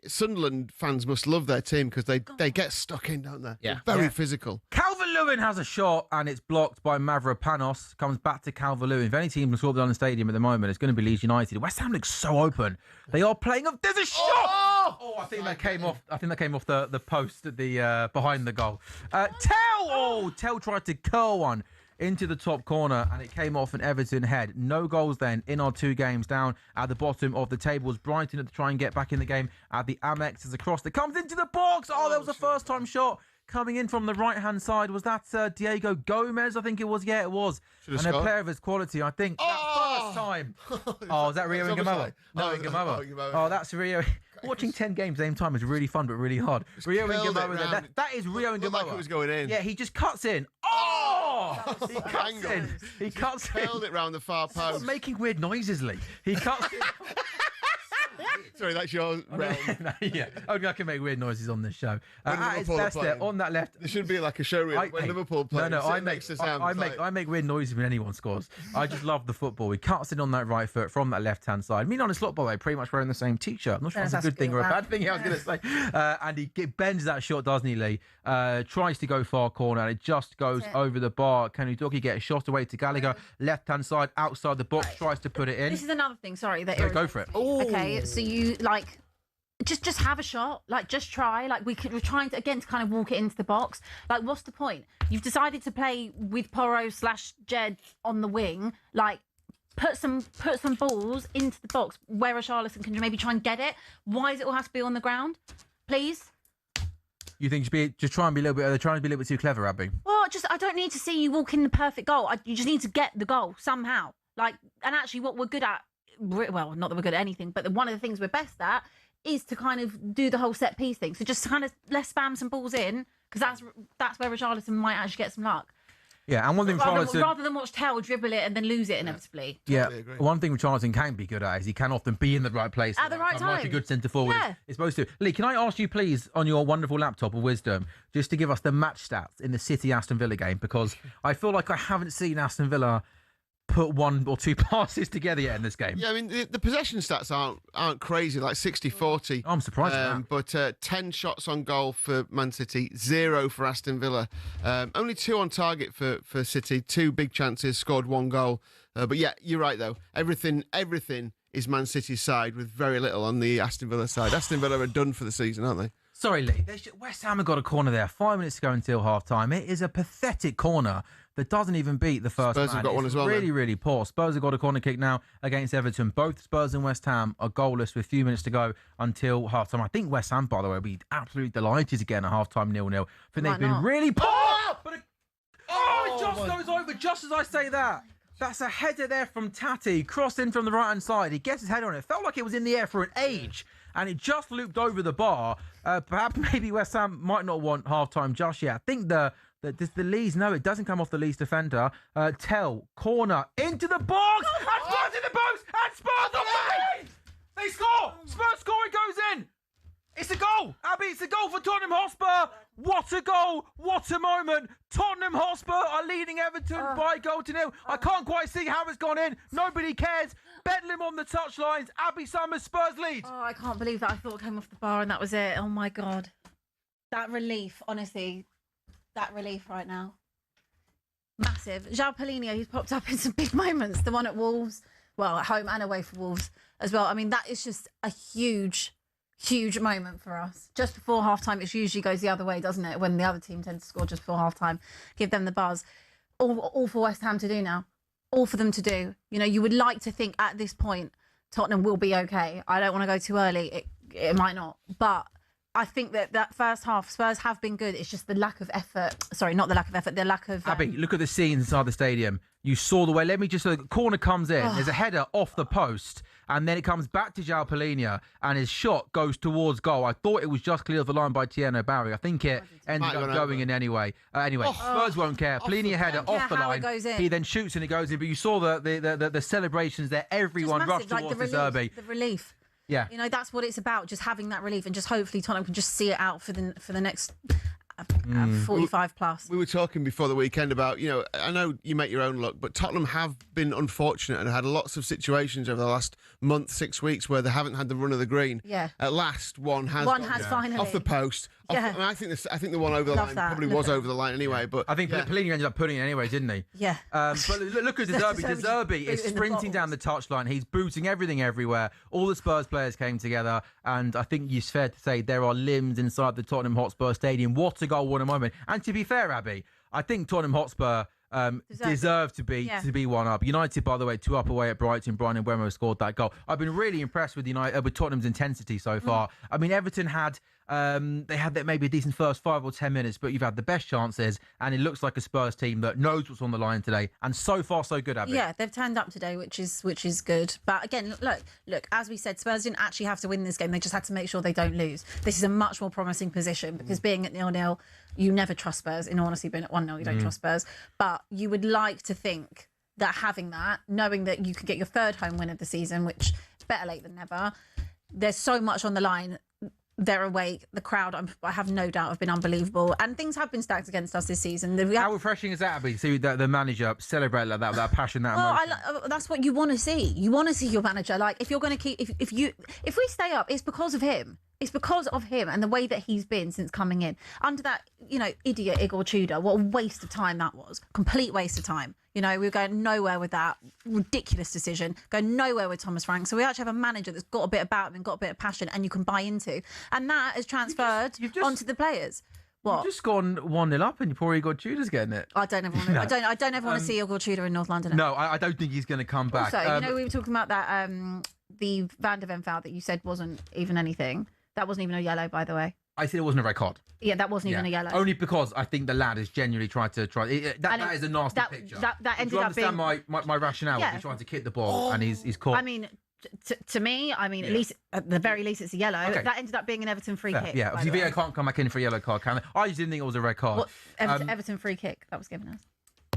Sunderland fans must love their team because they get stuck in, don't they? Yeah. They're very physical. Calvert-Lewin has a shot and it's blocked by Mavropanos. Comes back to Calvert-Lewin. If any team can score down the stadium at the moment, it's going to be Leeds United. West Ham looks so open. They are playing up. There's a shot. Oh, I think that came off. I think that came off the post at the behind the goal. Tell tried to curl one into the top corner and it came off an Everton head. No goals then in our 2 games down at the bottom of the table. As Brighton had to try and get back in the game at the Amex as a cross that comes into the box. Oh, that was a first time shot coming in from the right hand side. Was that Diego Gomez? I think it was. Yeah, it was. And a player of his quality, I think. That first time. Oh, is that Rio Ingamoa? No, Ingamoa. Oh, that's Rio. Watching 10 games same time is really fun, but really hard. Rio Ingamoa. That is Rio Ingamoa. Like it was going in. Yeah, he just cuts in. He cuts in. He cuts in. Held it round the far post. Stop making weird noises, Lee. He cuts in. Sorry, that's your realm. Yeah, only I can make weird noises on this show. When At his Liverpool are best there, playing. on that left. There should be like a showreel when Liverpool play. No, I make weird noises when anyone scores. I just love the football. He cuts in on that right foot from that left-hand side. Me on his football, by pretty much wearing the same t-shirt. I'm not sure if that's a good thing or a bad thing. I was going to say. And he bends that shot, doesn't he, Lee? Tries to go far corner, and it just goes over the bar. Can Udogie get a shot away to Gallagher? Left-hand side, outside the box, tries to put it in. This is another thing. Sorry, that Go for it. Okay, so you just have a shot, just try. We're trying to kind of walk it into the box. What's the point? You've decided to play with Porro/Jed on the wing. Put some balls into the box where Richarlison can maybe try and get it. Why does it all have to be on the ground? Please. You think just try and be a little bit? They're trying to be a little bit too clever, Abby. Well, I don't need to see you walk in the perfect goal. You just need to get the goal somehow. And actually, what we're good at, well, not that we're good at anything, but one of the things we're best at is to kind of do the whole set piece thing. So just kind of let's spam some balls in because that's where Richarlison might actually get some luck. Yeah, and one thing rather than watch Tell dribble it and then lose it inevitably. Yeah, one thing Richarlison can be good at is he can often be in the right place at the right time. Like a good centre forward is supposed to. Lee, can I ask you please on your wonderful laptop of wisdom just to give us the match stats in the City Aston Villa game, because I feel like I haven't seen Aston Villa put 1 or 2 passes together yet in this game. Yeah, I mean, the possession stats aren't crazy, like 60-40. I'm surprised at that. But 10 shots on goal for Man City, 0 for Aston Villa. Only 2 on target for City, 2 big chances, scored 1 goal. But yeah, you're right, though. Everything is Man City's side with very little on the Aston Villa side. Aston Villa are done for the season, aren't they? Sorry, Lee. West Ham have got a corner there. 5 minutes to go until half-time. It is a pathetic corner that doesn't even beat the first Spurs man. have got one as well. Really, really poor. Spurs have got a corner kick now against Everton. Both Spurs and West Ham are goalless with a few minutes to go until half-time. I think West Ham, by the way, will be absolutely delighted again at half-time 0-0. I think they've been really poor. It just goes over just as I say that. That's a header there from Tati, crossed in from the right-hand side. He gets his head on it. Felt like it was in the air for an age. and it just looped over the bar. Perhaps maybe West Ham might not want half-time just yet. I think the Leeds, no, it doesn't come off the Leeds defender. Tell, corner, into the box, and Spurs in the box, and Spurs on the lead! They score! Spurs score, it goes in! It's a goal! Abby, it's a goal for Tottenham Hotspur! What a goal! What a moment! Tottenham Hotspur are leading Everton by 1-0. I can't quite see how it's gone in. Nobody cares. Bedlam on the touchlines. Abby Summers, Spurs lead. Oh, I can't believe that. I thought it came off the bar and that was it. Oh, my God. That relief, honestly. That relief right now. Massive. João Palhinha, he's popped up in some big moments. The one at Wolves. Well, at home and away for Wolves as well. I mean, that is just a huge moment for us. Just before half-time, it usually goes the other way, doesn't it? When the other team tends to score just before half-time. Give them the buzz. All for West Ham to do now. All for them to do. You know, you would like to think at this point Tottenham will be okay. I don't want to go too early. It might not. But I think that first half, Spurs have been good. It's just the lack of effort. Sorry, not the lack of effort, the lack of... Abby, look at the scenes inside the stadium. You saw the way. Let me just... The corner comes in. There's a header off the post. And then it comes back to João Palhinha. And his shot goes towards goal. I thought it was just cleared off the line by Tieno Barry. I think it ended up going in anyway. Spurs won't care. Palhinha header off the line. He then shoots and it goes in. But you saw the celebrations there. Everyone rushed towards the derby. The relief. Yeah. You know, that's what it's about, just having that relief and just hopefully Tottenham can just see it out for the next 45 plus. We were talking before the weekend about, you know, I know you make your own luck, but Tottenham have been unfortunate and had lots of situations over the last month, 6 weeks where they haven't had the run of the green. Yeah. At last, one has finally. off the post. Yeah. I think the one over the line probably was over the line anyway. But I think Palhinha ended up putting it anyway, didn't he? Yeah. But look at De Zerbi. De Zerbi is sprinting down the touchline. He's booting everything everywhere. All the Spurs players came together, and I think it's fair to say there are limbs inside the Tottenham Hotspur Stadium. What a goal! What a moment! And to be fair, Abby, I think Tottenham Hotspur deserve to be one up. United, by the way, 2 up away at Brighton. Brian Mbeumo scored that goal. I've been really impressed with Tottenham's intensity so far. I mean, Everton had maybe a decent first 5 or 10 minutes, but you've had the best chances, and it looks like a Spurs team that knows what's on the line today. And so far, so good, Abby. Yeah, they've turned up today, which is good. But again, look, as we said, Spurs didn't actually have to win this game. They just had to make sure they don't lose. This is a much more promising position because being at 0-0, you never trust Spurs. In all honesty, being at 1-0, you don't trust Spurs. But you would like to think that having that, knowing that you could get your 3rd home win of the season, which is better late than never, there's so much on the line. They're awake. The crowd, I have no doubt, have been unbelievable. And things have been stacked against us this season. How refreshing is that, Abby? See the manager celebrate like that, with that passion, that emotion. That's what you want to see. You want to see your manager. Like, if you're going to keep... If we stay up, it's because of him. It's because of him and the way that he's been since coming in. Under that, idiot Igor Tudor, what a waste of time that was. Complete waste of time. We were going nowhere with that. Ridiculous decision. Going nowhere with Thomas Frank. So we actually have a manager that's got a bit about him and got a bit of passion and you can buy into. And that has transferred onto the players. What? You've just gone 1-0 up and poor Igor Tudor's getting it. I don't ever want to. I don't ever want to see Igor Tudor in North London. No, I don't think he's going to come back. Also, we were talking about that the Van der Ven foul that you said wasn't even anything. That wasn't even a yellow, by the way. I said it wasn't a red card. Yeah, that wasn't even a yellow. Only because I think the lad is genuinely trying to that is a nasty picture. That ended up being... Do you understand my rationale? He's trying to kick the ball and he's caught. I mean, to me, at least at the very least, it's a yellow. Okay. That ended up being an Everton free kick. Yeah, obviously VAR can't come back in for a yellow card, can they? I just didn't think it was a red card. Everton free kick that was given us.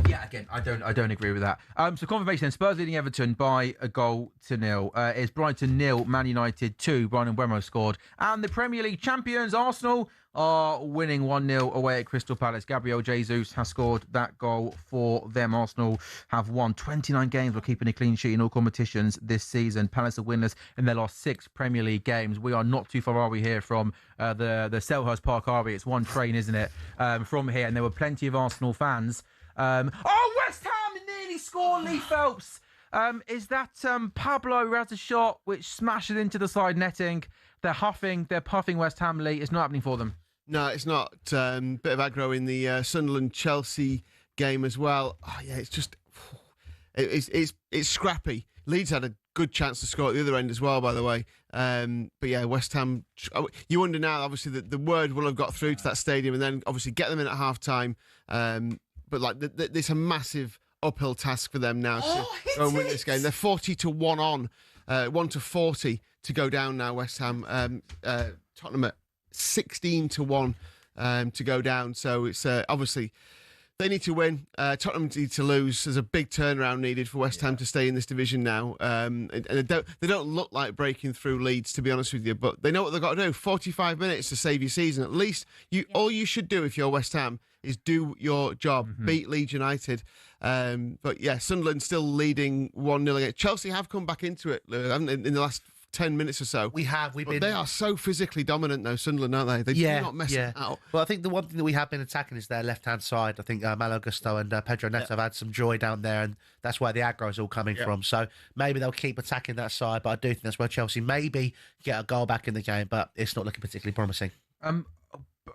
Yeah, again, I don't agree with that. So confirmation then, Spurs leading Everton by 1-0. It's Brighton 0, Man United 2. Brian Mbeumo scored. And the Premier League champions, Arsenal, are winning 1-0 away at Crystal Palace. Gabriel Jesus has scored that goal for them. Arsenal have won 29 games while keeping a clean sheet in all competitions this season. Palace are winless in their last 6 Premier League games. We are not too far, are we, here from the Selhurst Park, are we? It's one train, isn't it, from here. And there were plenty of Arsenal fans. West Ham nearly scored, Lee Phelps. Is that Pablo who has a shot which smashes into the side netting? They're puffing West Ham, Lee. It's not happening for them. No, it's not. Bit of aggro in the Sunderland-Chelsea game as well. Oh, yeah, it's just... It's scrappy. Leeds had a good chance to score at the other end as well, by the way. But yeah, West Ham... You wonder now, obviously, that the word will have got through to that stadium and then obviously get them in at half-time. But it's a massive uphill task for them now to go and win this game. They're 40-1 on 1-40 to go down now. West Ham, Tottenham at 16-1 to go down. So it's obviously they need to win. Tottenham need to lose. There's a big turnaround needed for West Ham to stay in this division now. And they don't look like breaking through Leeds, to be honest with you. But they know what they've got to do. 45 minutes to save your season. At least all you should do if you're West Ham is do your job. Beat Leeds United. But yeah, Sunderland still leading 1-0 against Chelsea. Have come back into it in the last 10 minutes or so. We've been. They are so physically dominant, though, Sunderland, aren't they? They do not mess it out. Well, I think the one thing that we have been attacking is their left-hand side. I think Malo Gusto and Pedro Neto have had some joy down there, and that's where the aggro is all coming from. So maybe they'll keep attacking that side, but I do think that's where Chelsea maybe get a goal back in the game, but it's not looking particularly promising.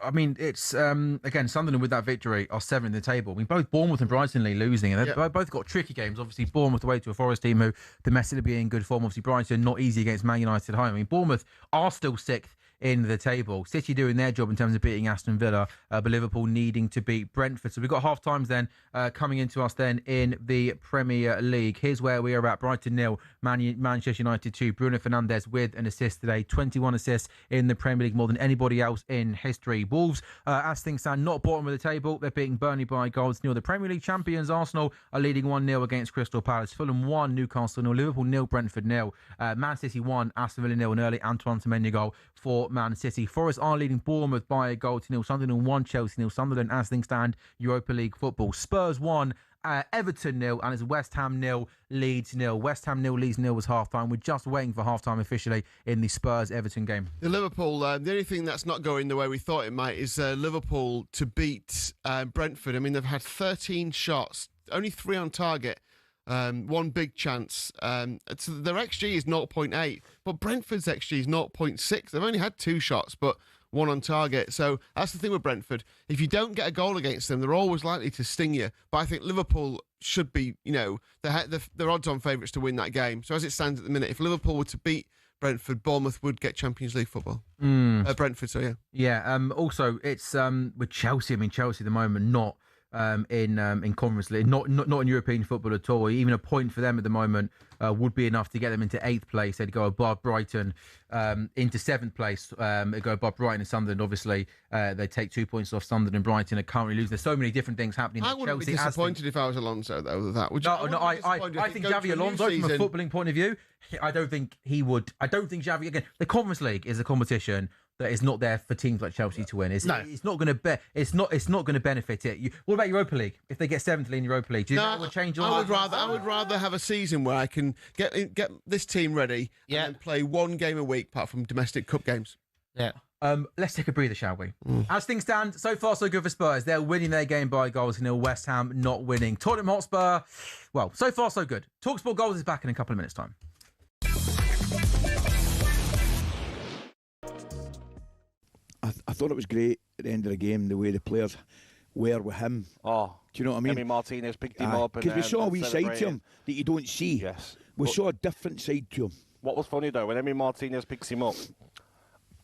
I mean, it's again, Sunderland with that victory are 7th in the table. I mean, both Bournemouth and Brighton losing, and they've both got tricky games. Obviously, Bournemouth away to a Forest team who domestically be in good form. Obviously, Brighton not easy against Man United at home. I mean, Bournemouth are still 6th in the table. City doing their job in terms of beating Aston Villa, but Liverpool needing to beat Brentford. So we've got half times then coming into us then in the Premier League. Here's where we are at: Brighton 0, Manchester United 2. Bruno Fernandes with an assist today, 21 assists in the Premier League, more than anybody else in history. Wolves, as things stand, not bottom of the table. They're beating Burnley by goals nil. The Premier League champions Arsenal are leading 1-0 against Crystal Palace. Fulham 1, Newcastle 0, Liverpool 0, Brentford 0. Man City 1, Aston Villa 0. An early Antoine Semenyo goal for Man City. Forest are leading Bournemouth by a goal to nil. Sunderland 1, Chelsea 0. Sunderland, as things stand, Europa League football. Spurs 1, Everton 0, and it's West Ham 0, Leeds 0. West Ham 0, Leeds 0 was half time. We're just waiting for half time officially in the Spurs Everton game. The Liverpool, the only thing that's not going the way we thought it might is Liverpool to beat Brentford. I mean, they've had 13 shots, only 3 on target. One big chance. So their XG is 0.8, but Brentford's XG is 0.6. They've only had 2 shots, but 1 on target. So that's the thing with Brentford. If you don't get a goal against them, they're always likely to sting you. But I think Liverpool should be, they're odds-on favourites to win that game. So as it stands at the minute, if Liverpool were to beat Brentford, Bournemouth would get Champions League football. Brentford, so yeah. Yeah. Also, it's with Chelsea. I mean, Chelsea at the moment not in Conference League, not in European football at all. Even a point for them at the moment would be enough to get them into 8th place. They'd go above Brighton, into 7th place. They go above Brighton and Sunderland. Obviously, they take 2 points off Sunderland and Brighton are currently losing. There's so many different things happening. I wouldn't be disappointed if I was Alonso, though, with that. Would you? No, I think Xavi Alonso, from a footballing point of view, I don't think he would. I don't think Xavi, again, the Conference League is a competition that is not there for teams like Chelsea to win. It's not going to it's not going to benefit it. What about Europa League? If they get 7th in Europa League, do you think that would change? I would rather have a season where I can get this team ready and then play 1 game a week, apart from domestic cup games. Yeah. Let's take a breather, shall we? As things stand, so far so good for Spurs. They're winning their game by goals to nil. West Ham not winning. Tottenham Hotspur, well, so far so good. talkSPORT Goals is back in a couple of minutes' time. I thought it was great at the end of the game, the way the players were with him. Oh, do you know what I mean? Emery Martinez picked him up. Because we saw a wee side to him that you don't see. Yes. We saw a different side to him. What was funny, though, when Emery Martinez picks him up,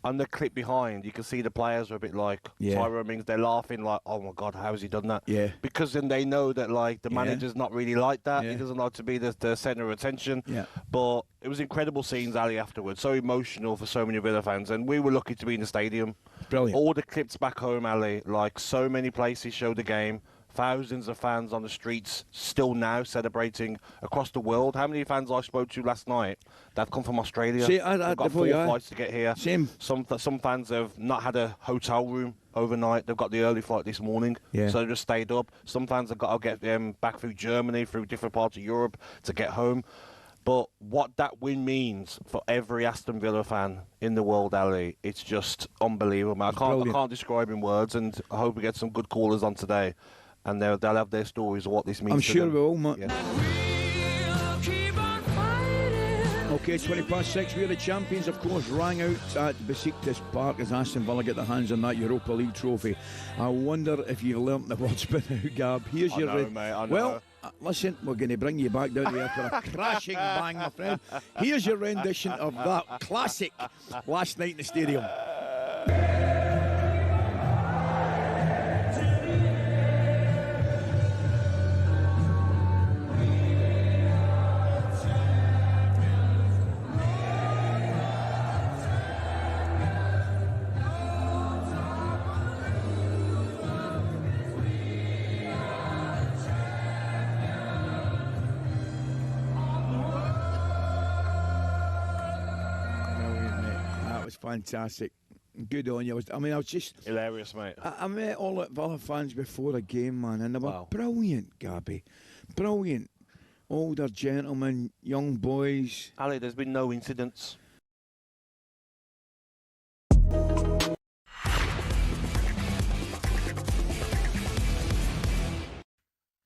on the clip behind, you can see the players are a bit like Tyrone Mings. They're laughing like, "Oh my God, how has he done that?" Yeah. Because then they know that the manager's not really like that. Yeah. He doesn't like to be the centre of attention. Yeah. But it was incredible scenes, Ali, afterwards. So emotional for so many Villa fans, and we were lucky to be in the stadium. Brilliant. All the clips back home, Ali, so many places showed the game. Thousands of fans on the streets still now celebrating across the world. How many fans I spoke to last night that come from Australia? See, They've got 4 flights to get here. Same. Some fans have not had a hotel room overnight. They've got the early flight this morning, so they just stayed up. Some fans have got to get them back through Germany, through different parts of Europe to get home. But what that win means for every Aston Villa fan in the world, Ali, it's just unbelievable. I can't describe in words, and I hope we get some good callers on today. And they'll have their stories of what this means. I'm to sure them. we will, mate. Yeah. Okay, 6:20. We're the champions, of course, rang out at Besiktas Park as Aston Villa get their hands on that Europa League trophy. I wonder if you've learnt the words by now, Gab. Here's your... mate, I know. Well, listen, we're going to bring you back down here for a crashing bang, my friend. Here's your rendition of that classic last night in the stadium. fantastic. Good on you. I was just hilarious, mate. I met all the Villa fans before the game, man, and they were brilliant, Gabby. Brilliant. Older gentlemen, young boys. Ali, there's been no incidents.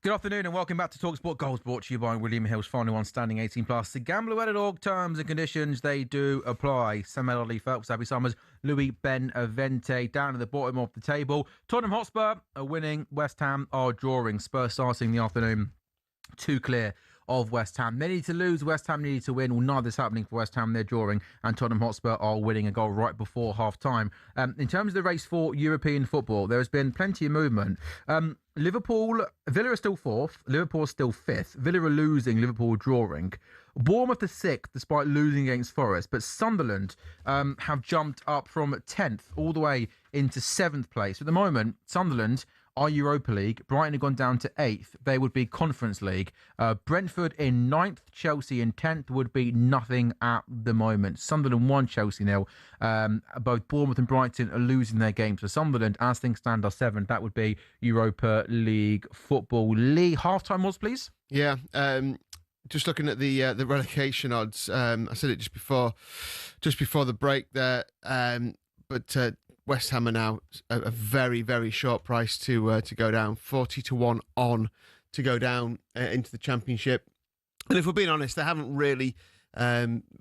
Good afternoon and welcome back to talkSPORT. Goals brought to you by William Hill's final one standing 18+. The gambler.org terms and conditions, they do apply. Sam Ellard, Lee Phelps, Abby Summers, Louis Benavente down at the bottom of the table. Tottenham Hotspur are winning. West Ham are drawing. Spurs starting the afternoon. 2 clear of West Ham. They need to lose. West Ham needed to win. Well, neither's happening for West Ham. They're drawing. And Tottenham Hotspur are winning a goal right before half-time. In terms of the race for European football, there has been plenty of movement. Villa are still 4th. Liverpool are still 5th. Villa are losing. Liverpool are drawing. Bournemouth are 6th despite losing against Forest. But Sunderland have jumped up from 10th all the way into 7th place. At the moment, Sunderland are Europa League. Brighton have gone down to 8th. They would be Conference League. Brentford in 9th. Chelsea in 10th would be nothing at the moment. Sunderland 1, Chelsea 0. Both Bournemouth and Brighton are losing their games. So Sunderland, as things stand, are 7th. That would be Europa League football. Lee, half-time odds, please? Yeah, just looking at the relegation odds. I said it just before the break there. But West Ham are now a very, very short price to go down. 40-1 on to go down into the Championship. And if we're being honest, they haven't really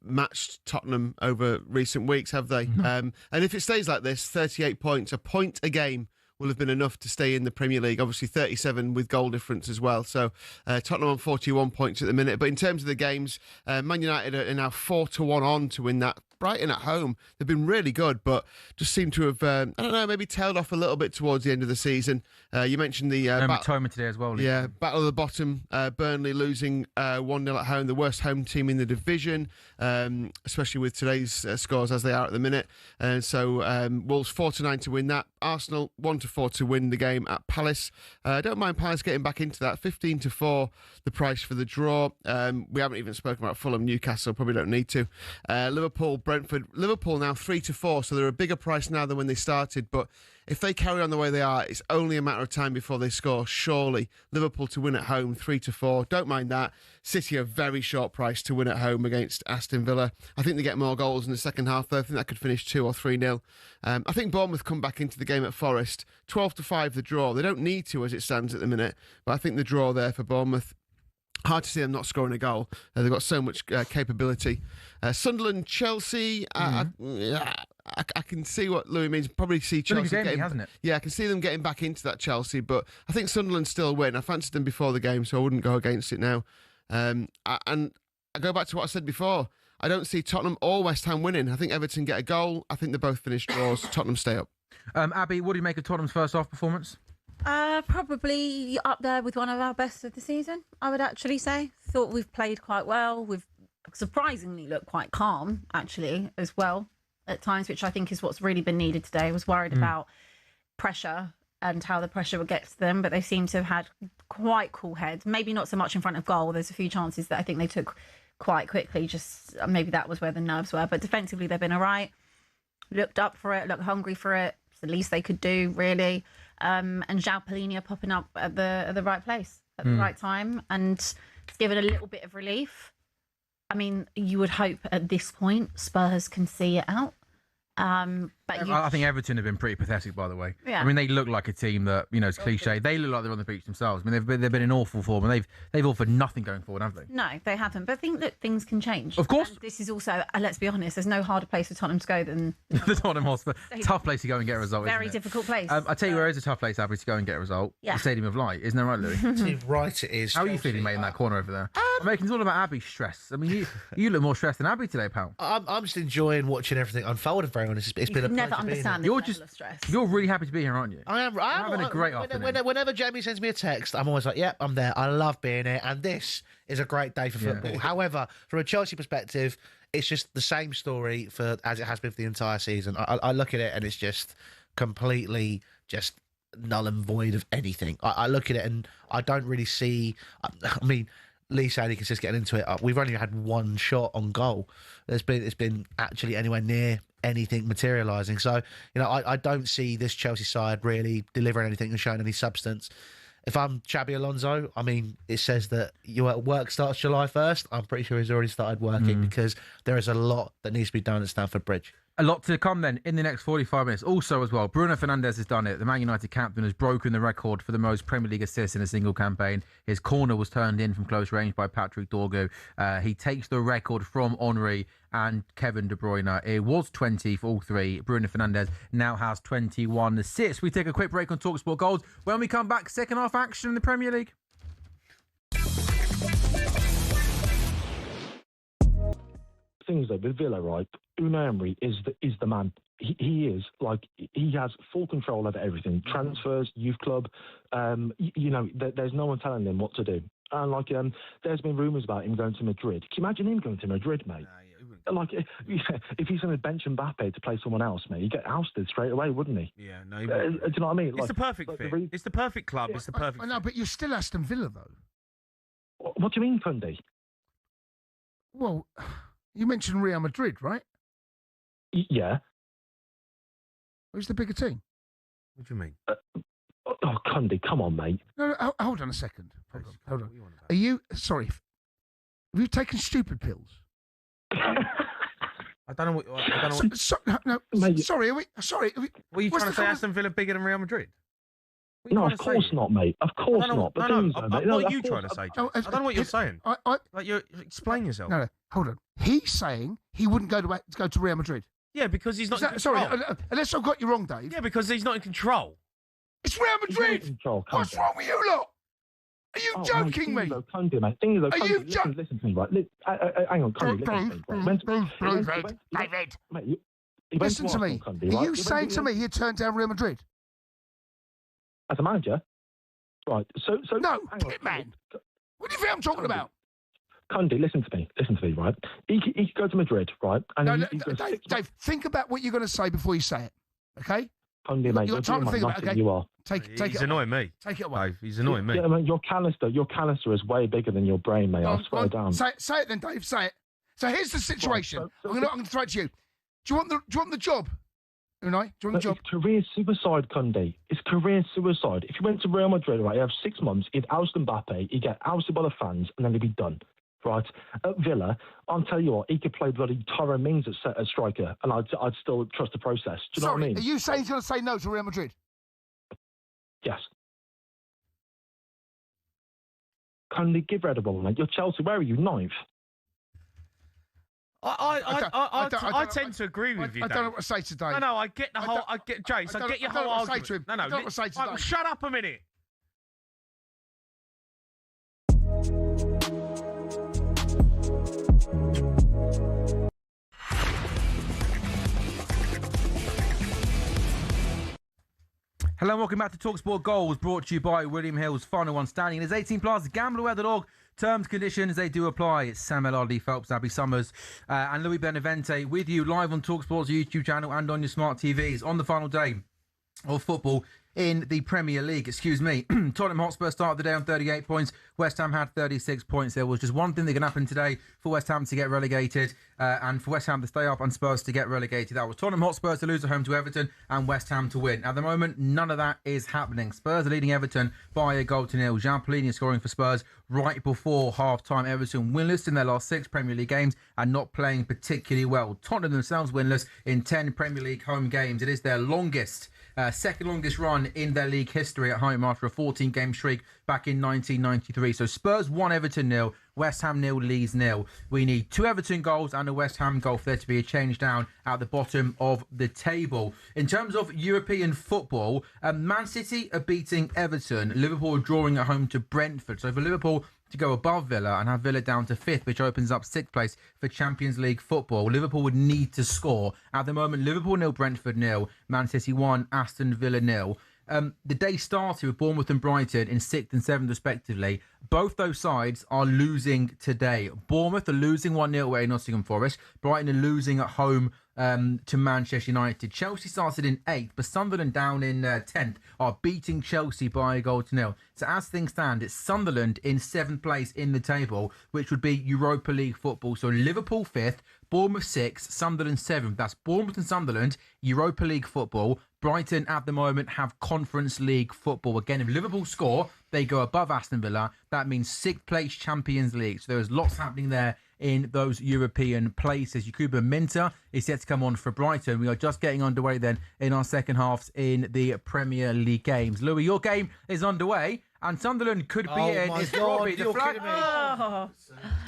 matched Tottenham over recent weeks, have they? And if it stays like this, 38 points, a point a game will have been enough to stay in the Premier League. Obviously 37 with goal difference as well. So Tottenham on 41 points at the minute. But in terms of the games, Man United are now 4-1 on to win that. Brighton at home, they've been really good, but just seem to have, I don't know, maybe tailed off a little bit towards the end of the season. You mentioned the Matoma today as well. Lee. Yeah, battle of the bottom. Burnley losing 1-0 at home, the worst home team in the division, especially with today's scores as they are at the minute. And so Wolves 4-9 to win that. Arsenal 1-4 to win the game at Palace. I don't mind Palace getting back into that. 15-4 the price for the draw. We haven't even spoken about Fulham, Newcastle. Probably don't need to. Liverpool, Brentford. Liverpool now 3-4, so they're a bigger price now than when they started. But if they carry on the way they are, it's only a matter of time before they score. Surely Liverpool to win at home 3-4. Don't mind that. City a very short price to win at home against Aston Villa. I think they get more goals in the second half though. I think that could finish 2 or 3-0. I think Bournemouth come back into the game at Forest. 12-5 the draw. They don't need to as it stands at the minute, but I think the draw there for Bournemouth. Hard to see them not scoring a goal. They've got so much capability. Sunderland, Chelsea. I can see what Louis means. Probably see Chelsea getting, hasn't it? Yeah, I can see them getting back into that Chelsea, but I think Sunderland still win. I fancied them before the game, so I wouldn't go against it now. And I go back to what I said before. I don't see Tottenham or West Ham winning. I think Everton get a goal. I think they both finish draws. Tottenham stay up. Abby, what do you make of Tottenham's first half performance? Probably up there with one of our best of the season, I would actually say. Thought we've played quite well. We've surprisingly looked quite calm, actually, as well, at times, which I think is what's really been needed today. I was worried about pressure and how the pressure would get to them, but they seem to have had quite cool heads. Maybe not so much in front of goal. There's a few chances that I think they took quite quickly. Just maybe that was where the nerves were. But defensively, they've been all right. Looked up for it, looked hungry for it. It's the least they could do, really. And João Palhinha popping up at the right place at the right time, and it's given a little bit of relief. I mean, you would hope at this point Spurs can see it out. But I think Everton have been pretty pathetic, by the way. Yeah. I mean, they look like a team that, you know, it's cliche. They look like they're on the beach themselves. I mean, they've been in awful form, and they've offered nothing going forward, have they? No, they haven't. But I think that things can change. Of course. And this is also, let's be honest, there's no harder place for Tottenham to go than the Tottenham Hotspur. Tough place to go and get a result. Very isn't it? difficult place. I tell you where is a tough place, Abby, to go and get a result. Yeah. The Stadium of Light, isn't that right, Louis? Right, it is. How are you feeling, mate, in that corner over there? I'm making it's all about Abby's stress. I mean, you look more stressed than Abby today, pal. I'm just enjoying watching everything unfold. Very honest, it's been a never pleasure being here. understand this level of stress. You're really happy to be here, aren't you? I am. I'm having a great afternoon. Whenever Jamie sends me a text, I'm always like, "Yep, I'm there. I love being here, and this is a great day for football." However, from a Chelsea perspective, it's just the same story as it has been for the entire season. I look at it and it's just completely just null and void of anything. I look at it and I don't really see. I mean, Lee said he can just get into it. We've only had one shot on goal. It's been actually anywhere near anything materialising. So, I don't see this Chelsea side really delivering anything and showing any substance. If I'm Xabi Alonso, I mean, it says that your work starts July 1st. I'm pretty sure he's already started working because there is a lot that needs to be done at Stamford Bridge. A lot to come then in the next 45 minutes. Also as well, Bruno Fernandes has done it. The Man United captain has broken the record for the most Premier League assists in a single campaign. His corner was turned in from close range by Patrick Dorgu. He takes the record from Henry and Kevin De Bruyne. It was 20 for all three. Bruno Fernandes now has 21 assists. We take a quick break on talkSPORT Goals. When we come back, second half action in the Premier League. Things though with Villa, right? Unai Emery is the man. He is like he has full control over everything. Transfers, youth club. There's no one telling him what to do. And there's been rumours about him going to Madrid. Can you imagine him going to Madrid, mate? If he's going to bench Mbappe to play someone else, mate, he'd get ousted straight away, wouldn't he? Yeah, no. Do you know what I mean? It's the perfect fit. It's the perfect club. It's the perfect. I know, but you're still Aston Villa, though. What do you mean, Cundy? Well, you mentioned Real Madrid, right? Yeah. Who's the bigger team? What do you mean? Cundy, come on, mate. No, hold on a second. Hold on. Are you sorry? Have you taken stupid pills? I don't know what. Sorry. Were you trying to say Aston Villa bigger than Real Madrid? No, of course not, mate. Of course not. What are you trying to say, James? I don't know what you're saying. Explain yourself. No, hold on. He's saying he wouldn't go to Real Madrid. Yeah, because he's not in control. control. Sorry, unless I've got you wrong, Dave. Yeah, because he's not in control. It's Real Madrid. What's wrong with you lot? Are you joking me? Cundy, mate. Are you joking? Listen to me, right? Hang on, Cundy. David. Listen to me. Are you saying to me he'd turn down Real Madrid? As a manager? Right. So no, man. What do you think I'm talking about? Cundy, listen to me, right? He could go to Madrid, right? And Dave, think about what you're going to say before you say it, okay? Cundy, mate, you're time to think about it, okay? You are. He's annoying me. Take it away. Dave, he's annoying me. Yeah, mate, your canister is way bigger than your brain, mate. I swear down. Say it then, Dave. Say it. So here's the situation. I'm going to throw it to you. Do you want the job? Unai, do you want the job? It's career suicide, Cundy. It's career suicide. If you went to Real Madrid, right, you have 6 months, he'd oust Mbappe, he'd get ousted by the fans, and then he'd be done. Right? At Villa, I'll tell you what, he could play bloody Tyrone Mings at striker, and I'd still trust the process. Do you know what I mean? Are you saying he's going to say no to Real Madrid? Yes. Cundy, give Red a ball, mate. You're Chelsea. Where are you? 9th? I tend to agree with you. I don't know what to say today. No, I get the whole. I get Jace. I get your whole argument. No, I don't know what to say today. Shut up a minute. Hello and welcome back to talkSPORT Goals, brought to you by William Hill's Final One Standing. It is 18 plus. Gamble aware the dog. Terms, conditions, they do apply. It's Sam Ellard, Lee Phelps, Abby Summers, and Louis Benavente with you live on talkSPORT's YouTube channel and on your smart TVs on the final day of football in the Premier League. Tottenham Hotspur started the day on 38 points. West Ham had 36 points. There was just one thing that can happen today for West Ham to get relegated and for West Ham to stay up and Spurs to get relegated. That was Tottenham Hotspur to lose at home to Everton and West Ham to win. At the moment, none of that is happening. Spurs are leading Everton by a goal to nil. Jean Pellegrini is scoring for Spurs right before half-time. Everton winless in their last 6 Premier League games and not playing particularly well. Tottenham themselves winless in 10 Premier League home games. It is their longest second longest run in their league history at home after a 14-game streak back in 1993. So Spurs 1, Everton 0, West Ham 0, Leeds 0. We need 2 Everton goals and a West Ham goal for there to be a change down at the bottom of the table. In terms of European football, Man City are beating Everton. Liverpool are drawing at home to Brentford. So for Liverpool to go above Villa and have Villa down to 5th, which opens up 6th place for Champions League football, Liverpool would need to score. At the moment, Liverpool 0, Brentford 0, Man City 1, Aston Villa 0. The day started with Bournemouth and Brighton in 6th and 7th respectively. Both those sides are losing today. Bournemouth are losing 1-0 away at Nottingham Forest. Brighton are losing at home to Manchester United. Chelsea started in 8th, but Sunderland down in 10th are beating Chelsea by a goal to nil. So as things stand, it's Sunderland in 7th place in the table, which would be Europa League football. So Liverpool 5th, Bournemouth 6th, Sunderland 7th. That's Bournemouth and Sunderland, Europa League football. Brighton at the moment have Conference League football. Again, if Liverpool score, they go above Aston Villa. That means 6th place Champions League. So there's lots happening there in those European places. Yakuba Minter is set to come on for Brighton. We are just getting underway then in our second halves in the Premier League games. Louis, your game is underway. And Sunderland could be in. My It's God, Robbie. The you're flag, kidding me.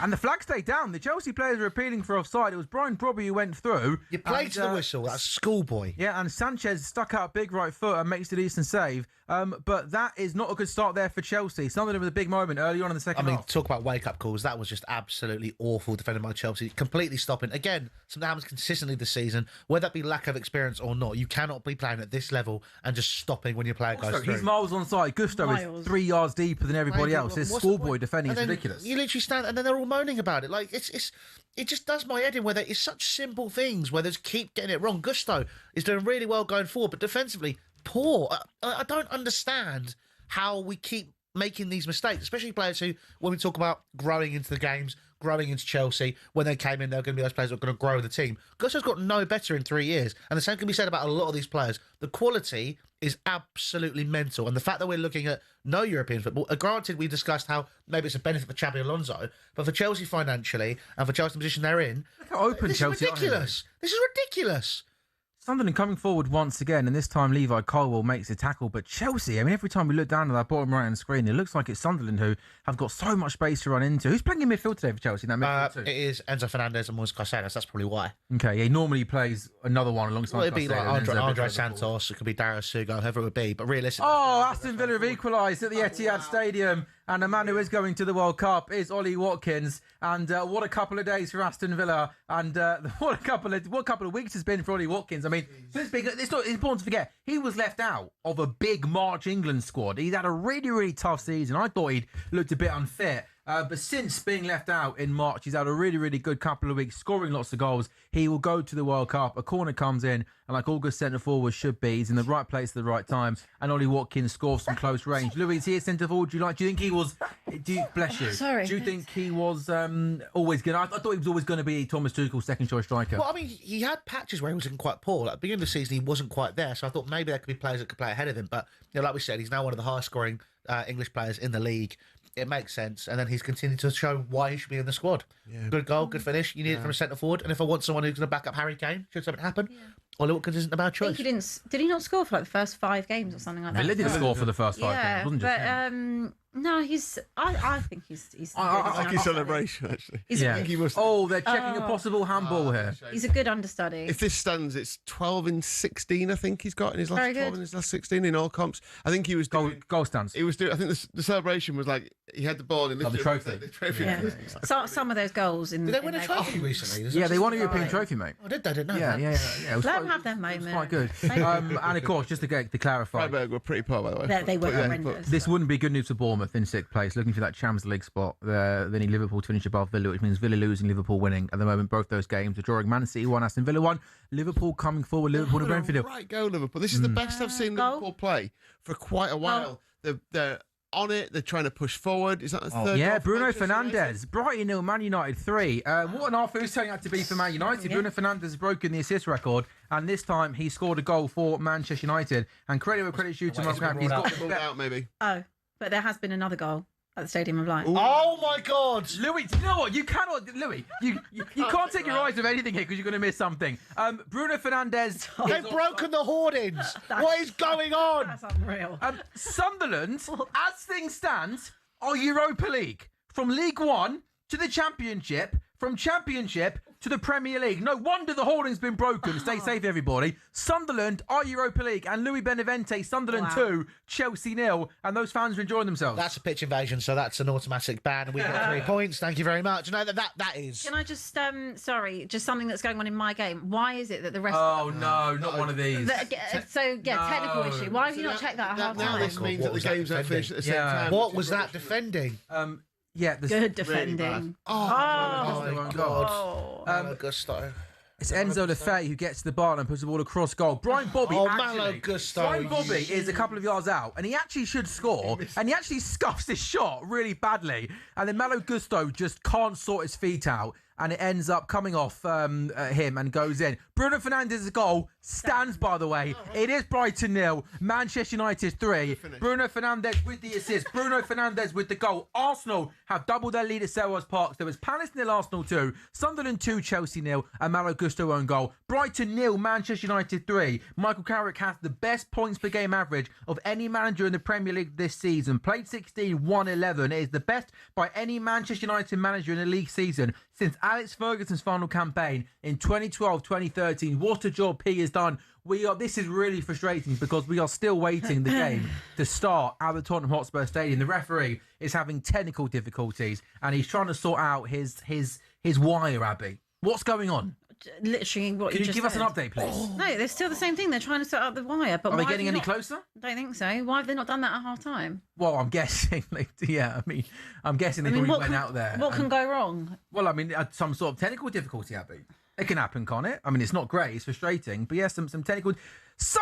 and the flag stayed down. The Chelsea players were appealing for offside. It was Brian Brobby who went through. You played to the whistle. That's schoolboy. Yeah, and Sanchez stuck out big right foot and makes a decent save. But that is not a good start there for Chelsea. Sunderland with a big moment early on in the second half. Talk about wake-up calls. That was just absolutely awful defended by Chelsea. Completely stopping. Again, something that happens consistently this season. Whether that be lack of experience or not, you cannot be playing at this level and just stopping when your player goes through. He's miles on side. Gusto is 3 yards deeper than everybody else. It's schoolboy defending. It's ridiculous. You literally stand, and then they're all moaning about it. Like it just does my head in. Where it's such simple things where they just keep getting it wrong. Gusto is doing really well going forward, but defensively poor. I don't understand how we keep making these mistakes, especially players who, when we talk about growing into the games, growing into Chelsea, when they came in, they're going to be those players that are going to grow the team. Gusto's got no better in 3 years, and the same can be said about a lot of these players. The quality is absolutely mental, and the fact that we're looking at no European football, granted, we discussed how maybe it's a benefit for Xabi Alonso, but for Chelsea financially and for Chelsea the position they're in, look how open this Chelsea is ridiculous. This is ridiculous. Sunderland coming forward once again, and this time Levi Colwill makes a tackle. But Chelsea, I mean, every time we look down at that bottom right-hand screen, it looks like it's Sunderland who have got so much space to run into. Who's playing in midfield today for Chelsea? In that midfield too? It is Enzo Fernandez and Moise Caicedo. That's probably why. Okay, yeah, he normally plays another one alongside. Well, it'd be like Caicedo and Andre Enzo Santos. It could be Dario Sugo, whoever it would be. But realistically, Aston Villa have equalised at the Etihad Stadium. And the man who is going to the World Cup is Ollie Watkins. And what a couple of days for Aston Villa. And what a couple of weeks has been for Ollie Watkins. I mean, it's important to forget, he was left out of a big March England squad. He's had a really, really tough season. I thought he'd looked a bit unfit. But since being left out in March, he's had a really, really good couple of weeks, scoring lots of goals. He will go to the World Cup. A corner comes in, and like all good centre-forwards should be, he's in the right place at the right time. And Ollie Watkins scores from close range. Louis, is he a centre-forward? Do you think he was... bless you. Sorry. Do you think he was always going to... I thought he was always going to be Thomas Tuchel's second-choice striker. Well, I mean, he had patches where he wasn't quite poor. Like, at the beginning of the season, he wasn't quite there. So I thought maybe there could be players that could play ahead of him. But, like we said, he's now one of the highest-scoring English players in the league. It makes sense. And then he's continued to show why he should be in the squad. Yeah. Good goal, good finish. You need it from a centre forward. And if I want someone who's going to back up Harry Kane, should something happen, Ollie Watkins isn't a bad choice. Did he not score for like the first 5 games or something like that? Villa didn't score for the first 5 games, wasn't it? No, I think he's. I like his celebration actually. I think he must. Oh, they're checking a possible handball here. He's a good understudy. If this stands, it's 12 in 16. I think he's got in his last 12 in his last 16 in all comps. I think he was doing goal stands. He was doing. I think the celebration was like he had the ball and the trophy. The trophy. Yeah. Some of those goals in. Did they win a trophy recently? Yeah, they won a European trophy, mate. Oh, did they? Didn't know that. Yeah. Let them have their moment. It was quite good. And of course, just to clarify, Freiburg were pretty poor, by the way. They were horrendous. This wouldn't be good news for Bournemouth in 6th place, looking for that Champions League spot. They need Liverpool to finish above Villa, which means Villa losing, Liverpool winning. At the moment, both those games are drawing. Man City 1, Aston Villa 1. Liverpool coming forward. Liverpool to Brentford. Right, go Liverpool. This is the best I've seen Liverpool play for quite a while. They're on it. They're trying to push forward. Is that the third? Yeah, Bruno Fernandes. Brighton 0, Man United 3. What an offer it's turning out to be for Man United. Bruno Fernandes has broken the assist record, and this time he scored a goal for Manchester United. And credit where credit's due to Mark Graham. He's got the out, maybe. Oh, but there has been another goal at the Stadium of Light. Ooh. Oh my God, Louis! You know what? You cannot, Louis. You can't take your eyes off anything here because you're going to miss something. Bruno Fernandes. They've broken the hoardings. What is going on? That's unreal. Sunderland, as things stand, are Europa League from League One to the Championship, from Championship to the Premier League. No wonder the hoarding's been broken. Stay safe, everybody. Sunderland are Europa League, and Louis Benevente, Sunderland 2, Chelsea 0, and those fans are enjoying themselves. That's a pitch invasion, so that's an automatic ban. We got 3 points. Thank you very much. No, that is. Can I just just something that's going on in my game? Why is it that the rest? Oh no, not one of these. Technical issue. Why have you not checked that at half Now time? this means that the games don't finish at the same time. What was that defending? Yeah, good defending. Really oh my God. Gusto. It's Enzo Lefebvre who gets to the bar and puts the ball across goal. Brian Bobby, Malo Gusto. Brian Bobby is a couple of yards out, and he actually should score, and he actually scuffs his shot really badly, and then Malo Gusto just can't sort his feet out, and it ends up coming off him and goes in. Bruno Fernandes's goal stands, by the way. It is Brighton 0, Manchester United 3. Bruno Fernandes with the assist. Bruno Fernandes with the goal. Arsenal have doubled their lead at Selhurst Park. There was Palace 0, Arsenal 2, Sunderland 2, Chelsea 0, and Malo Gusto own goal. Brighton 0, Manchester United 3. Michael Carrick has the best points per game average of any manager in the Premier League this season. Played 16, won 11. It is the best by any Manchester United manager in the league season since Alex Ferguson's final campaign in 2012-2013. What a job he has done. This is really frustrating because we are still waiting the game to start at the Tottenham Hotspur Stadium. The referee is having technical difficulties and he's trying to sort out his wire, Abby. What's going on? Literally, what Can you just give us an said. update, please? No, they're still the same thing. They're trying to set up the wire. But Are they why getting have any you closer? I don't think so. Why have they not done that at half time? Well, I'm guessing. I'm guessing they probably went out there. What can go wrong? Well, some sort of technical difficulty, Abby. It can happen, can't it? It's not great. It's frustrating. But yes, some technical... it's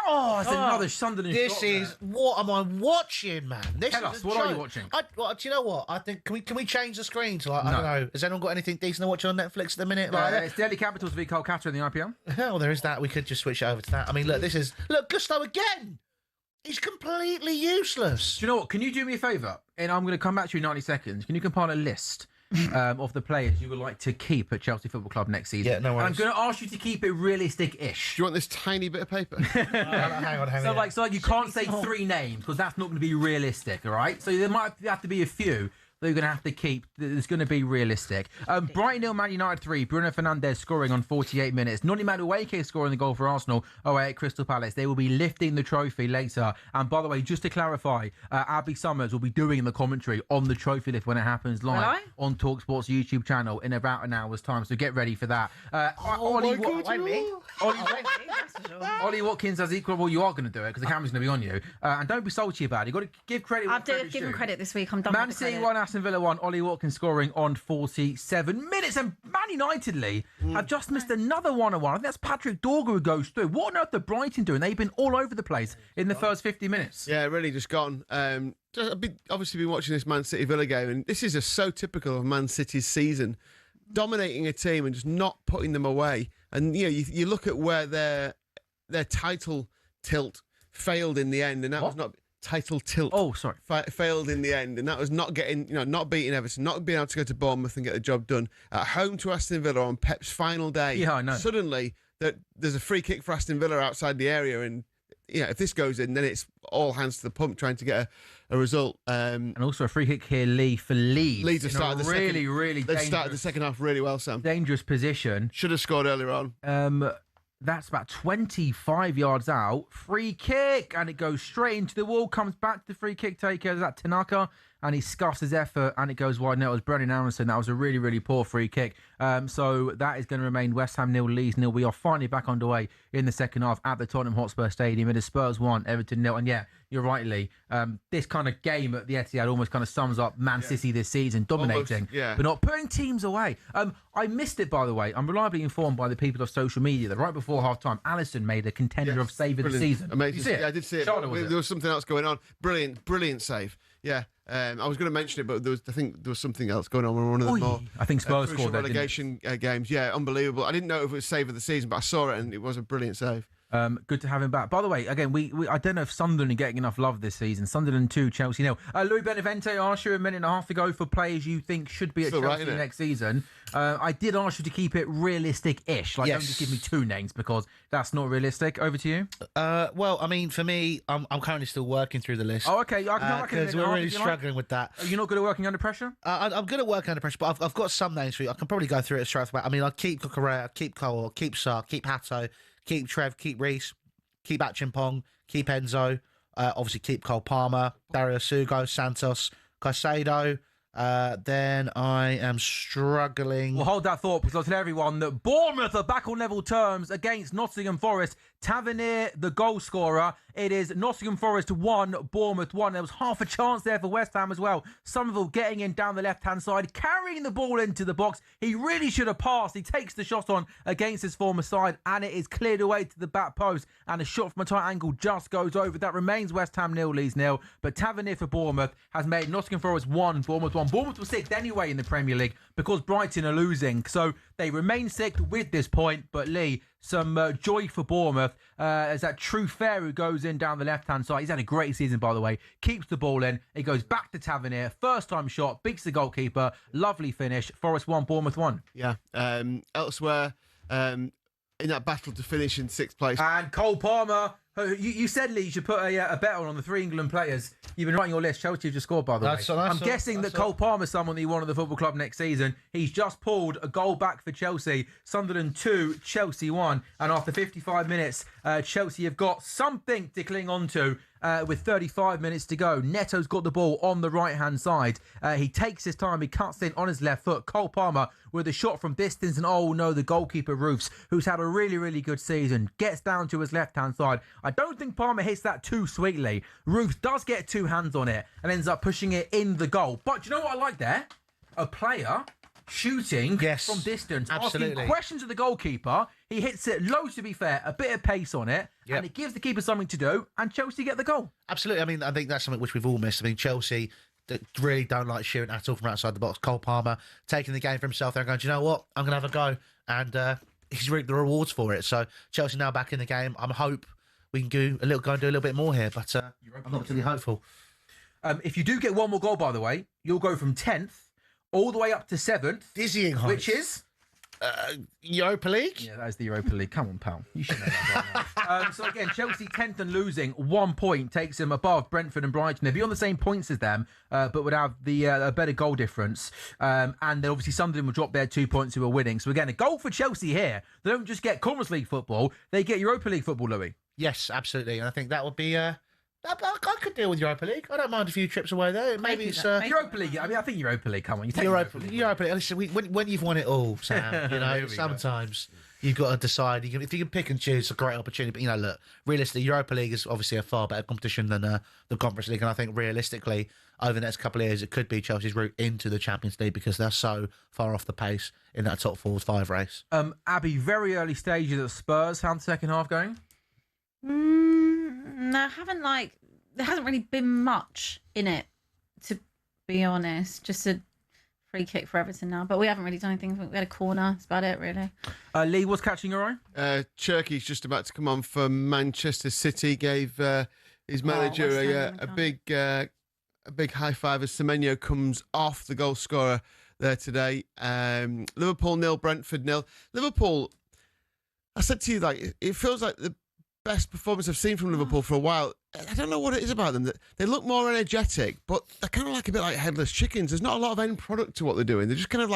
another Sunderland This shot is... there. What am I watching, man? Tell us, what are you watching? Do you know what? I think... Can we change the screen to, I No. don't know. Has anyone got anything decent to watch on Netflix at the minute? It's Delhi Capitals v Kolkata in the IPL. Hell, there is that. We could just switch it over to that. Look, this is... Look, Gusto again! He's completely useless. Do you know what? Can you do me a favour? And I'm going to come back to you in 90 seconds. Can you compile a list of the players you would like to keep at Chelsea Football Club next season? Yeah, no worries. And I'm going to ask you to keep it realistic-ish. Do you want this tiny bit of paper? Hang on. So you can't say 3 names because that's not going to be realistic, all right? So there might have to be a few that you're going to have to keep. It's going to be realistic. Brighton 0, Man United 3. Bruno Fernandes scoring on 48 minutes. Noni Madueke scoring the goal for Arsenal away at Crystal Palace. They will be lifting the trophy later. And by the way, just to clarify, Abby Summers will be doing the commentary on the trophy lift when it happens live on talkSPORT's YouTube channel in about an hour's time. So get ready for that. Ollie Watkins has equal. Well, you are going to do it because the camera's going to be on you. And don't be salty about it. You've got to give credit. I've given credit this week. I'm done Man with the City credit. 1, Aston Villa 1. Ollie Watkins scoring on 47 minutes. And Man United, Lee, have just missed another 1-1. I think that's Patrick Dorgu who goes through. What on earth are Brighton doing? They've been all over the place in the first 50 minutes. Yeah, really just gone. I've obviously been watching this Man City Villa game, and this is just so typical of Man City's season. Dominating a team and just not putting them away. And you look at where their title tilt failed in the end, and that was not title tilt. Oh, sorry, failed in the end, and that was not getting, not beating Everton, not being able to go to Bournemouth and get the job done at home to Aston Villa on Pep's final day. Yeah, I know. Suddenly, that there's a free kick for Aston Villa outside the area, and if this goes in, then it's all hands to the pump trying to get a result. And also a free kick here, Lee, for Leeds. Leeds have started the really they've started the second half really well, Sam. Dangerous position. Should have scored earlier on. That's about 25 yards out. Free kick, and it goes straight into the wall. Comes back to the free kick taker. Is that Tanaka? And he scuffs his effort, and it goes wide. No, it was Brennan Aronson. That was a really, really poor free kick. So that is going to remain West Ham 0, Leeds 0. We are finally back underway in the second half at the Tottenham Hotspur Stadium. It is Spurs 1, Everton 0. And yeah, you're right, Lee. This kind of game at the Etihad almost kind of sums up Man City this season, dominating, but not putting teams away. I missed it, by the way. I'm reliably informed by the people of social media that right before half-time, Alisson made a contender of save of the season. Amazing. Did you see it? Yeah, I did see it. There was something else going on. Brilliant save. Yeah. I was going to mention it, but I think there was something else going on in one of the more I think Spurs scored that, relegation games. Yeah, unbelievable. I didn't know if it was save of the season, but I saw it and it was a brilliant save. Good to have him back. By the way, again, we I don't know if Sunderland are getting enough love this season. Sunderland 2, Chelsea 0. Louis Benavente asked you a minute and a half ago for players you think should be at Chelsea next season. I did ask you to keep it realistic-ish. Don't just give me 2 names because that's not realistic. Over to you. Well, for me, I'm currently still working through the list. Oh, okay. Because we're really struggling with that. Are you not good at working under pressure? I'm good at working under pressure, but I've got some names for you. I can probably go through it straight away. I'd keep Cucurella, keep Cole, keep Sarr, keep Hato, keep Trev, keep Reece, keep Achimpong, keep Enzo, obviously keep Cole Palmer, Dario Sugo, Santos, Caicedo. Then I am struggling. Well, hold that thought because I'll tell everyone that Bournemouth are back on level terms against Nottingham Forest. Tavernier, the goal scorer. It is Nottingham Forest 1, Bournemouth 1. There was half a chance there for West Ham as well. Somerville getting in down the left-hand side, carrying the ball into the box. He really should have passed. He takes the shot on against his former side, and it is cleared away to the back post. And a shot from a tight angle just goes over. That remains West Ham 0, Leeds 0. But Tavernier for Bournemouth has made Nottingham Forest 1, Bournemouth 1. Bournemouth were sixth anyway in the Premier League because Brighton are losing. So they remain sixth with this point. But Lee, some joy for Bournemouth as that True Fair who goes in down the left-hand side. He's had a great season, by the way. Keeps the ball in. He goes back to Tavernier. First-time shot. Beats the goalkeeper. Lovely finish. Forest 1, Bournemouth 1. Yeah. Elsewhere, in that battle to finish in 6th place. And Cole Palmer. You said, Lee, you should put a bet on the 3 England players. You've been writing your list. Chelsea have just scored, by the way. I'm guessing that Cole Palmer's someone that you want at the football club next season. He's just pulled a goal back for Chelsea. Sunderland 2, Chelsea 1. And after 55 minutes, Chelsea have got something to cling on to with 35 minutes to go. Neto's got the ball on the right-hand side. He takes his time. He cuts in on his left foot. Cole Palmer with a shot from distance. And oh no, the goalkeeper Roofs, who's had a really, really good season, gets down to his left-hand side. I don't think Palmer hits that too sweetly. Roofs does get 2 hands on it and ends up pushing it in the goal. But do you know what I like there? A player shooting from distance, asking questions of the goalkeeper. He hits it low, to be fair, a bit of pace on it, and it gives the keeper something to do, and Chelsea get the goal. Absolutely. I mean, I think that's something which we've all missed. I mean, Chelsea really don't like shooting at all from outside the box. Cole Palmer taking the game for himself there and going, do you know what? I'm going to have a go. And he's reaped the rewards for it. So Chelsea now back in the game. I hope we can go and do a little bit more here, but I'm not particularly hopeful. If you do get one more goal, by the way, you'll go from 10th all the way up to 7th. Dizzying heights. Which is? Europa League? Yeah, that is the Europa League. Come on, pal. You should know that by now. So again, Chelsea 10th and losing. 1 point takes them above Brentford and Brighton. They'd be on the same points as them, but would have a better goal difference. And then obviously Sunderland will drop their 2 points who are winning. So again, a goal for Chelsea here. They don't just get Conference League football, they get Europa League football, Louis. Yes, absolutely. And I think that would be... I could deal with Europa League. I don't mind a few trips away there. Maybe it's Europa League. I mean, I think Europa League. Come on, you take Europa League. Listen, when you've won it all, Sam, you know, sometimes you've got to decide. If you can pick and choose, it's a great opportunity. But you know, look, realistically, Europa League is obviously a far better competition than the Conference League, and I think realistically, over the next couple of years, it could be Chelsea's route into the Champions League because they're so far off the pace in that top 4-5 race. Abby, very early stages at Spurs. How's the second half going? I haven't there hasn't really been much in it, to be honest. Just a free kick for Everton now, but we haven't really done anything. We had a corner. That's about it, really. Lee, what's catching your eye? Cherky's just about to come on for Manchester City. Gave his manager a big high five as Semenyo comes off, the goal scorer there today. Liverpool 0, Brentford 0. Liverpool, I said to you, it feels like the best performance I've seen from Liverpool for a while. I don't know what it is about them. They look more energetic, but they're kind of a bit like headless chickens. There's not a lot of end product to what they're doing. They're just kind of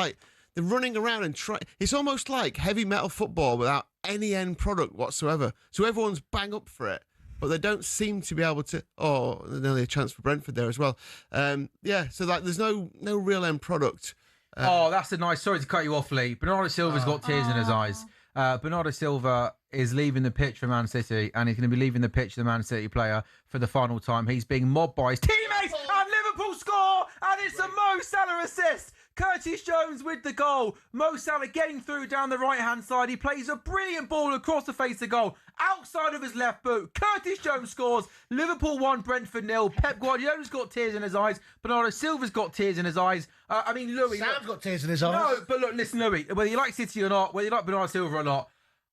they're running around and try. It's almost like heavy metal football without any end product whatsoever. So everyone's bang up for it, but they don't seem to be able to. Oh, there's nearly a chance for Brentford there as well. So there's no real end product. That's a nice. Sorry to cut you off, Lee. Bernardo Silva's got tears in his eyes. Bernardo Silva is leaving the pitch for Man City, and he's going to be leaving the pitch, the Man City player, for the final time. He's being mobbed by his teammates, and Liverpool score, and it's a Mo Salah assist. Curtis Jones with the goal. Mo Salah getting through down the right-hand side. He plays a brilliant ball across the face of goal, outside of his left boot. Curtis Jones scores. Liverpool 1, Brentford 0. Pep Guardiola's got tears in his eyes. Bernardo Silva's got tears in his eyes. I mean, Louis... Sam's got tears in his eyes. No, but look, listen, Louis, whether you like City or not, whether you like Bernardo Silva or not,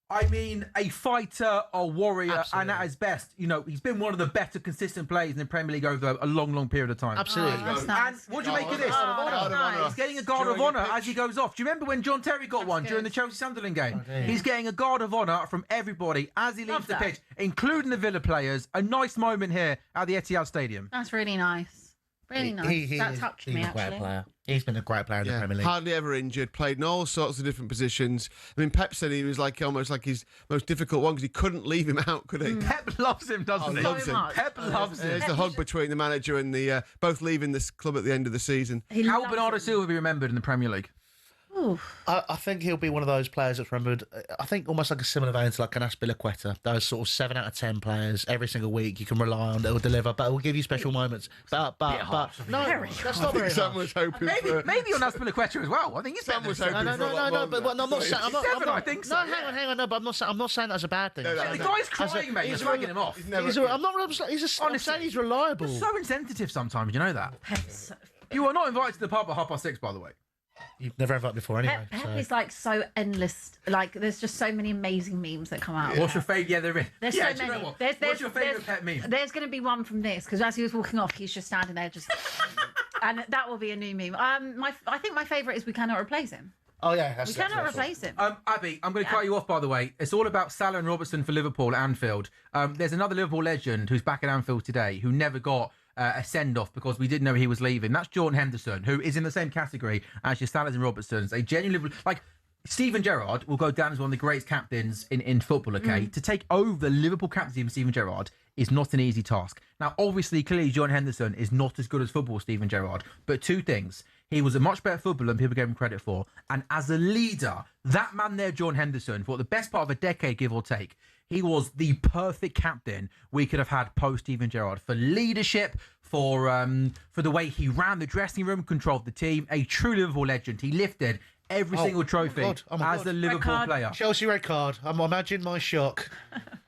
I mean, a fighter, a warrior, Absolutely. and at his best, he's been one of the better consistent players in the Premier League over a long, long period of time. Absolutely. That's nice. And what do you make of this? Nice. He's getting a guard of honour as he goes off. Do you remember when John Terry got one during the Chelsea-Sunderland game? He's getting a guard of honour from everybody as he leaves the pitch, including the Villa players. A nice moment here at the Etihad Stadium. That's really nice. Really nice. That touched me, actually. He's been a great player in the Premier League. Hardly ever injured, played in all sorts of different positions. I mean, Pep said he was almost like his most difficult one because he couldn't leave him out, could he? Pep loves him, doesn't he? Loves him. Pep loves him. There's the hug between the manager and the both leaving this club at the end of the season. How will Bernardo Silva be remembered in the Premier League? Ooh. I think he'll be one of those players that's remembered. I think almost like a similar vein to like an Aspilicueta. Those sort of 7 out of 10 players every single week you can rely on. They'll deliver, but it will give you special moments. But no, that's not very Sam harsh. was hoping Maybe on Aspilicueta as well. I think he's Sam was hoping No, but I'm not saying. I'm not, Seven, I'm not, I think so, No, yeah. hang on. No, but I'm not saying that's a bad thing. No, The guy's crying, mate. You're slagging him off. I'm saying he's reliable. You're so insensitive sometimes, you know that? Pep's, You are not invited to the pub at 6:30, by the way. You've never invited before anyway. Pep so. is like so endless. Like there's just so many amazing memes that come out. What's your favourite? Yeah, there is. There's yeah, so do you know many. what? There's, What's your favourite pet meme? There's going to be one from this because as he was walking off, he's just standing there, just, and that will be a new meme. I think my favourite is we cannot replace him. Oh yeah, We cannot replace him. Abby, I'm going to cut you off, by the way. It's all about Salah and Robertson for Liverpool at Anfield. There's another Liverpool legend who's back at Anfield today who never got a send-off because we didn't know he was leaving. That's Jordan Henderson, who is in the same category as your Salahs and Robertsons. A genuinely, like, Steven Gerrard will go down as one of the greatest captains in football, okay? To take over the Liverpool captaincy from Steven Gerrard is not an easy task. Now, obviously, clearly, Jordan Henderson is not as good as football as Steven Gerrard, but two things. He was a much better footballer than people gave him credit for. And as a leader, that man there, Jordan Henderson, for the best part of a decade, give or take, he was the perfect captain we could have had post Steven Gerrard for leadership, for the way he ran the dressing room, controlled the team. A true Liverpool legend. He lifted every single trophy as a Liverpool player. Chelsea red card. Imagine my shock.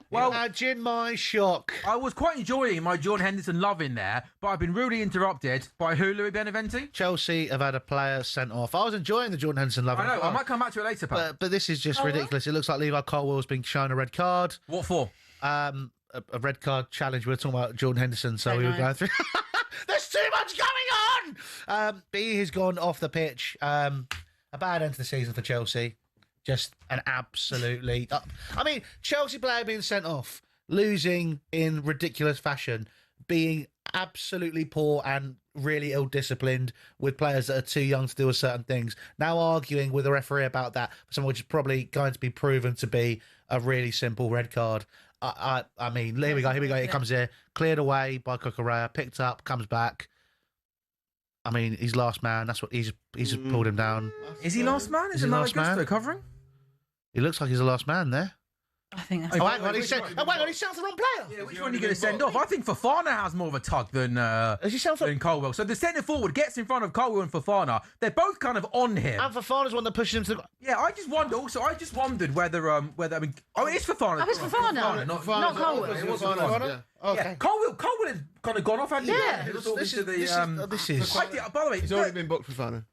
Well, imagine my shock. I was quite enjoying my Jordan Henderson love in there, but I've been rudely interrupted by who, Louis Beneventi? Chelsea have had a player sent off. I was enjoying the Jordan Henderson love. I know, I might come back to it later, Pat. But this is just ridiculous. It looks like Levi Colwell's been shown a red card. What for? A red card challenge. We were talking about Jordan Henderson, so we were going through. There's too much going on! But he has gone off the pitch. A bad end to the season for Chelsea. Just an absolutely... I mean, Chelsea player being sent off, losing in ridiculous fashion, being absolutely poor and really ill-disciplined with players that are too young to do certain things. Now arguing with the referee about that, something which is probably going to be proven to be a really simple red card. I mean, here we go. It comes here. Cleared away by Cucurella, picked up, comes back. I mean, he's last man. That's what he's just pulled him down. Is he last man? Is it last man covering? He looks like he's the last man there. I think that's. Hang on, he said the wrong player. Yeah, which one are you going to send off? I think Fofana has more of a tug than Colwell. So the centre forward gets in front of Colwell and Fofana. They're both kind of on him. And Fofana's one that pushes him to the... Yeah, I just wondered whether I mean, it's Fofana. Oh, it's Fofana, not Colwell. It was Fofana. Okay. Yeah, Colwell has kind of gone off, hasn't he? Yeah. This is... By the way, He's already been booked for Fana.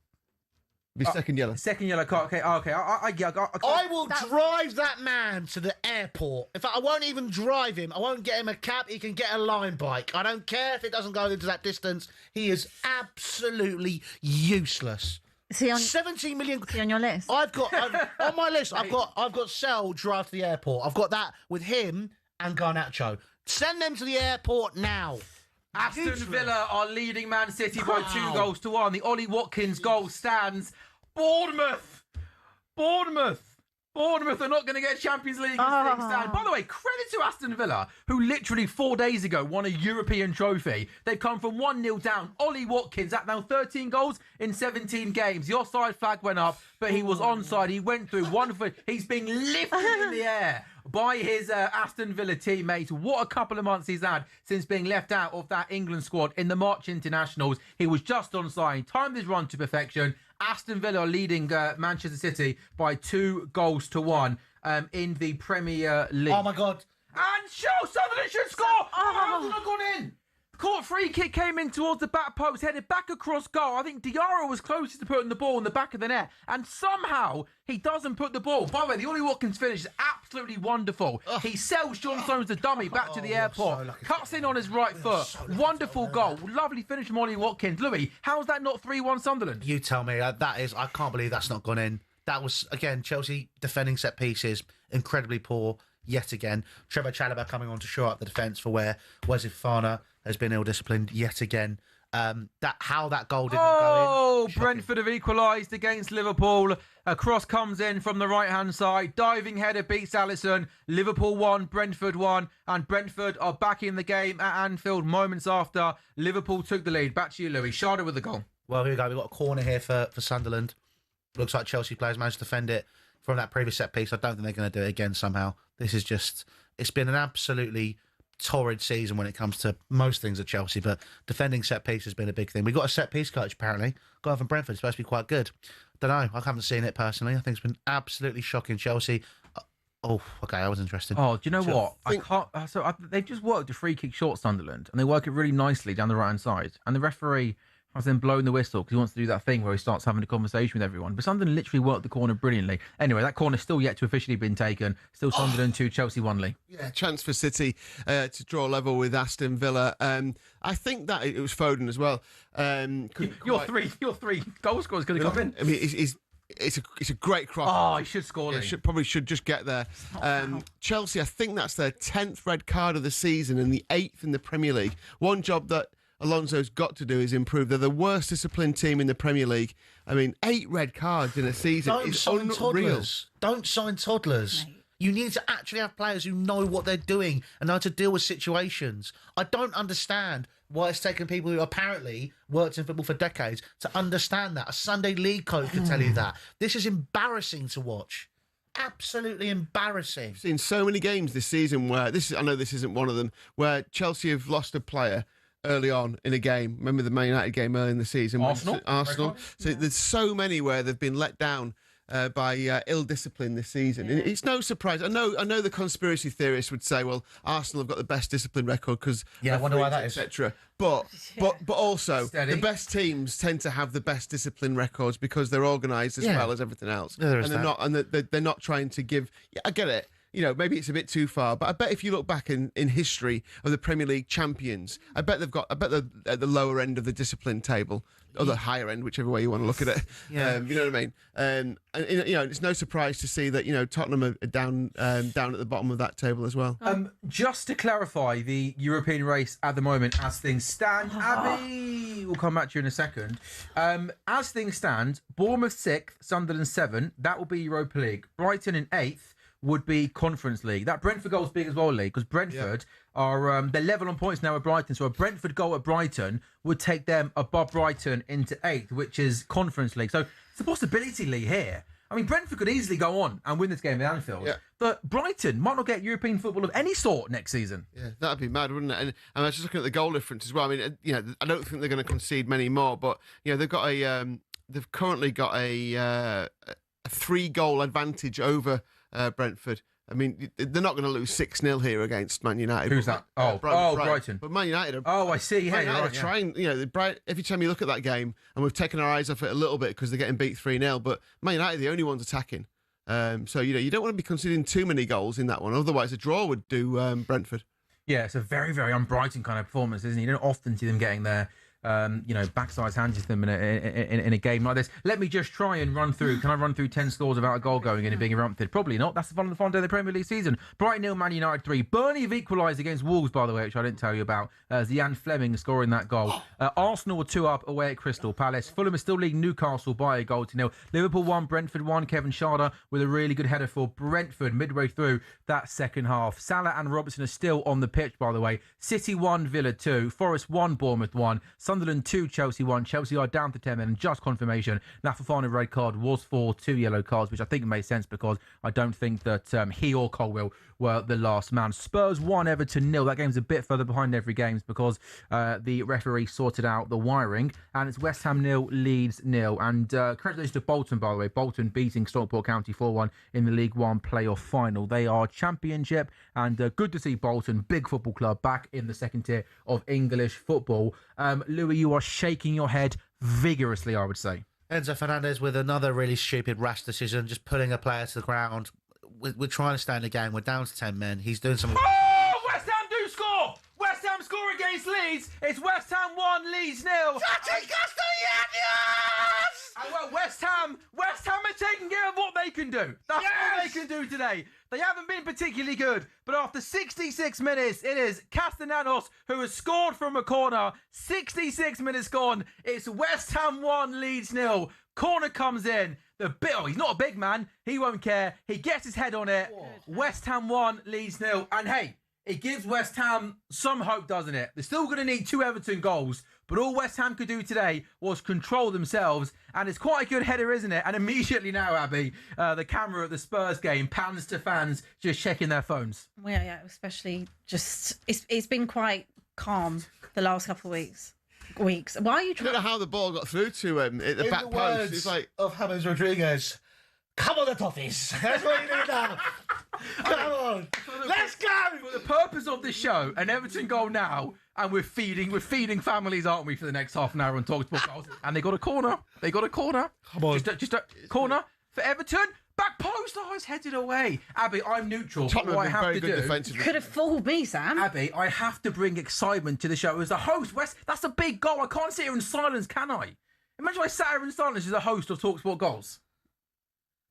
Be second yellow. Second yellow card. Okay. I will drive that man to the airport. In fact, I won't even drive him. I won't get him a cab. He can get a line bike. I don't care if it doesn't go into that distance. He is absolutely useless. Is he on 17 million? Is he on your list? I've got on my list. I've got Sell drive to the airport. I've got that with him and Garnacho. Send them to the airport now. Aston Villa are leading Man City by 2-1. The Ollie Watkins goal stands. Bournemouth are not going to get Champions League stand. By the way, credit to Aston Villa, who literally 4 days ago won a European trophy. They've come from 1-0 down. Ollie Watkins at now 13 goals in 17 games. The offside flag went up, but he was onside. He went through wonderful. He's being lifted in the air by his Aston Villa teammates. What a couple of months he's had since being left out of that England squad in the March internationals. He was just onside, timed his run to perfection. Aston Villa are leading Manchester City by 2-1 in the Premier League. Oh my God. And Sunderland should score! How's it not gone in? Caught free kick came in towards the back post, headed back across goal. I think Diarra was closest to putting the ball in the back of the net, and somehow he doesn't put the ball. By the way, the Ollie Watkins finish is absolutely wonderful. He sells John Stones the dummy back to the airport, cuts in on his right foot. Wonderful goal. Lovely finish from Ollie Watkins. Louis, how's that not 3-1 Sunderland? You tell me. That is, I can't believe that's not gone in. That was, again, Chelsea defending set pieces, incredibly poor yet again. Trevor Chalobah coming on to shore up the defence for where Wesley Fofana has been ill-disciplined yet again. How that goal did not go in. Oh, Brentford have equalised against Liverpool. A cross comes in from the right-hand side. Diving header beats Alisson. Liverpool 1, Brentford 1. And Brentford are back in the game at Anfield moments after Liverpool took the lead. Back to you, Louis. Sharda with the goal. Well, here we go. We've got a corner here for Sunderland. Looks like Chelsea players managed to defend it from that previous set piece. I don't think they're going to do it again somehow. This is just, it's been an absolutely torrid season when it comes to most things at Chelsea, but defending set piece has been a big thing. We got a set piece coach apparently, guy from Brentford, supposed to be quite good. Don't know, I haven't seen it personally. I think it's been absolutely shocking. Chelsea. Oh, okay, I was interested. Oh, do you know what? They've just worked a free kick short Sunderland, and they work it really nicely down the right hand side. And the referee has then blown the whistle because he wants to do that thing where he starts having a conversation with everyone. But Sunderland literally worked the corner brilliantly. Anyway, that corner's still yet to officially been taken. Still Sunderland 2, Chelsea 1 league. Yeah, chance for City to draw level with Aston Villa. I think that it was Foden as well. Your three goal scorers going to come in. I mean, it's a great cross. Oh, he should score. Probably should just get there. Chelsea, I think that's their 10th red card of the season and the 8th in the Premier League. One job that Alonso's got to do is improve. They're the worst disciplined team in the Premier League. I mean, 8 red cards in a season is unreal. Toddlers. Don't sign toddlers. Mate. You need to actually have players who know what they're doing and know how to deal with situations. I don't understand why it's taken people who apparently worked in football for decades to understand that. A Sunday league coach could tell you that. This is embarrassing to watch. Absolutely embarrassing. I've seen so many games this season where I know this isn't one of them, where Chelsea have lost a player early on in a game. Remember the Man United game early in the season? Arsenal. So there's so many where they've been let down by ill discipline this season. And it's no surprise. I know the conspiracy theorists would say, well, Arsenal have got the best discipline record because I wonder why that is, etc. But also the best teams tend to have the best discipline records because they're organised as well as everything else. Yeah, they're not trying to give. Yeah, I get it. You know, maybe it's a bit too far, but I bet if you look back in history of the Premier League champions, I bet they're at the lower end of the discipline table, or the higher end, whichever way you want to look at it. Yeah. You know what I mean? And it's no surprise to see that Tottenham are down at the bottom of that table as well. Just to clarify the European race at the moment, as things stand, Abby, we'll come back to you in a second. As things stand, Bournemouth 6th, Sunderland 7th. That will be Europa League. Brighton in 8th. Would be Conference League. That Brentford goal is big as well, Lee, because Brentford are they're level on points now with Brighton. So a Brentford goal at Brighton would take them above Brighton into 8th, which is Conference League. So it's a possibility, Lee, here. I mean, Brentford could easily go on and win this game at Anfield, but Brighton might not get European football of any sort next season. Yeah, that'd be mad, wouldn't it? And I was just looking at the goal difference as well. I mean, I don't think they're going to concede many more, but they've got they've currently got a 3-goal advantage over Brentford. I mean, they're not going to lose 6-0 here against Man United. Who's that? Brighton. But Man United I see. They're trying, every time you look at that game, and we've taken our eyes off it a little bit because they're getting beat 3-0, but Man United are the only ones attacking. So, you don't want to be conceding too many goals in that one. Otherwise, a draw would do Brentford. Yeah, it's a very, very un-Brighton kind of performance, isn't it? You don't often see them getting there. Backsides hands to them in a game like this. Let me just try and run through. Can I run through 10 scores without a goal going in and being erupted? Probably not. That's the fun day of the Premier League season. Brighton 0, Man United 3. Burnley have equalised against Wolves, by the way, which I didn't tell you about. Zian Fleming scoring that goal. Arsenal were 2 up away at Crystal Palace. Fulham is still leading Newcastle by a goal to 0. Liverpool 1, Brentford 1. Kevin Schade with a really good header for Brentford midway through that second half. Salah and Robertson are still on the pitch, by the way. City 1, Villa 2. Forest 1, Bournemouth 1. Sunderland 2, Chelsea 1. Chelsea are down to 10 men, and just confirmation that Fofana red card was for 2 yellow cards, which I think made sense because I don't think that he or Colwill were the last man. Spurs 1, Everton 0. That game's a bit further behind every games because the referee sorted out the wiring, and it's West Ham 0, Leeds 0. And congratulations to Bolton, by the way. Bolton beating Stockport County 4-1 in the League One playoff final. They are Championship, and good to see Bolton, big football club, back in the second tier of English football. Louis, you are shaking your head vigorously, I would say. Enzo Fernandez with another really stupid, rash decision, just putting a player to the ground. We're trying to stay in the game. We're down to 10 men. He's doing some... Oh, West Ham do score! West Ham score against Leeds. It's West Ham 1, Leeds 0. And well, West Ham are taking care of what they can do. That's all they can do today. They haven't been particularly good, but after 66 minutes, it is Castellanos who has scored from a corner. 66 minutes gone. It's West Ham 1, Leeds 0. Corner comes in. He's not a big man. He won't care. He gets his head on it. West Ham 1, Leeds 0. And hey, it gives West Ham some hope, doesn't it? They're still going to need 2 Everton goals, but all West Ham could do today was control themselves, and it's quite a good header, isn't it? And immediately now, Abby, the camera at the Spurs game pans to fans just checking their phones. Well, yeah, especially just it's been quite calm the last couple of weeks. Why are you I trying? don't know how the ball got through to him at the In back the post. words It's like, of James Rodriguez, come on the toffees. That's what you do now. Come on. Let's go. For the purpose of this show, an Everton goal now, and we're feeding families, aren't we, for the next half an hour on talkSPORT goals? And they got a corner. Come on. Just a corner for Everton. Back post. Oh, it's headed away. Abby, I'm neutral. Tottenham What I have been have very to good do. defensively. Could have fooled me, Sam. Abby, I have to bring excitement to the show. As a host, West, that's a big goal. I can't sit here in silence, can I? Imagine I sat here in silence as a host of talkSPORT goals.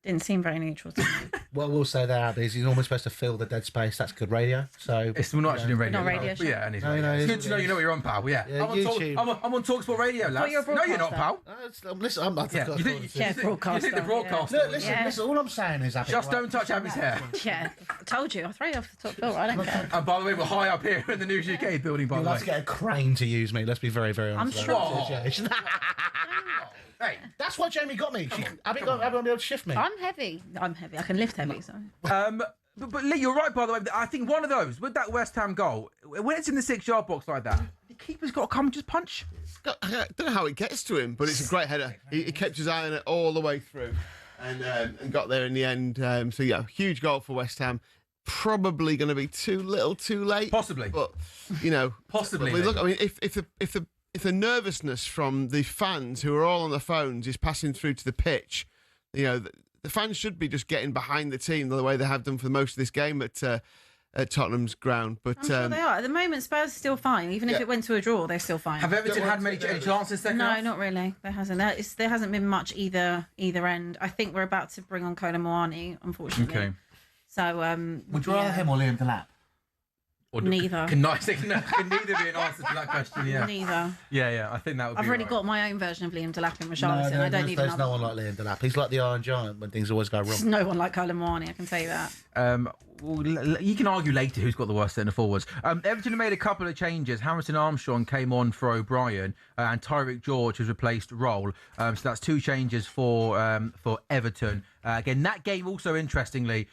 Didn't seem very neutral to me. Well, we'll say that is he's almost supposed to fill the dead space. That's good radio. So We're not actually doing radio. Not radio But show. yeah, anything. No, It's it's- good to know you know what you're on, pal. Yeah. Yeah, I'm on YouTube. I'm on talkSPORT radio, lads. you're a No, you're not, broadcaster. pal. Listen, I'm not. Yeah. You think Yeah, you think broadcaster, the broadcaster? Look, listen, Yeah. listen. All I'm saying is, Abby, Just right, don't touch Abby's hair. Yeah, I told you. I'll throw you off the top floor. I don't care. And by the way, we're high up here in the News UK building, by You'd the like way. to get a crane to use me. Let's be very, very honest. I'm about sure. that situation. Hey, That's why Jamie got me. Abby won't be able to shift me. I'm heavy. I can lift heavy. So. but Lee, you're right, by the way. I think one of those, with that West Ham goal, when it's in the 6-yard box like that, the keeper's got to come and just punch. I don't know how it gets to him, but it's a great header. He kept his eye on it all the way through and got there in the end. So, yeah, huge goal for West Ham. Probably going to be too little too late. Possibly. But, you know. Possibly. Look, I mean, if the nervousness from the fans who are all on the phones is passing through to the pitch, you know, the fans should be just getting behind the team the way they have done for most of this game at Tottenham's ground. But I'm sure they are. At the moment, Spurs are still fine. Even if it went to a draw, they're still fine. Have Everton had any chances second No, half? not really. There hasn't. There hasn't been much either end. I think we're about to bring on Kolo Muani, unfortunately. Okay. So, Would you rather him or Liam Delap? Or Neither. Can neither be an answer to that question, yeah. Neither. Yeah, I think that would be I've already right. got my own version of Liam Delap in Richarlison. I don't even There's know. no one like Liam Delap. He's like the Iron Giant when things always go wrong. There's no one like Kolo Muani, I can tell you that. Well, you can argue later who's got the worst centre forwards. Everton made a couple of changes. Harrison Armstrong came on for O'Brien, and Tyreek George has replaced Roll. So that's 2 changes for Everton. Again, that game also interestingly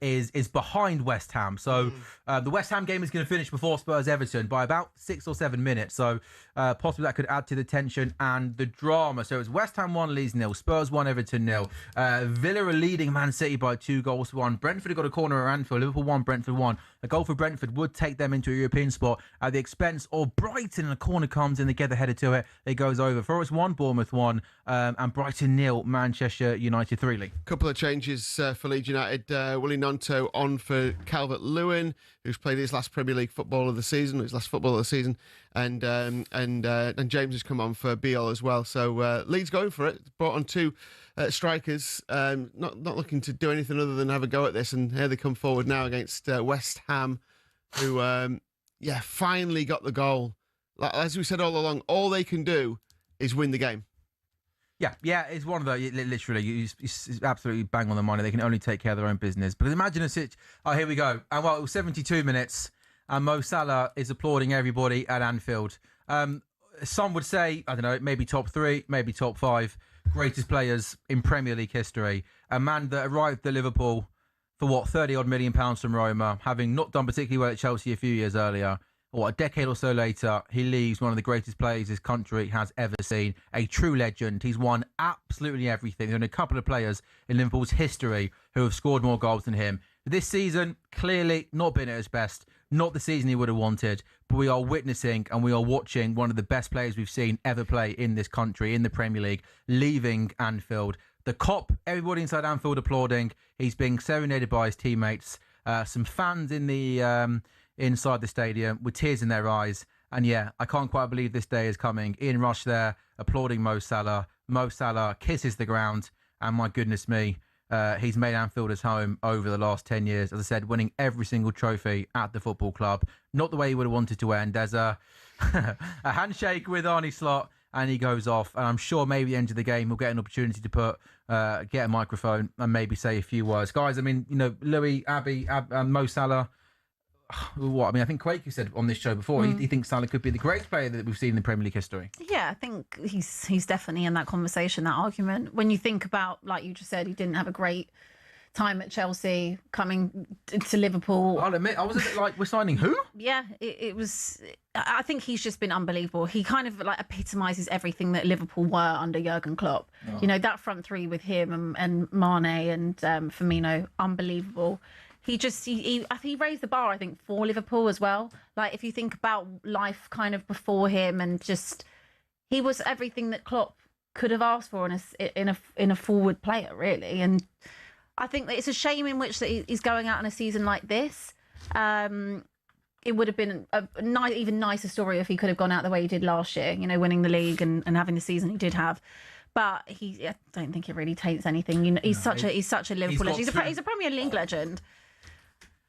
is behind West Ham. So the West Ham game is going to finish before Spurs Everton by about 6 or 7 minutes. So possibly that could add to the tension and the drama. So it's West Ham 1, Leeds 0, Spurs 1, Everton 0. Villa are leading Man City by 2-1. Brentford have got a corner at Anfield. Liverpool 1, Brentford 1. A goal for Brentford would take them into a European spot at the expense of Brighton. And a corner comes in, they get the header to it. It goes over. Forest 1, Bournemouth 1, and Brighton 0, Manchester United 3. Lee. Couple of changes for Leeds United. Willie Gnonto on for Calvert-Lewin, who's played his last Premier League football of the season, his last football of the season, and James has come on for Biol as well. So Leeds going for it. Brought on 2 strikers, not looking to do anything other than have a go at this, and here they come forward now against West Ham, who finally got the goal. Like, as we said all along, all they can do is win the game. Yeah, it's one of the, literally, it's absolutely bang on the money. They can only take care of their own business. But imagine a situation. Oh, here we go. And well, it was 72 minutes, and Mo Salah is applauding everybody at Anfield. Some would say, I don't know, maybe top 3, maybe top 5 greatest players in Premier League history. A man that arrived at Liverpool for, 30-odd million pounds from Roma, having not done particularly well at Chelsea a few years earlier. A decade or so later, he leaves one of the greatest players this country has ever seen. A true legend. He's won absolutely everything. There are only a couple of players in Liverpool's history who have scored more goals than him. This season, clearly not been at his best. Not the season he would have wanted. But we are witnessing and we are watching one of the best players we've seen ever play in this country, in the Premier League, leaving Anfield. The cop, everybody inside Anfield applauding. He's being serenaded by his teammates. Some fans in the... inside the stadium with tears in their eyes. And yeah, I can't quite believe this day is coming. Ian Rush there applauding Mo Salah. Mo Salah kisses the ground. And my goodness me, he's made Anfield his home over the last 10 years. As I said, winning every single trophy at the football club. Not the way he would have wanted to end. There's a handshake with Arnie Slot and he goes off. And I'm sure maybe at the end of the game he'll get an opportunity to get a microphone and maybe say a few words. Guys, I mean, Louis, Abby, Mo Salah, what? I mean, I think Quaker said on this show before, he thinks Salah could be the greatest player that we've seen in the Premier League history. Yeah, I think he's definitely in that conversation, that argument. When you think about, like you just said, he didn't have a great time at Chelsea, coming to Liverpool. I'll admit, I was a bit like, we're signing who? Yeah, it was. I think he's just been unbelievable. He kind of like epitomises everything that Liverpool were under Jurgen Klopp. Oh. You know, that front three with him and Mane and Firmino, unbelievable. He raised the bar, I think, for Liverpool as well. Like, if you think about life kind of before him, and just he was everything that Klopp could have asked for in a forward player, really. And I think that it's a shame in which that he's going out in a season like this. It would have been a even nicer story if he could have gone out the way he did last year, you know, winning the league and having the season he did have. But I don't think it really taints anything. You know, he's such a Liverpool legend. He's a Premier League legend.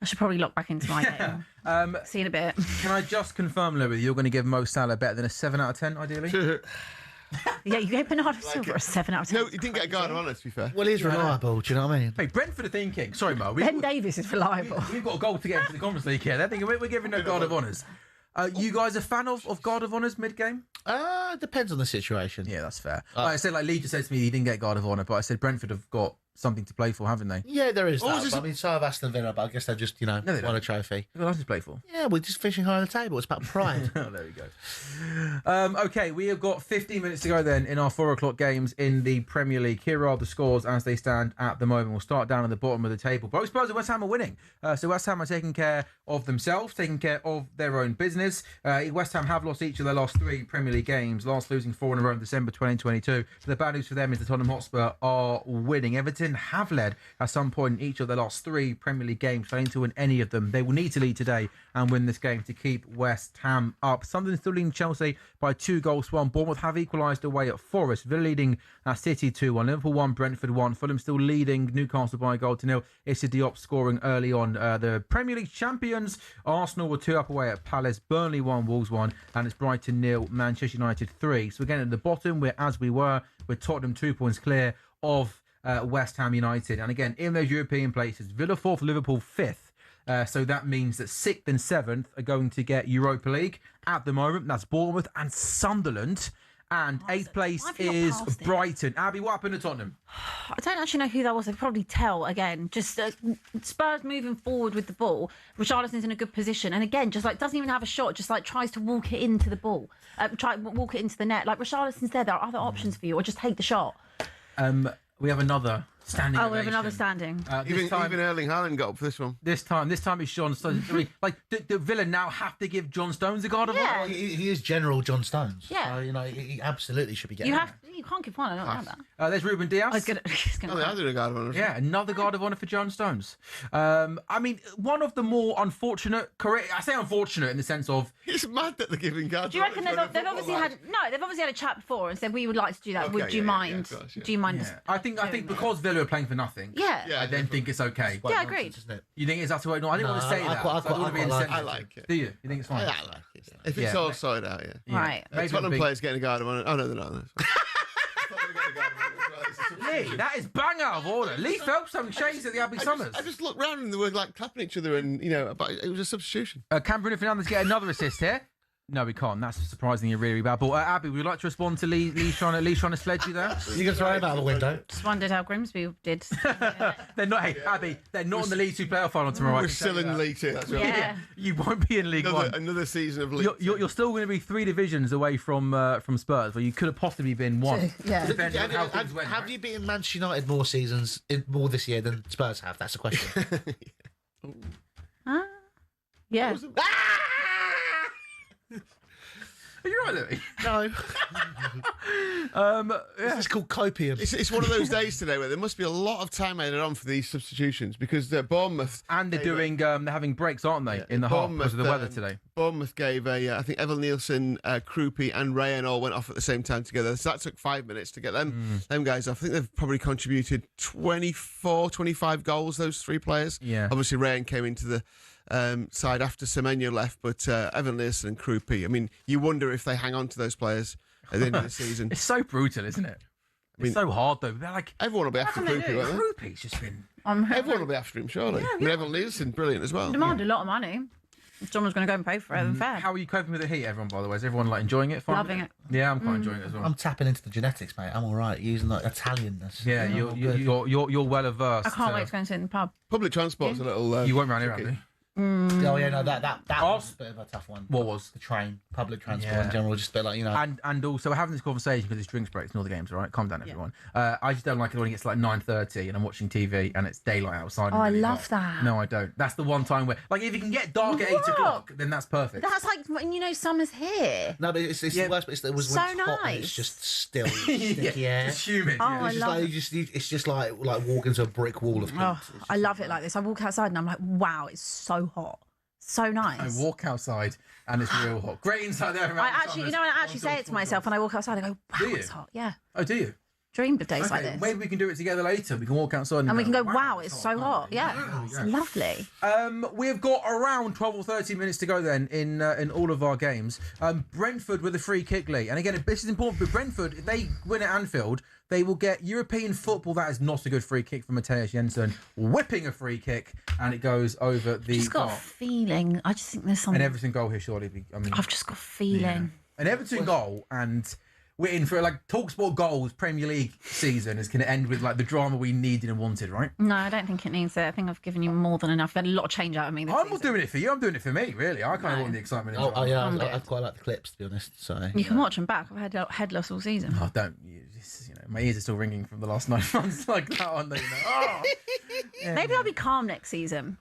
I should probably lock back into my game. See you in a bit. Can I just confirm, Louis, you're going to give Mo Salah better than a 7 out of 10, ideally? Yeah, you gave Bernardo Silva a 7 out of 10. No, he didn't get a guard of honour, to be fair. Well, he's reliable, do you know what I mean? Hey, Brentford are thinking, sorry, Mo. Ben Davies is reliable. We've got a goal to get into the Conference League here. They're thinking we're giving no guard of honours. You guys a fan of guard of honours mid-game? Depends on the situation. Yeah, that's fair. Like I said, like Lee just said to me he didn't get guard of honour, but I said Brentford have got something to play for, haven't they? Yeah, there is that. I mean, so have Aston Villa, but I guess they've just, won a trophy. They've got nothing to play for. Yeah, we're just fishing high on the table. It's about pride. Oh, there we go. Okay, we have got 15 minutes to go then in our 4 o'clock games in the Premier League. Here are the scores as they stand at the moment. We'll start down at the bottom of the table. Both Spurs and West Ham are winning. So West Ham are taking care of themselves, taking care of their own business. West Ham have lost each of their last 3 Premier League games, last losing 4 in a row in December 2022. So the bad news for them is the Tottenham Hotspur are winning. Everton have led at some point in each of their last 3 Premier League games, failing to win any of them. They will need to lead today and win this game to keep West Ham up. Sunderland still leading Chelsea by 2 goals to 1. Bournemouth have equalised away at Forest. Villa leading City 2-1. Liverpool 1, Brentford 1. Fulham still leading Newcastle by a goal to 0. Issa Diop scoring early on. The Premier League champions, Arsenal were 2 up away at Palace. Burnley 1, Wolves 1. And it's Brighton 0, Manchester United 3. So again, at the bottom, we're as we were, with Tottenham 2 points clear of West Ham United. And again, in those European places, Villa 4th, Liverpool 5th. So that means that 6th and 7th are going to get Europa League. At the moment, that's Bournemouth and Sunderland. And 8th place is Brighton. Abby, what happened to Tottenham? I don't actually know who that was. I could probably tell again. Just Spurs moving forward with the ball. Richarlison's in a good position. And again, just like doesn't even have a shot, just like tries to walk it into the ball. Walk it into the net. Like Richarlison's there are other options for you, or just take the shot. We have another standing. Oh, we have another standing. Even Erling Haaland got up for this one. This time it's John Stones. Like, the Villa now have to give John Stones a guard of honour? He is General John Stones. Yeah. So, he absolutely should be getting You can't give one. I don't know that. There's Ruben Diaz. I was gonna I did a guard of honour. Yeah, another guard of honour for John Stones. I mean, one of the more unfortunate, I say unfortunate in the sense of... It's mad that they're giving guard do you reckon they've obviously had a chat before and said, we would like to do that. Okay, do you mind? Yeah. Do you mind? I think because Villa are playing for nothing, I then think it's okay. Yeah, agreed. You think it's absolutely not? I didn't want to say that. I like it. Do you? You think it's fine? I like it. If it's all sorted out, Right. Tottenham players getting a guard of honour. Oh, no, they're not. Lee, that is bang out of order. Lee Phelps having changed at the Abbey Summers. I just looked round and they were like clapping each other, and but it was a substitution. Can Bruno Fernandes get another assist here? No, we can't. That's surprisingly really bad. But Abby, would you like to respond to Lee trying to sledge you there? You can throw him out the window. Just wondered how Grimsby did. They're not. Hey, Abby, they're not in the League 2 playoff final tomorrow. We're still in League 2. That's right. Yeah. You won't be in League 1. Another season of League. You're still going to be 3 divisions away from Spurs, where you could have possibly been 1. Yeah. Have you beaten Manchester United more this year than Spurs have? That's the question. Yeah. Are you right, Louis? No. This is called copium. It's one of those days today where there must be a lot of time added on for these substitutions because Bournemouth... And they're they're having breaks, aren't they, in the half because of the weather today? Bournemouth gave I think Evan Nielsen, Krupi and Rayan all went off at the same time together. So that took 5 minutes to get them guys off. I think they've probably contributed 24, 25 goals, those 3 players. Yeah. Obviously, Rayan came into the side after Semenyo left, but Evan Nielsen and Krupi, I mean, you wonder if they hang on to those players at the end of the season. It's so brutal, isn't it? It's so hard, though. They're like... Everyone will be after Krupi, won't they? Krupi's just been... Everyone will be after him, surely. I mean, Evan Nielsen, brilliant as well. Demand a lot of money. Someone's going to go and pay for it, then fair. How are you coping with the heat, everyone, by the way? Is everyone like enjoying it? Loving it. Yeah, I'm quite enjoying it as well. I'm tapping into the genetics, mate. I'm all right. Using like Italianness. Yeah, you're well aversed. I can't wait to go and sit in the pub. Public transport's a little. You won't round here, have you? Oh yeah, no, that was a bit of a tough one. What was? The train, public transport in general, just a bit like, you know. And also, we're having this conversation because it's drinks breaks and all the games, all right? Calm down, everyone. I just don't like it when it gets like 9:30 and I'm watching TV and it's daylight outside. Oh, I really love hot. that. No, I don't. That's the one time where, like, if you can get dark at 8 o'clock, then that's perfect. That's like when you know summer's here. No, but it's the worst. But it was So when it's hot and nice. it's just still sticky air. It's humid. Oh, yeah. I It's love like it. it's just like walking to a brick wall of heat. Oh, I love it like this. I walk outside and I'm like, wow, it's so hot. So nice. I walk outside and it's real hot. Great insight there. I actually, you know, I actually say it to myself when I walk outside. I go, wow, Do you? it's hot. Yeah. Oh, do you? Dreamed of days like Okay, this. maybe we can do it together later. We can walk outside And we can go, wow, it's so hot. Yeah. Yeah. It's lovely. We've got around 12 or 13 minutes to go then in all of our games. Brentford with a free kick, Lee. And again, this is important, but Brentford, if they win at Anfield, they will get European football. That is not a good free kick from Matthias Jensen. Whipping a free kick, and it goes over the Just got a bar. feeling. I just think there's something. An Everton goal here, surely. I mean, I've just got a feeling. an Everton goal, and we're in for like talkSPORT goals Premier League season is going to end with like the drama we needed and wanted, right? No, I don't think it needs it. I think I've given you more than enough. I've had a lot of change out of me this I'm season. not doing it for you. I'm doing it for me, really. I kind of want the excitement. and drama. Yeah, I'm I good. quite like the clips, to be honest. So You can watch them back. I've had headless all season. Oh, don't. You know, my ears are still ringing from the last 9 months like that one. You know. Oh. Yeah. Maybe I'll be calm next season.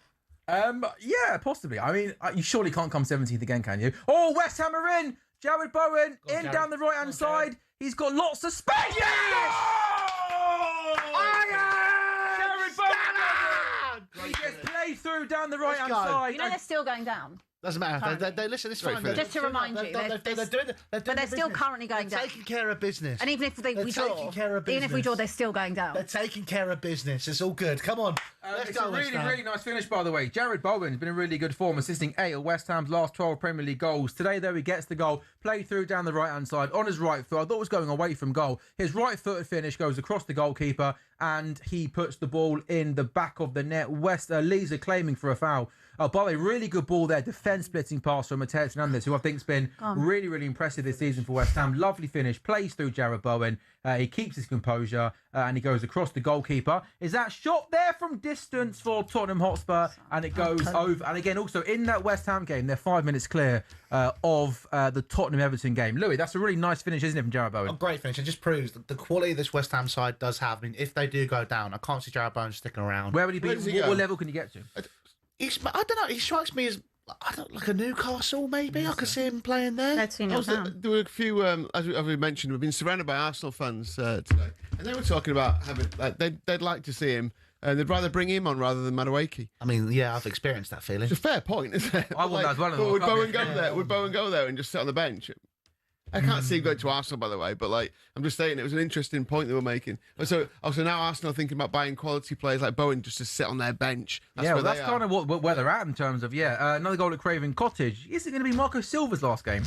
Yeah, possibly. I mean, you surely can't come 17th again, can you? Oh, West Ham are in. Jared Bowen in Jared. down the right-hand side. He's got lots of space. Yes! Jared Bowen. He gets played through down the right-hand go. side. You know they're still going down. doesn't matter. They listen. It's fine. Just to remind you, they're doing but they're still currently going they're down. taking care of business. And even if we draw, taking care of even if we business. draw, they're still going down. They're taking care of business. It's all good. Come on. Let's It's go, a really, West Ham. really nice finish, by the way. Jared Bowen's been in really good form, assisting 8 of West Ham's last 12 Premier League goals. Today, though, he gets the goal, played through down the right-hand side on his right foot. I thought it was going away from goal. His right-footed finish goes across the goalkeeper, and he puts the ball in the back of the net. Leeds are claiming for a foul. By the way, really good ball there. Defence-splitting pass from Matheus Fernandes, who I think's been really, really impressive this season for West Ham. Lovely finish. Plays through Jared Bowen. He keeps his composure, and he goes across the goalkeeper. Is that shot there from distance for Tottenham Hotspur? And it goes over. And again, also in that West Ham game, they're 5 minutes clear of the Tottenham-Everton game. Louis, that's a really nice finish, isn't it, from Jared Bowen? A great finish. It just proves that the quality this West Ham side does have. I mean, if they do go down, I can't see Jared Bowen sticking around. Where would he be? Where does he What go? level can you get to? I don't know. He strikes me as like a Newcastle. Maybe I could see him playing there. Let's see now. There were a few, as we mentioned, we've been surrounded by Arsenal fans today, and they were talking about having they'd like to see him, and they'd rather bring him on rather than Madueke. I mean, yeah, I've experienced that feeling. It's a fair point, isn't it? I want that as well. But would Bowen go there? Would Bowen go there and just sit on the bench? I can't see him going to Arsenal, by the way, but I'm just saying it was an interesting point they were making. So now Arsenal are thinking about buying quality players like Bowen just to sit on their bench. That's kind of where they're at in terms of another goal at Craven Cottage. Is it going to be Marco Silva's last game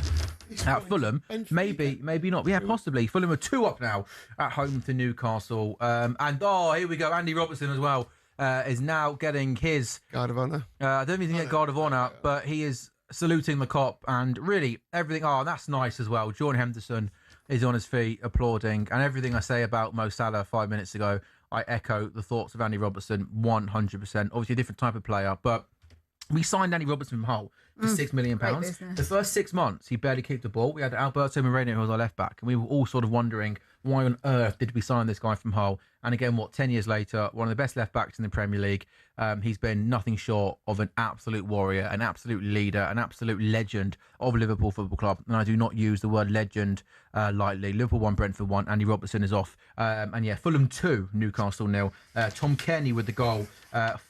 at Fulham? Maybe not. Yeah, possibly. Fulham are 2 up now at home to Newcastle. And here we go. Andy Robertson as well is now getting his Guard of Honour. I don't think he can get Guard of Honour, but he is saluting the cop and really everything. Oh, that's nice as well. Jordan Henderson is on his feet applauding, and everything I say about Mo Salah 5 minutes ago, I echo the thoughts of Andy Robertson 100%. Obviously a different type of player, but we signed Andy Robertson from Hull for £6 million. The first 6 months, he barely kicked the ball. We had Alberto Moreno, who was our left back, and we were all sort of wondering why on earth did we sign this guy from Hull? And again, 10 years later, one of the best left backs in the Premier League. He's been nothing short of an absolute warrior, an absolute leader, an absolute legend of Liverpool Football Club. And I do not use the word legend lightly. Liverpool 1, Brentford 1. Andy Robertson is off. Fulham 2, Newcastle 0. Tom Kenny with the goal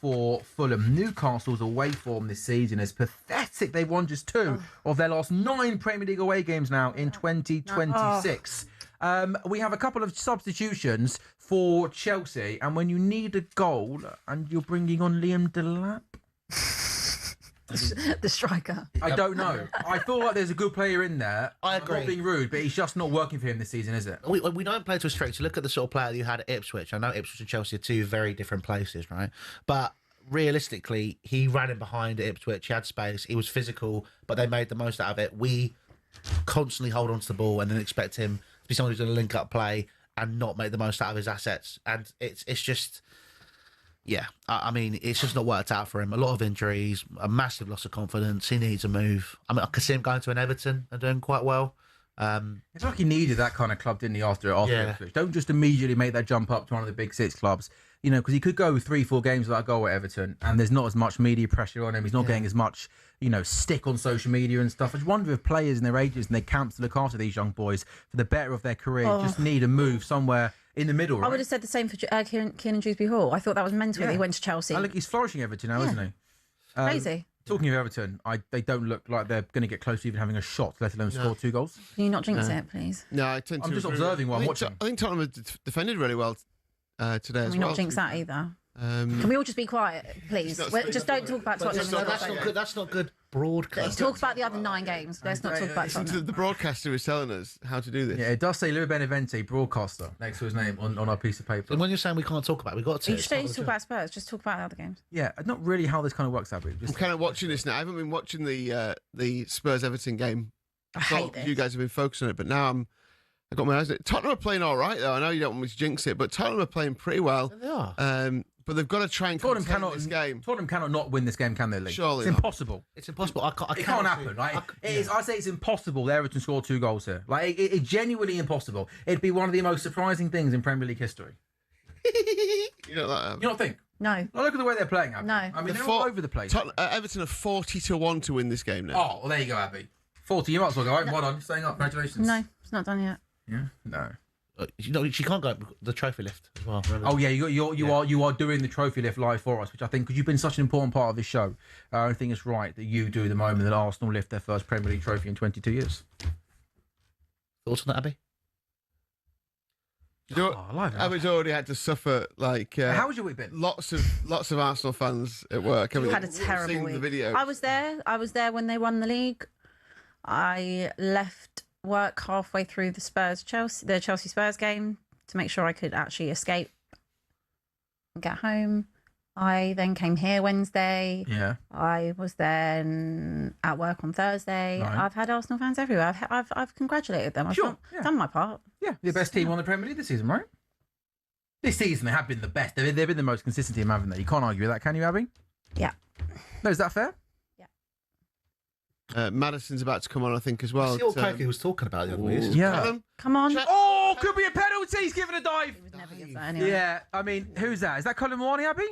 for Fulham. Newcastle's away form this season is pathetic. They've won just 2 of their last 9 Premier League away games now in 2026. We have a couple of substitutions for Chelsea, and when you need a goal and you're bringing on Liam Delap, The striker. I don't know. I feel like there's a good player in there. I I'm agree. not being rude, but he's just not working for him this season, is it? We don't play to a strength. So look at the sort of player that you had at Ipswich. I know Ipswich and Chelsea are 2 very different places, right? But realistically, he ran in behind at Ipswich. He had space. He was physical, but they made the most out of it. We constantly hold on to the ball and then expect him to be someone who's going to link up play and not make the most out of his assets. And it's just, yeah, I mean, it's just not worked out for him. A lot of injuries, a massive loss of confidence. He needs a move. I mean, I could see him going to an Everton and doing quite well. It's like he needed that kind of club, didn't he? After Ipswich, don't just immediately make that jump up to one of the big six clubs. Because he could go 3-4 games without a goal at Everton, and there's not as much media pressure on him. He's not getting as much, stick on social media and stuff. I just wonder if players and their agents and their camps to look after these young boys for the better of their career just need a move somewhere in the middle. Right? I would have said the same for Kieran Dewsbury Hall. I thought that was mental that he went to Chelsea. Look, he's flourishing Everton now, isn't he? Crazy. Talking of Everton, they don't look like they're going to get close to even having a shot, let alone score 2 goals. Can you not jinx it, please? No, I'm just observing while I'm watching. I think Tottenham have defended really well today as well. Can we not jinx that either? Can we all just be quiet, please? Just don't talk about Tottenham. That's not good broadcast. Let's talk about the other 9 games. Let's not talk about Tottenham. The broadcaster is telling us how to do this. Yeah, it does say Lou Benevente, broadcaster, next to his name on our piece of paper. And when you're saying we can't talk about it, we've got to. You just don't talk about Spurs. Just talk about the other games. Yeah, not really how this kind of works, Abby. I'm kind of watching this now. I haven't been watching the Spurs-Everton game. I hate this. You guys have been focusing on it, but now I've got my eyes on it. Tottenham are playing all right, though. I know you don't want me to jinx it, but Tottenham are playing pretty well. They are. But they've got to try and contain this game. Tottenham cannot not win this game, can they, Lee? Surely it's not. impossible. It's impossible. It can't happen, right? I say it's impossible that Everton score 2 goals here. Like, it's genuinely impossible. It'd be one of the most surprising things in Premier League history. You don't think? No. Look at the way they're playing, Abby. No. I mean, they're all over the place. Everton are 40-1 to win this game now. Oh, well, there you go, Abby. 40, you might as well go. Right? Well done. You're staying up. Congratulations. No, it's not done yet. Yeah? No. She can't go up the trophy lift as well. Oh yeah, you are doing the trophy lift live for us, which I think because you've been such an important part of this show, I think it's right that you do the moment that Arsenal lift their first Premier League trophy in 22 years. Thoughts on that, Abby? Abby's already had to suffer how was your week been? Lots of Arsenal fans at work. You had a terrible week. The video. I was there when they won the league. I left work halfway through the Chelsea Spurs game to make sure I could actually escape and get home. I then came here Wednesday. Yeah. I was then at work on Thursday. Right. I've had Arsenal fans everywhere. I've congratulated them. I've done my part. Yeah, the best team on the Premier League this season, right? This season they have been the best. They've been the most consistent team, haven't they? You can't argue with that, can you, Abby? Yeah. No, is that fair? Madison's about to come on, I think, as well. See what Koki was talking about the other week. Yeah. Come on. Oh, could be a penalty. He's given a dive. He would never give that anyway. Yeah, I mean, who's that? Is that Colin Mooney, Abby?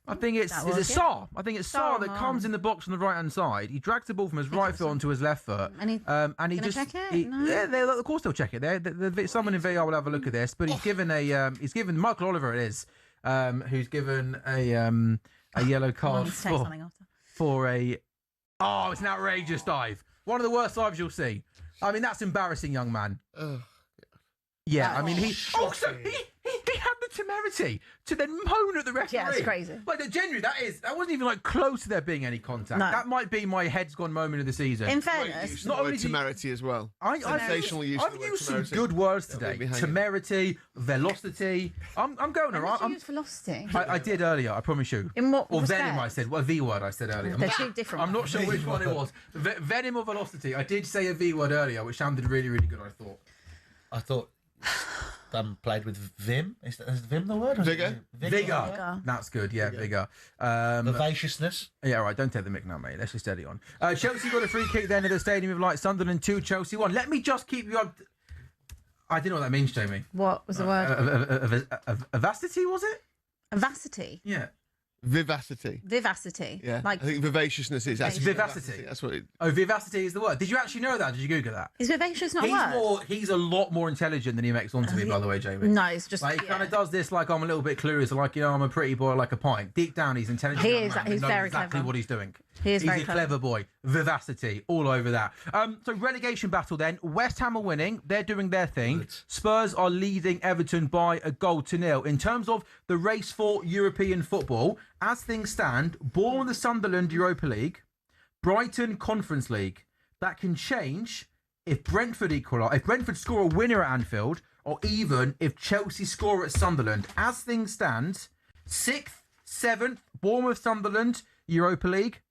I think it's that is it was, yeah. Sarr? I think it's Sarr that Sarr. comes in the box on the right hand side. He drags the ball from his right foot onto his left foot, And he just check it? No? yeah, of course they'll check it. Someone in VAR will have a look at this, but he's given Michael Oliver who's given a yellow card for a it's an outrageous dive. One of the worst dives you'll see. I mean, that's embarrassing, young man. Yeah, I mean, he had the temerity to then moan at the referee. Yeah, it's crazy. Like, genuinely, that wasn't even like close to there being any contact. No. That might be my head's gone moment of the season. In fairness, not only temerity as well. Sensational use. I've used some good words today. Temerity, velocity. I'm going all right. Did you use velocity? I did earlier. I promise you. In what Or respect? venom, I said. Well, a V word I said earlier. They're two different. I'm not sure which one it was. Venom or velocity. I did say a V word earlier, which sounded really, really good. I thought. Played with Vim. Is Vim the word? Vigor. That's good. Yeah, vigor. Vivaciousness. Yeah, all right. Don't take the mic now, mate. Let's just steady on. Chelsea got a free kick then at the Stadium of Light. Sunderland 2, Chelsea 1. Let me just keep you up. I didn't know what that means, Jamie. What was the word? Avacity, was it? Avacity. Yeah. Vivacity. Yeah. I think vivaciousness is actually vivacity. That's what it. Oh, vivacity is the word. Did you actually know that? Did you Google that? Is vivacious not a word? He's a lot more intelligent than he makes on to me, by the way, Jamie. No, it's just he kind of does this like I'm a little bit clueless, like I'm a pretty boy, like a pint. Deep down, he's intelligent. He's very exactly clever. what he's doing. He's a clever boy. Vivacity, all over that. So relegation battle then. West Ham are winning. They're doing their thing. Good. Spurs are leading Everton by 1-0. In terms of the race for European football, as things stand, Bournemouth the Sunderland Europa League, Brighton Conference League. That can change if Brentford score a winner at Anfield, or even if Chelsea score at Sunderland. As things stand, 6th, 7th, Bournemouth, Sunderland, Europa League.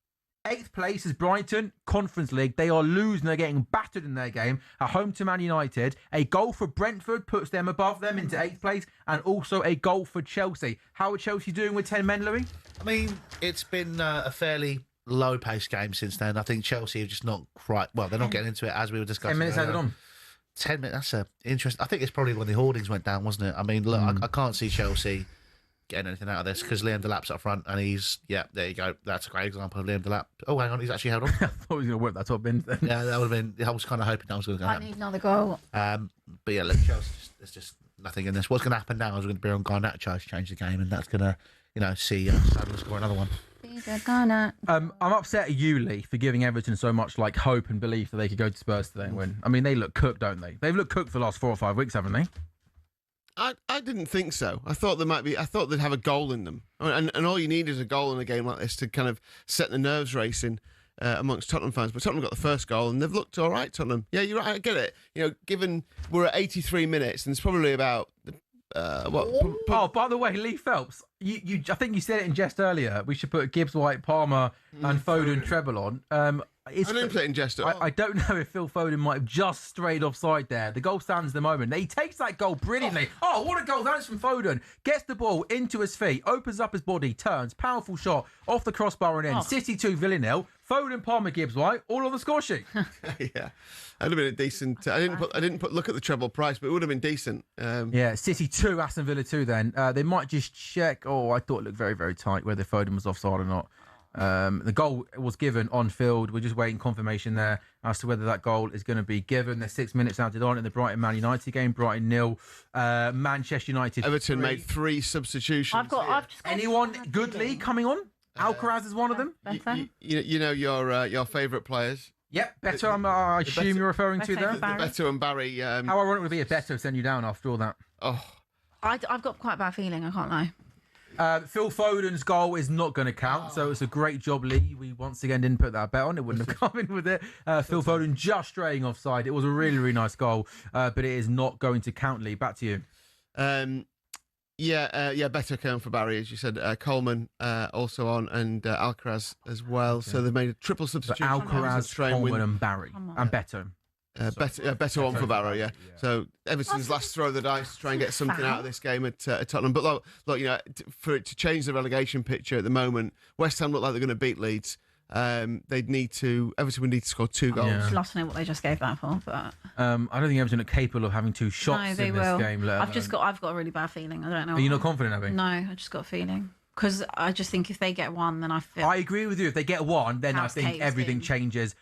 8th place is Brighton, Conference League. They are losing. They're getting battered in their game at home to Man United. A goal for Brentford puts them above them into 8th place, and also a goal for Chelsea. How are Chelsea doing with 10 men, Louis? I mean, it's been a fairly low-paced game since then. I think Chelsea are just not quite... Well, they're not getting into it as we were discussing. 10 minutes added on. 10 minutes, that's interesting. I think it's probably when the hoardings went down, wasn't it? I mean, look, I can't see Chelsea getting anything out of this because Liam Delap's up front and there you go. That's a great example of Liam Delap. Oh, hang on, he's actually held on. I thought he was going to whip that top bin then. Yeah, that would have been... I was kind of hoping that was going to happen. I need another goal. But yeah, look, Chelsea, there's just nothing in this. What's going to happen now is we're going to be on Garnacho to change the game, and that's going to, see Salah score another one. I'm upset at you, Lee, for giving Everton so much hope and belief that they could go to Spurs today and win. I mean, they look cooked, don't they? They've looked cooked for the last 4 or 5 weeks, haven't they? I didn't think so. I thought they'd have a goal in them, and all you need is a goal in a game like this to kind of set the nerves racing amongst Tottenham fans. But Tottenham got the first goal, and they've looked all right. Tottenham, yeah, you're right. I get it. Given we're at 83 minutes, and it's probably about by the way, Lee Phelps, I think you said it in jest earlier. We should put Gibbs, White, Palmer, and Foden treble on. I didn't put it in jest at all. I don't know if Phil Foden might have just strayed offside there. The goal stands at the moment. He takes that goal brilliantly. Oh, what a goal. That's from Foden. Gets the ball into his feet, opens up his body, turns, powerful shot off the crossbar and in. City 2, Villa 0. Foden, Palmer, Gibbs, White, all on the score sheet. Yeah. That'd have been a decent... I didn't put look at the treble price, but it would have been decent. Yeah, City 2, Aston Villa 2 then. They might just check... Oh, I thought it looked very, very tight whether Foden was offside or not. The goal was given on field. We're just waiting confirmation there as to whether that goal is going to be given. There's 6 minutes added on in the Brighton-Man United game. Brighton 0, Manchester United Everton 3. made 3 substitutions. I've got Anyone good, Lee, coming on? Alcaraz is one of them. You know your favourite players. Yep, Beto, I assume you're referring to there. Beto and Barry. How ironic would it be if Beto send you down after all that? Oh, I've got quite a bad feeling, I can't lie. Phil Foden's goal is not going to count, so it's a great job, Lee. We once again didn't put that bet on. It wouldn't have come in with it. Phil Foden just straying offside. It was a really, really nice goal, but it is not going to count, Lee. Back to you. Better count for Barry, as you said. Coleman also on, and Alcaraz as well. Okay. So they've made a triple substitution. So Alcaraz, Coleman, and Barry, and Beto. Better on for Barrow, yeah. So Everton's last throw of the dice to try and get something out of this game at Tottenham. But look, for it to change the relegation picture at the moment, West Ham look like they're going to beat Leeds. Everton would need to score 2 goals. I'd love to know what they just gave that for, but I don't think Everton are capable of having 2 shots in this game. I've got a really bad feeling. I don't know. Are you not confident, Abby? No, I just got a feeling. Because I just think if they get 1, then I feel... I agree with you. If they get 1, then I think everything changes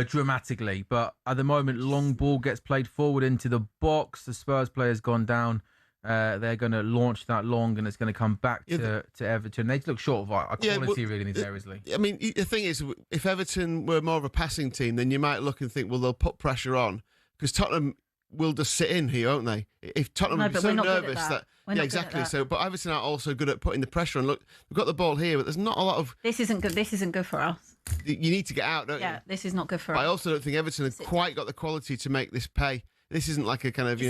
dramatically. But at the moment, long ball gets played forward into the box. The Spurs player's gone down. They're going to launch that long, and it's going to come back to Everton. They look short of quality really in these areas, Lee. I mean, the thing is, if Everton were more of a passing team, then you might look and think, well, they'll put pressure on. Because Tottenham will just sit in here, won't they? If Tottenham are so nervous that... Yeah, exactly. So, but Everton are also good at putting the pressure on. Look, we've got the ball here, but there's not a lot of... This isn't good. This isn't good for us. You need to get out, don't you? Yeah, this is not good for us. I also don't think Everton have quite got the quality to make this pay. This isn't like a kind of,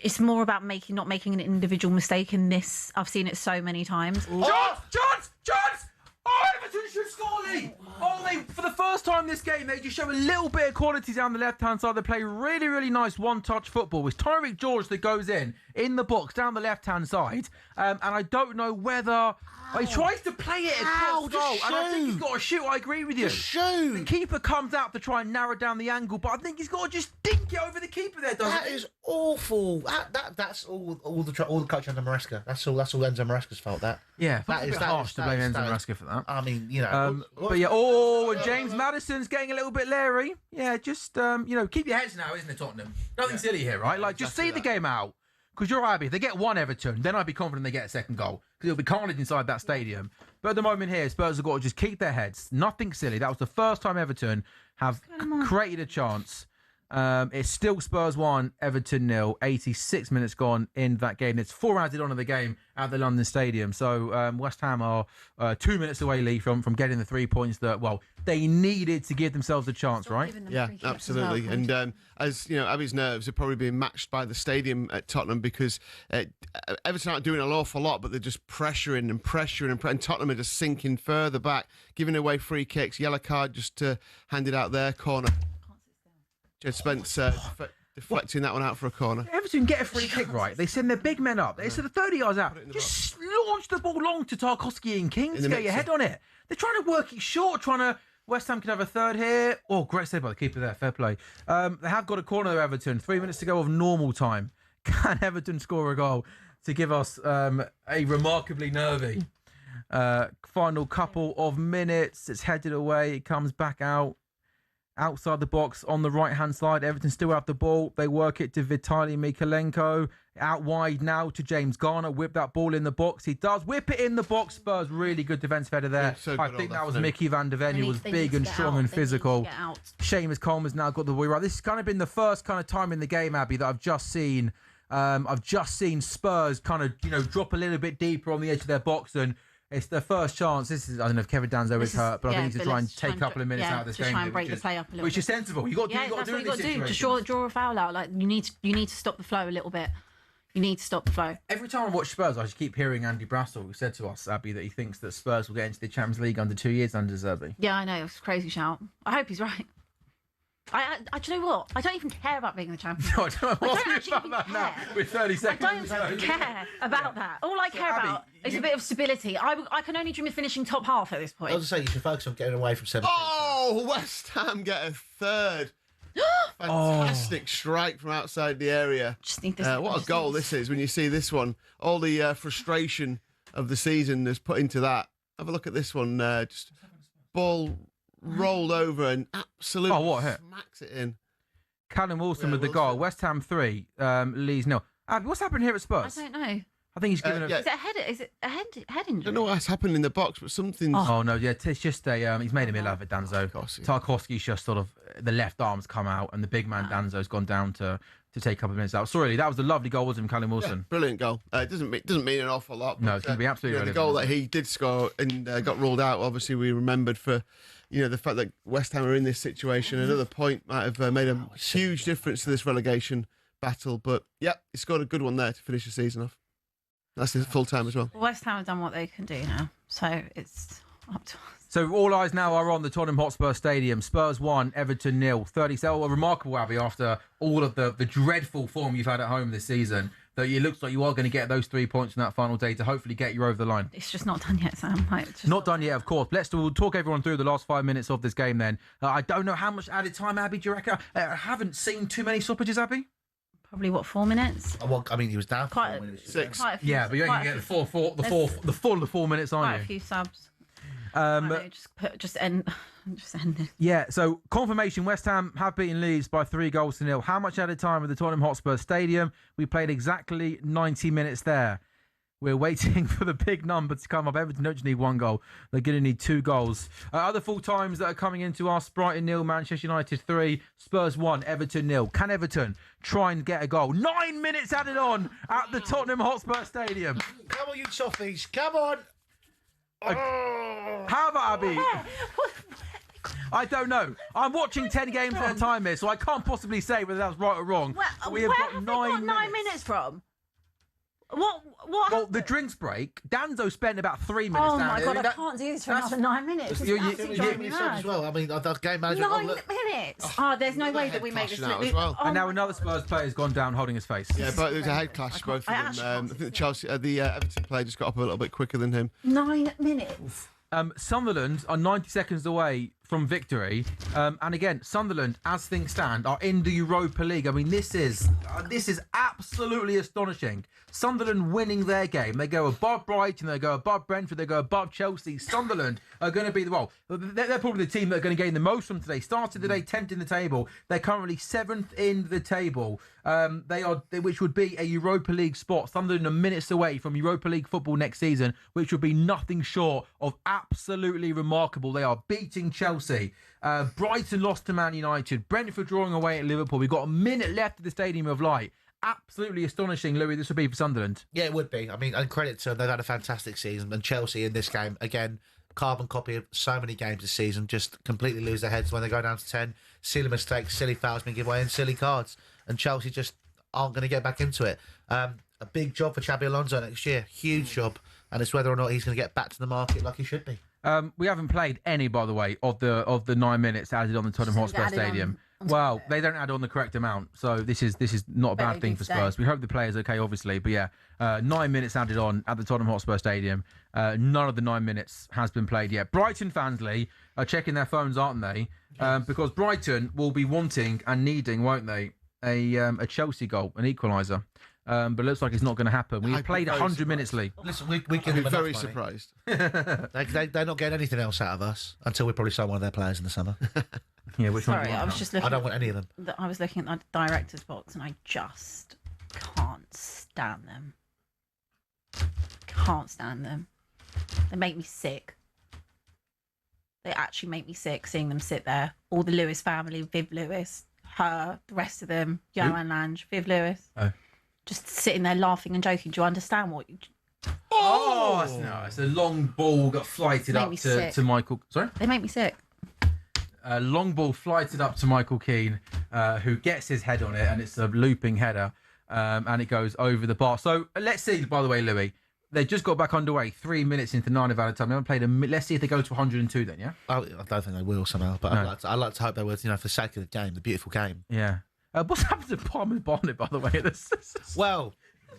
It's more about not making an individual mistake in this. I've seen it so many times. Chance! Oh, Everton should score, Lee! For the first time this game, they just show a little bit of quality down the left-hand side. They play really, really nice one-touch football. It's Tyreek George that goes in the box down the left-hand side. And I don't know whether... He tries to play it across goal, and I think he's got to shoot. I agree with you. The keeper comes out to try and narrow down the angle, but I think he's got to just dink it over the keeper there, doesn't That is awful. That's all the coach under Maresca. That's all Enzo Maresca's fault, that. Yeah, that is harsh to blame Enzo Maresca for that. I mean, but yeah, and James Maddison's getting a little bit leery. Yeah, just, keep your heads now, isn't it, Tottenham? Nothing silly here, right? Just see the game out. Because you're happy. If they get 1 Everton, then I'd be confident they get a second goal. Because it'll be carnage inside that stadium. But at the moment here, Spurs have got to just keep their heads. Nothing silly. That was the first time Everton have created a chance. It's still Spurs 1, Everton 0. 86 minutes gone in that game. It's 4 added on of the game at the London Stadium. So West Ham are 2 minutes away, Lee, from getting the 3 points that, well, they needed to give themselves a chance, right? Yeah, absolutely. And as you know, Abby's nerves are probably being matched by the stadium at Tottenham because Everton aren't doing an awful lot, but they're just pressuring and Tottenham are just sinking further back, giving away free kicks. Yellow card just handed out there, corner. Jed Spence deflecting that one out for a corner. Everton get a free kick, right? They send their big men up. They send the 30 yards out. Just launch the ball long to Tarkowski and King to get your head on it. They're trying to work it short, West Ham can have a third here. Oh, great save by the keeper there. Fair play. They have got a corner there, Everton. 3 minutes to go of normal time. Can Everton score a goal to give us a remarkably nervy final couple of minutes? It's headed away. It comes back out. Outside the box on the right-hand side, Everton still have the ball. They work it to Vitaly Mykolenko. Out wide now to James Garner. Whip that ball in the box. He does whip it in the box. Spurs, really good defensive header there. I think that was Mickey van der Ven, who was big and strong and physical. Seamus Coleman's now got the ball right. This has kind of been the first kind of time in the game, Abby, that I've just seen Spurs kind of, drop a little bit deeper on the edge of their box, and it's their first chance. This is, I don't know if Kevin Danzo is hurt, but I think he needs to try and take a couple of minutes out of this game. Try and break the play up a little bit. Which is sensible. You got to do it in this situation. Just draw a foul out. Like you need to stop the flow a little bit. You need to stop the flow. Every time I watch Spurs, I just keep hearing Andy Brassel, who said to us, Abby, that he thinks that Spurs will get into the Champions League under 2 years under Zerbi. Yeah, I know. It's a crazy shout. I hope he's right. Do you know what? I don't even care about being the champion. No, I don't actually even care. Now, with 30 seconds. I don't care about that. All I care about is a bit of stability. I can only dream of finishing top half at this point. I was going to say, you should focus on getting away from 17. Oh, West Ham get a third. Fantastic strike from outside the area. Just need this. What a goal this is when you see this one. All the frustration of the season is put into that. Have a look at this one. Just ball rolled over and absolutely smacks it in. Callum Wilson with the goal. West Ham 3, Leeds 0. Abby, what's happened here at Spurs? I don't know. I think he's given Is it a head? Is it a head injury? I don't know what's happened in the box, but something's... Oh, no, yeah, it's just a... he's made a meal out of it, Danzo. Tarkowski's just sort of... The left arm's come out, and the big man, Danzo's gone down to take a couple of minutes out. Sorry, that was a lovely goal, wasn't it, Callum Wilson? Yeah, brilliant goal. It doesn't mean an awful lot. No, it's going to be absolutely the goal that he did score and got ruled out, obviously we remembered for... the fact that West Ham are in this situation. Another point might have made a huge difference to this relegation battle. But, yeah, he scored a good one there to finish the season off. That's his full time as well. West Ham have done what they can do now. So it's up to us. So all eyes now are on the Tottenham Hotspur Stadium. Spurs 1, Everton 0. 30. A remarkable, Abby, after all of the dreadful form you've had at home this season, that it looks like you are going to get those 3 points in that final day to hopefully get you over the line. It's just not done yet, Sam. Not done yet, of course. We'll talk everyone through the last 5 minutes of this game then. I don't know how much added time, Abby, do you reckon? I haven't seen too many stoppages, Abby. Probably, 4 minutes? Well, I mean, he was down for 4 minutes. 6. Yeah, but you ain't going to get the full 4 minutes, aren't you? Quite a few subs. Just end it. Yeah, so confirmation, West Ham have beaten Leeds by 3-0. How much added time at the Tottenham Hotspur Stadium? We played exactly 90 minutes there. We're waiting for the big number to come up. Everton don't just need 1 goal. They're going to need 2 goals. Other full times that are coming into us: Brighton 0, Manchester United 3, Spurs 1, Everton 0. Can Everton try and get a goal? 9 minutes added on at the Tottenham Hotspur Stadium. Come on, you softies. Come on. How about Abby? I don't know. I'm watching 10 games at a time here, so I can't possibly say whether that's right or wrong. Where have they got 9 minutes from? What? Well, the drinks break. Danzo spent about 3 minutes. Oh my God, I can't do this for another 9 minutes. As well. I mean, the game manager. 9 minutes. There's no way that we make this. And now another Spurs player's gone down holding his face. Yeah, but there's a head clash, both of them. I think the Everton player just got up a little bit quicker than him. 9 minutes. Sunderland are 90 seconds away from victory, and again, Sunderland, as things stand, are in the Europa League. I mean, this is absolutely astonishing. Sunderland winning their game. They go above Brighton, they go above Brentford, they go above Chelsea. Sunderland are going to be they're probably the team that are going to gain the most from today. Started the day 10th in the table. They're currently 7th in the table. which would be a Europa League spot. Sunderland are minutes away from Europa League football next season, which would be nothing short of absolutely remarkable. They are beating Chelsea. Brighton lost to Man United. Brentford drawing away at Liverpool. We've got a minute left at the Stadium of Light. Absolutely astonishing, Louis, this would be for Sunderland. Yeah, it would be. I mean, and credit to them, they've had a fantastic season. And Chelsea in this game, again, carbon copy of so many games this season, just completely lose their heads when they go down to 10. Silly mistakes, silly fouls being given away, and silly cards. And Chelsea just aren't going to get back into it. A big job for Xabi Alonso next year. Huge job. And it's whether or not he's going to get back to the market like he should be. We haven't played any, by the way, of the 9 minutes added on the Tottenham Hotspur Stadium. Well, they don't add on the correct amount, so this is not a bad thing for Spurs. We hope the player's okay, obviously, but yeah, 9 minutes added on at the Tottenham Hotspur Stadium. None of the 9 minutes has been played yet. Brighton fans, Lee, are checking their phones, aren't they? Because Brighton will be wanting and needing, won't they, a Chelsea goal, an equaliser. But it looks like it's not going to happen. We played 100 minutes, Lee. Listen, we give them very enough money. surprised. They're not getting anything else out of us until we probably sign one of their players in the summer. Yeah, which one? Sorry, I was just looking. I don't want any of them. I was looking at the director's box and I just can't stand them. Can't stand them. They make me sick. They actually make me sick seeing them sit there. All the Lewis family, Viv Lewis, her, the rest of them, Joanne Lange, Viv Lewis. Oh. Just sitting there laughing and joking. Do you understand what you... Oh, it's a long ball got flighted up to Michael. Sorry? They make me sick. A long ball flighted up to Michael Keane, who gets his head on it, and it's a looping header, and it goes over the bar. So let's see, by the way, Louis, they just got back underway 3 minutes into 9 of added time. They haven't played let's see if they go to 102 then, yeah? I don't think they will somehow, but No. I'd like to hope they would, for the sake of the game, the beautiful game. Yeah. What's happened to Palmer Barnett, by the way? Well,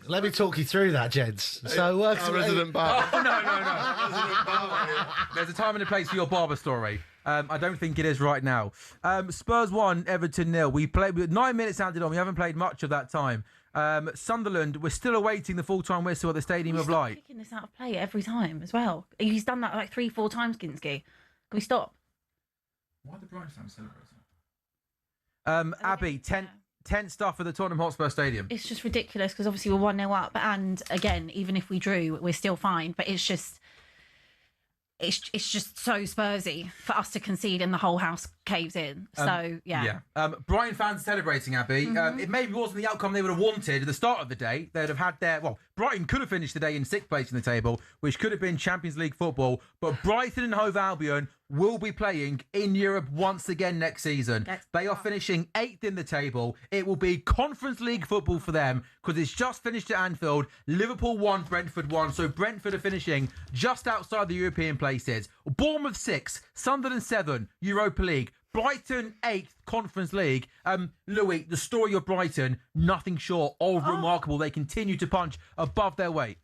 let me talk you through that, gents. So, Our resident barber. Oh, no. There's a time and a place for your barber story. I don't think it is right now. Spurs 1, Everton 0. We played with 9 minutes added on. We haven't played much of that time. Sunderland, we're still awaiting the full-time whistle at the Stadium of Light. Picking this out of play every time as well. He's done that like 3-4 times, Ginsky. Can we stop? Why the Brighton fans celebrating? Abby, tense stuff at the Tottenham Hotspur Stadium. It's just ridiculous because obviously we're 1-0 up, and again, even if we drew, we're still fine. But it's just so Spursy for us to concede and the whole house caves in. So yeah. Brighton fans celebrating, Abby. It maybe wasn't the outcome they would have wanted at the start of the day. They'd have had Brighton could have finished the day in 6th place in the table, which could have been Champions League football. But Brighton and Hove Albion will be playing in Europe once again next season. They are finishing 8th in the table. It will be Conference League football for them because it's just finished at Anfield. Liverpool 1, Brentford 1. So Brentford are finishing just outside the European places. Bournemouth 6, Sunderland 7, Europa League. Brighton 8th, Conference League. Louis, the story of Brighton, nothing short of remarkable. They continue to punch above their weight.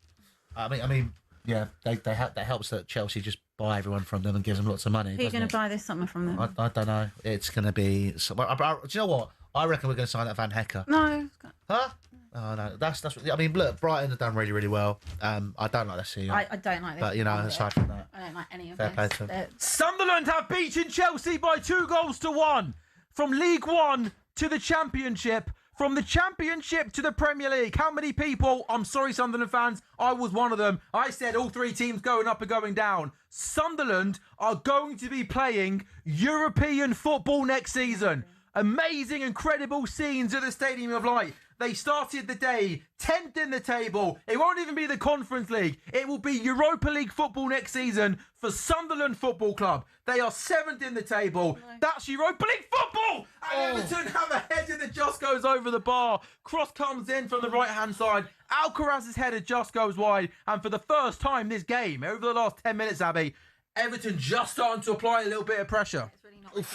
I mean, yeah, that helps that Chelsea just buy everyone from them and gives them lots of money. Who are you going to buy this summer from them? I don't know. It's going to be... do you know what? I reckon we're going to sign that Van Hecker. No. Huh? Oh, no. That's. I mean, look, Brighton have done really, really well. I don't like the CEO. I don't like this. But, aside from that... I don't like any of fair play this. to them. Sunderland have beaten Chelsea by 2-1. From League One to the Championship. From the Championship to the Premier League. How many people, I'm sorry Sunderland fans, I was one of them. I said all 3 teams going up and going down. Sunderland are going to be playing European football next season. Amazing, incredible scenes at the Stadium of Light. They started the day 10th in the table. It won't even be the Conference League. It will be Europa League football next season for Sunderland Football Club. They are 7th in the table. That's Europa League football. And Everton have a header that just goes over the bar. Cross comes in from the right-hand side. Alcaraz's header just goes wide. And for the first time this game, over the last 10 minutes, Abby, Everton just starting to apply a little bit of pressure. It's really not ideal.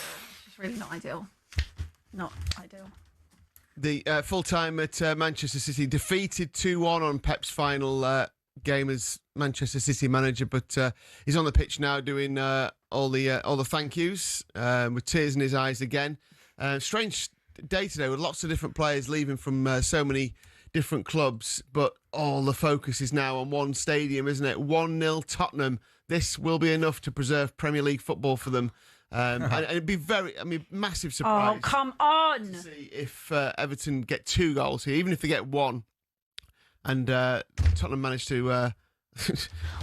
It's really not ideal. Not ideal. The full-time at Manchester City defeated 2-1 on Pep's final game as Manchester City manager, but he's on the pitch now doing all the thank yous with tears in his eyes again. Strange day today with lots of different players leaving from so many different clubs, but all the focus is now on one stadium, isn't it? 1-0 Tottenham. This will be enough to preserve Premier League football for them. And it'd be massive surprise. Oh, come on. To see if Everton get 2 goals here, even if they get 1. And Tottenham managed to...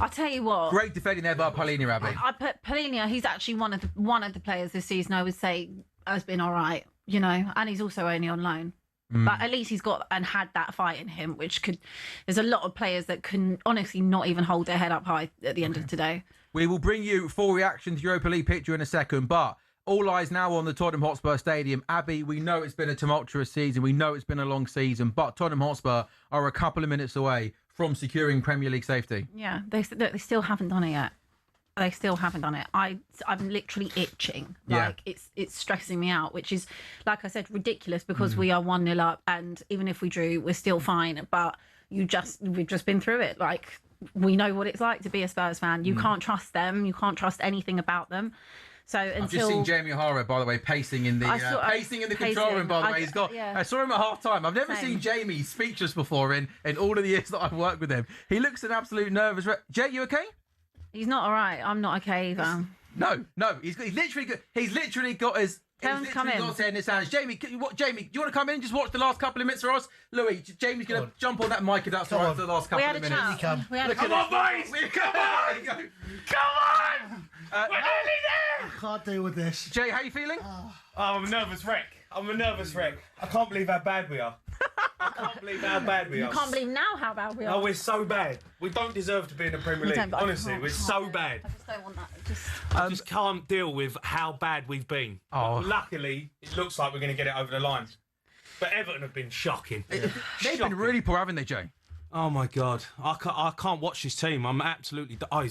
I'll tell you what. Great defending there by Palhinha, Abby. I put Palhinha, he's actually one of the players this season I would say has been all right, you know, and he's also only on loan. But at least he's got and had that fight in him, which could... There's a lot of players that can honestly not even hold their head up high at the end of today. We will bring you full reaction to Europa League picture in a second, but all eyes now on the Tottenham Hotspur Stadium. Abby, we know it's been a tumultuous season. We know it's been a long season, but Tottenham Hotspur are a couple of minutes away from securing Premier League safety. Yeah, they still haven't done it yet. They still haven't done it. I'm literally itching. Like it's stressing me out, which is, like I said, ridiculous because we are 1-0 up, and even if we drew, we're still fine. But we've just been through it. Like, we know what it's like to be a Spurs fan. You can't trust them. You can't trust anything about them. So until... I've just seen Jamie O'Hara, by the way, pacing in the control room. By the way, he's got. Yeah. I saw him at half time. I've never seen Jamie speechless before in all of the years that I've worked with him. He looks an absolute nervous wreck. Jay, you okay? He's not all right. I'm not okay either. No. He's literally got his. Tell him to come in. Got his head in his hands. Jamie, do you want to come in and just watch the last couple of minutes for us? Louis, Jamie's going to jump on that mic if that's all right for the last couple of minutes. Come on, boys! Come on! Come on! We're nearly there! I can't deal with this. Jay, how you feeling? Oh, I'm a nervous wreck. I can't believe how bad we are. You can't believe now how bad we are. Oh, we're so bad. We don't deserve to be in the Premier League. Honestly, we're so bad. I just don't want that. I just can't deal with how bad we've been. Oh. Luckily, it looks like we're going to get it over the line. But Everton have been shocking. They've been really poor, haven't they, Jay? Oh, my God. I can't watch this team. I'm absolutely... No.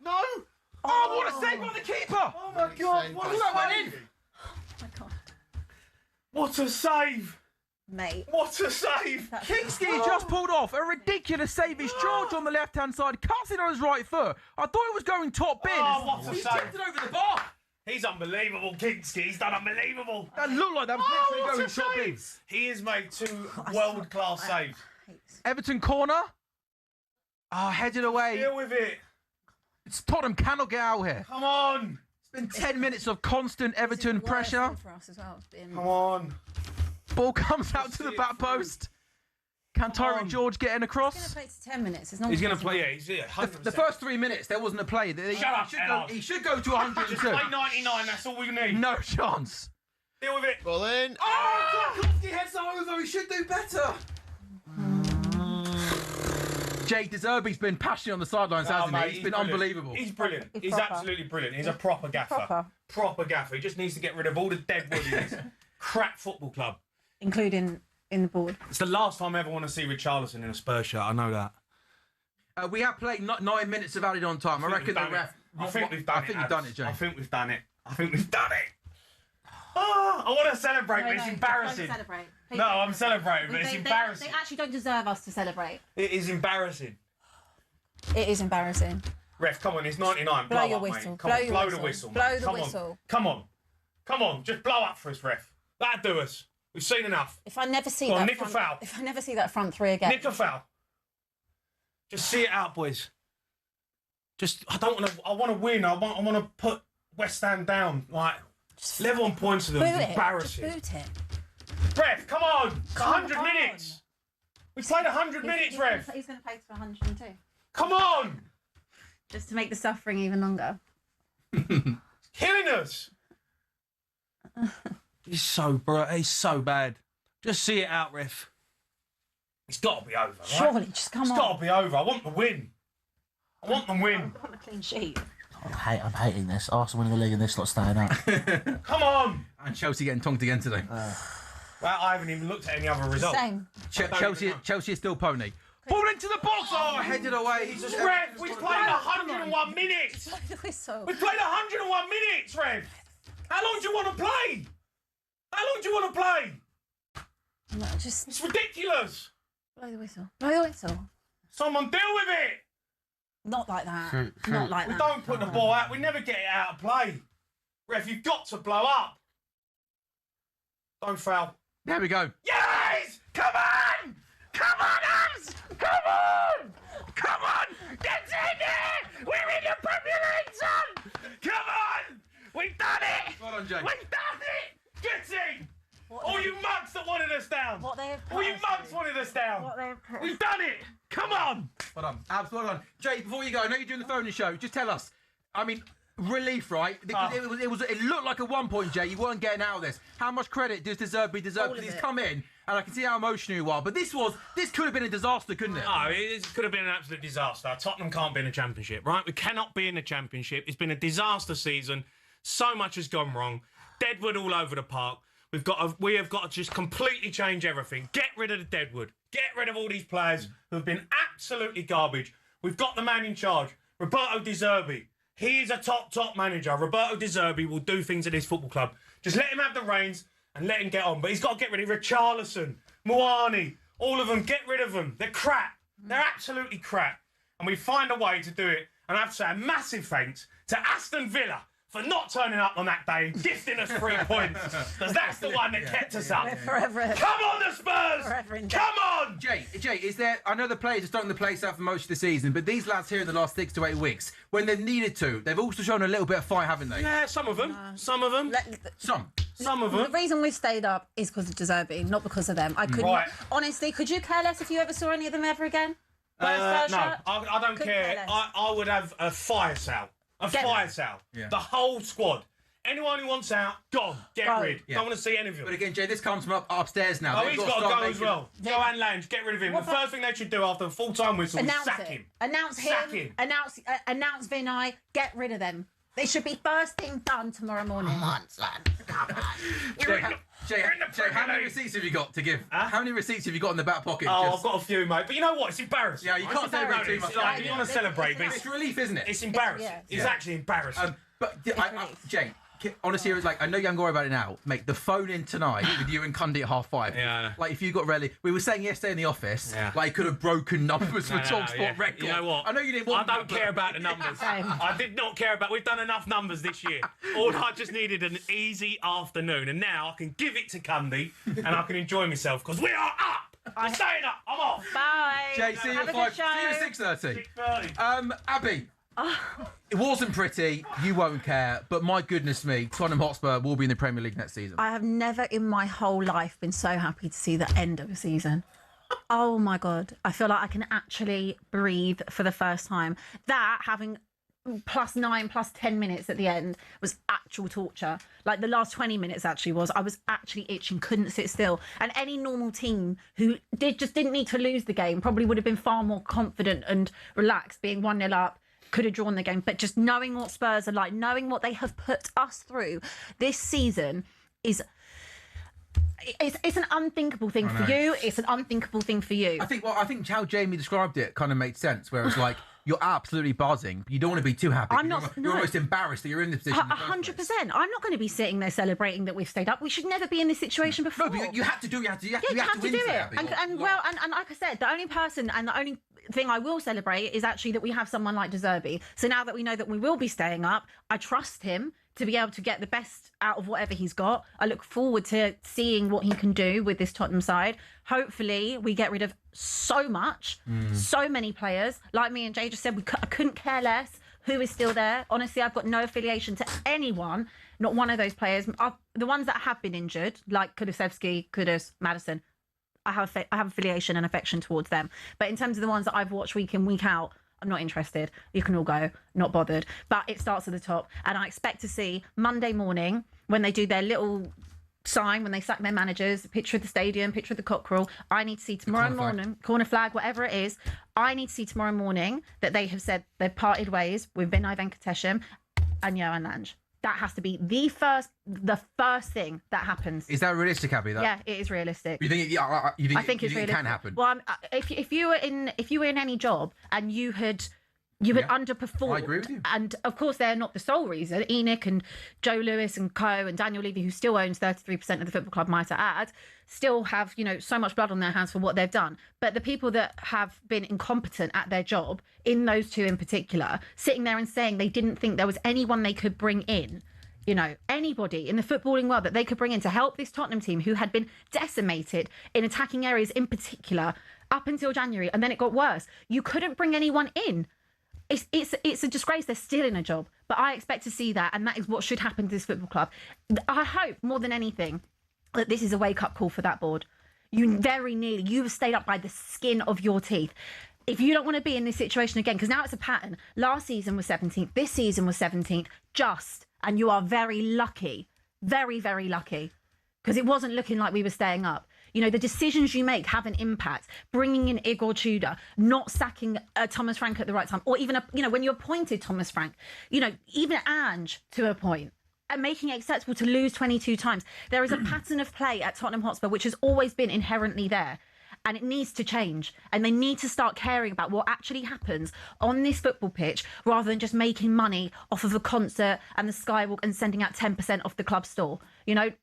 No! Oh, what a save by the keeper! Oh, my God. What a save! Oh my God. What a save! Mate. What a save! Kingsley just pulled off a ridiculous save. It's George on the left-hand side, cuts it on his right foot. I thought it was going top bin. Oh, what a He's save. tipped it over the bar. He's unbelievable, Kingsley. He's done unbelievable. That looked like that was literally going top bin. He has made 2 world-class saves. Everton corner. Oh, headed away. Deal with it. Tottenham cannot get out here. Come on. It's been 10 minutes of constant Everton pressure. For us as well. Come on. Ball comes out to the back post. Can Tyreek George get in across? He's going to play to 10 minutes. He's going to play, He's 100%. The first 3 minutes, there wasn't a play. He should go to 102. Just play 99, that's all we need. No chance. Deal with it. Ball in. Oh, Tarkowski heads over. He should do better. Jay De Zerbi's been passionate on the sidelines, hasn't he? He's been unbelievable. He's brilliant. He's absolutely brilliant. He's a proper gaffer. Proper gaffer. He just needs to get rid of all the dead wood in this crap football club. Including in the board. It's the last time I ever want to see Richarlison in a Spurs shirt. I know that. We have played 9 minutes of added on time. I reckon the ref... I think we've done it. I think you've done it, Jay. I think we've done it. Oh, I want to celebrate, but it's embarrassing. Don't celebrate. No, I'm celebrating, but it's embarrassing. They actually don't deserve us to celebrate. It is embarrassing. It is embarrassing. Ref, come on, it's 99. Blow your up, whistle. Mate. Come on, blow the whistle. Blow the come whistle. On. Come on, just blow up for us, ref. That'll do us. We've seen enough. If I never see nick a foul. If I never see that front 3 again. Nick a foul. Just see it out, boys. I want to win. I want to put West Ham down. Like, just level on points with them. It's embarrassing. Just boot it. Ref, come on. It's 100 minutes. We played 100 minutes, ref. He's going to play for 102. Come on. Just to make the suffering even longer. Killing us. He's so bad. Just see it out, ref. It's got to be over, right? Surely, just come on. It's got to be over. I want the win. I want the win. I want a clean sheet. I'm hating this. Arsenal winning the league and this lot staying up. Come on. And Chelsea getting tonked again today. Well, I haven't even looked at any other results. Same. Chelsea is still pony. Ball into the box. Oh, headed away. Ref, we've played 101 minutes. Blow the whistle. We've played 101 minutes, Ref. How long do you want to play? No, just... It's ridiculous. Blow the whistle. Someone deal with it. Not like that. Not like that. We don't put the ball out. We never get it out of play. Ref, you've got to blow up. Don't foul. There we go. Yes! Come on! Come on, Abs! Come on! Come on! Get in there! We're in the Premier League, son! We've done it! Well done, Jay. We've done it! Get in! All you mugs that wanted us down! What they have put All you us mugs through. wanted us down! What they have put We've done it! Come on! Well done. Absolutely well done. Jay, before you go, I know you're doing the phone show. Just tell us. I mean, relief, right? Because it looked like at one point, Jay, you weren't getting out of this. How much credit does Deserby deserve? All of Because he's it. come in, and I can see how emotional you are. But this could have been a disaster, couldn't it? No, it could have been an absolute disaster. Tottenham can't be in the Championship, right? We cannot be in the Championship. It's been a disaster season. So much has gone wrong. Deadwood all over the park. We have got to just completely change everything. Get rid of the Deadwood. Get rid of all these players who have been absolutely garbage. We've got the man in charge, Roberto De Zerbi. He is a top manager. Roberto De Zerbi will do things at this football club. Just let him have the reins and let him get on. But he's got to get rid of Richarlison, Moani, all of them. Get rid of them. They're crap. They're absolutely crap. And we find a way to do it. And I have to say a massive thanks to Aston Villa for not turning up on that day and gifting us 3 points. Because that's the one that kept us up. We're forever. Come on, the Spurs! Forever in debt. Come on! Jay, is there? I know the players are starting the place out for most of the season, but these lads here in the last 6 to 8 weeks, when they've needed to, they've also shown a little bit of fight, haven't they? Yeah, some of them. Some of them. Some of The them. reason we've stayed up is because of De Zerbi, not because of them. I couldn't. Right. Honestly, could you care less if you ever saw any of them ever again? No, I don't Couldn't care. care less. I would have a fire sale. Fire sale. Yeah. The whole squad. Anyone who wants out, gone. Get Go. rid. Yeah. Don't want to see any of them. But again, Jay, this comes from upstairs now. Oh, They've he's got to start go as making- well. Joanne Lange, get rid of him. What The first thing they should do after a full-time whistle is Announce sack it. him. Announce him. Sack him. Announce Vinay. Get rid of them. They should be first thing done tomorrow morning. Come on, son. Come on. Jay, how many receipts have you got to give? How many receipts have you got in the back pocket? Oh, I've got a few, mate. But you know what? It's embarrassing. Yeah, you can't celebrate too much. It's like, you want to celebrate, but It's relief, isn't it? it's embarrassing. It's actually embarrassing. But Jay, honestly, it was like, I know you haven't got to worry about it now. Mate, the phone in tonight with you and Cundy at 5:30. Yeah, I know. Like, if you got really, we were saying yesterday in the office, like, he could have broken numbers for talkSPORT record. You know what? I know you didn't I want don't care about the numbers. I did not care about. We've done enough numbers this year. All I just needed an easy afternoon, and now I can give it to Cundy and I can enjoy myself because we are up. I'm staying up. I'm off. Bye. Jay, see you Have at a 5. good See you at show. 6:30. 6:30. Abby. It wasn't pretty. You won't care. But my goodness me, Tottenham Hotspur will be in the Premier League next season. I have never in my whole life been so happy to see the end of a season. Oh my God. I feel like I can actually breathe for the first time. That having +9, +10 minutes at the end was actual torture. Like the last 20 minutes actually was. I was actually itching, couldn't sit still. And any normal team who didn't need to lose the game probably would have been far more confident and relaxed, being 1-0 up. Could have drawn the game, but just knowing what Spurs are like, knowing what they have put us through this season is it's an unthinkable thing for you. It's an unthinkable thing for you. I think how Jamie described it kind of made sense. Where it's like you're absolutely buzzing, but you don't want to be too happy. You're almost embarrassed that you're in this position. 100%. I'm not going to be sitting there celebrating that we've stayed up. We should never be in this situation before. No, but you had to do. You had to you win have to do today, it. Abby. And like I said, the only person and the only thing I will celebrate is actually that we have someone like De Zerbi. So now that we know that we will be staying up, I trust him to be able to get the best out of whatever he's got. I look forward to seeing what he can do with this Tottenham side. Hopefully we get rid of so many players. Like me and Jay just said, I couldn't care less who is still there. Honestly, I've got no affiliation to anyone, not one of those players. The ones that have been injured, like Kulusevski, Kudus, Maddison, I have affiliation and affection towards them. But in terms of the ones that I've watched week in, week out, I'm not interested. You can all go, not bothered. But it starts at the top. And I expect to see Monday morning, when they do their little sign, when they sack their managers, picture of the stadium, picture of the cockerel, I need to see tomorrow morning, corner flag, whatever it is, I need to see tomorrow morning that they have said they've parted ways with Vinay Venkatesham and Johan Lange. That has to be the first thing that happens. Is that realistic, Abby? Yeah, it is realistic. You think? I think it's it realistic. can happen? Well, if you were in any job and you had underperformed, I agree with you. And of course, they're not the sole reason. Enoch and Joe Lewis and Co and Daniel Levy, who still owns 33% of the football club, might I add, still have so much blood on their hands for what they've done. But the people that have been incompetent at their job, in those two in particular, sitting there and saying they didn't think there was anyone they could bring in. Anybody in the footballing world that they could bring in to help this Tottenham team who had been decimated in attacking areas in particular up until January, and then it got worse. You couldn't bring anyone in. it's a disgrace they're still in a job. But I expect to see that, and that is what should happen to this football club. I hope more than anything that this is a wake-up call for that board. You have stayed up by the skin of your teeth. If you don't want to be in this situation again, because now it's a pattern. Last season was 17th. This season was 17th. And you are very lucky. Very, very lucky. Because it wasn't looking like we were staying up. You know, the decisions you make have an impact. Bringing in Igor Tudor, not sacking Thomas Frank at the right time, or even, when you appointed Thomas Frank, even Ange to a point, and making it acceptable to lose 22 times. There is a pattern of play at Tottenham Hotspur which has always been inherently there. And it needs to change. And they need to start caring about what actually happens on this football pitch rather than just making money off of a concert and the Skywalk and sending out 10% off the club store.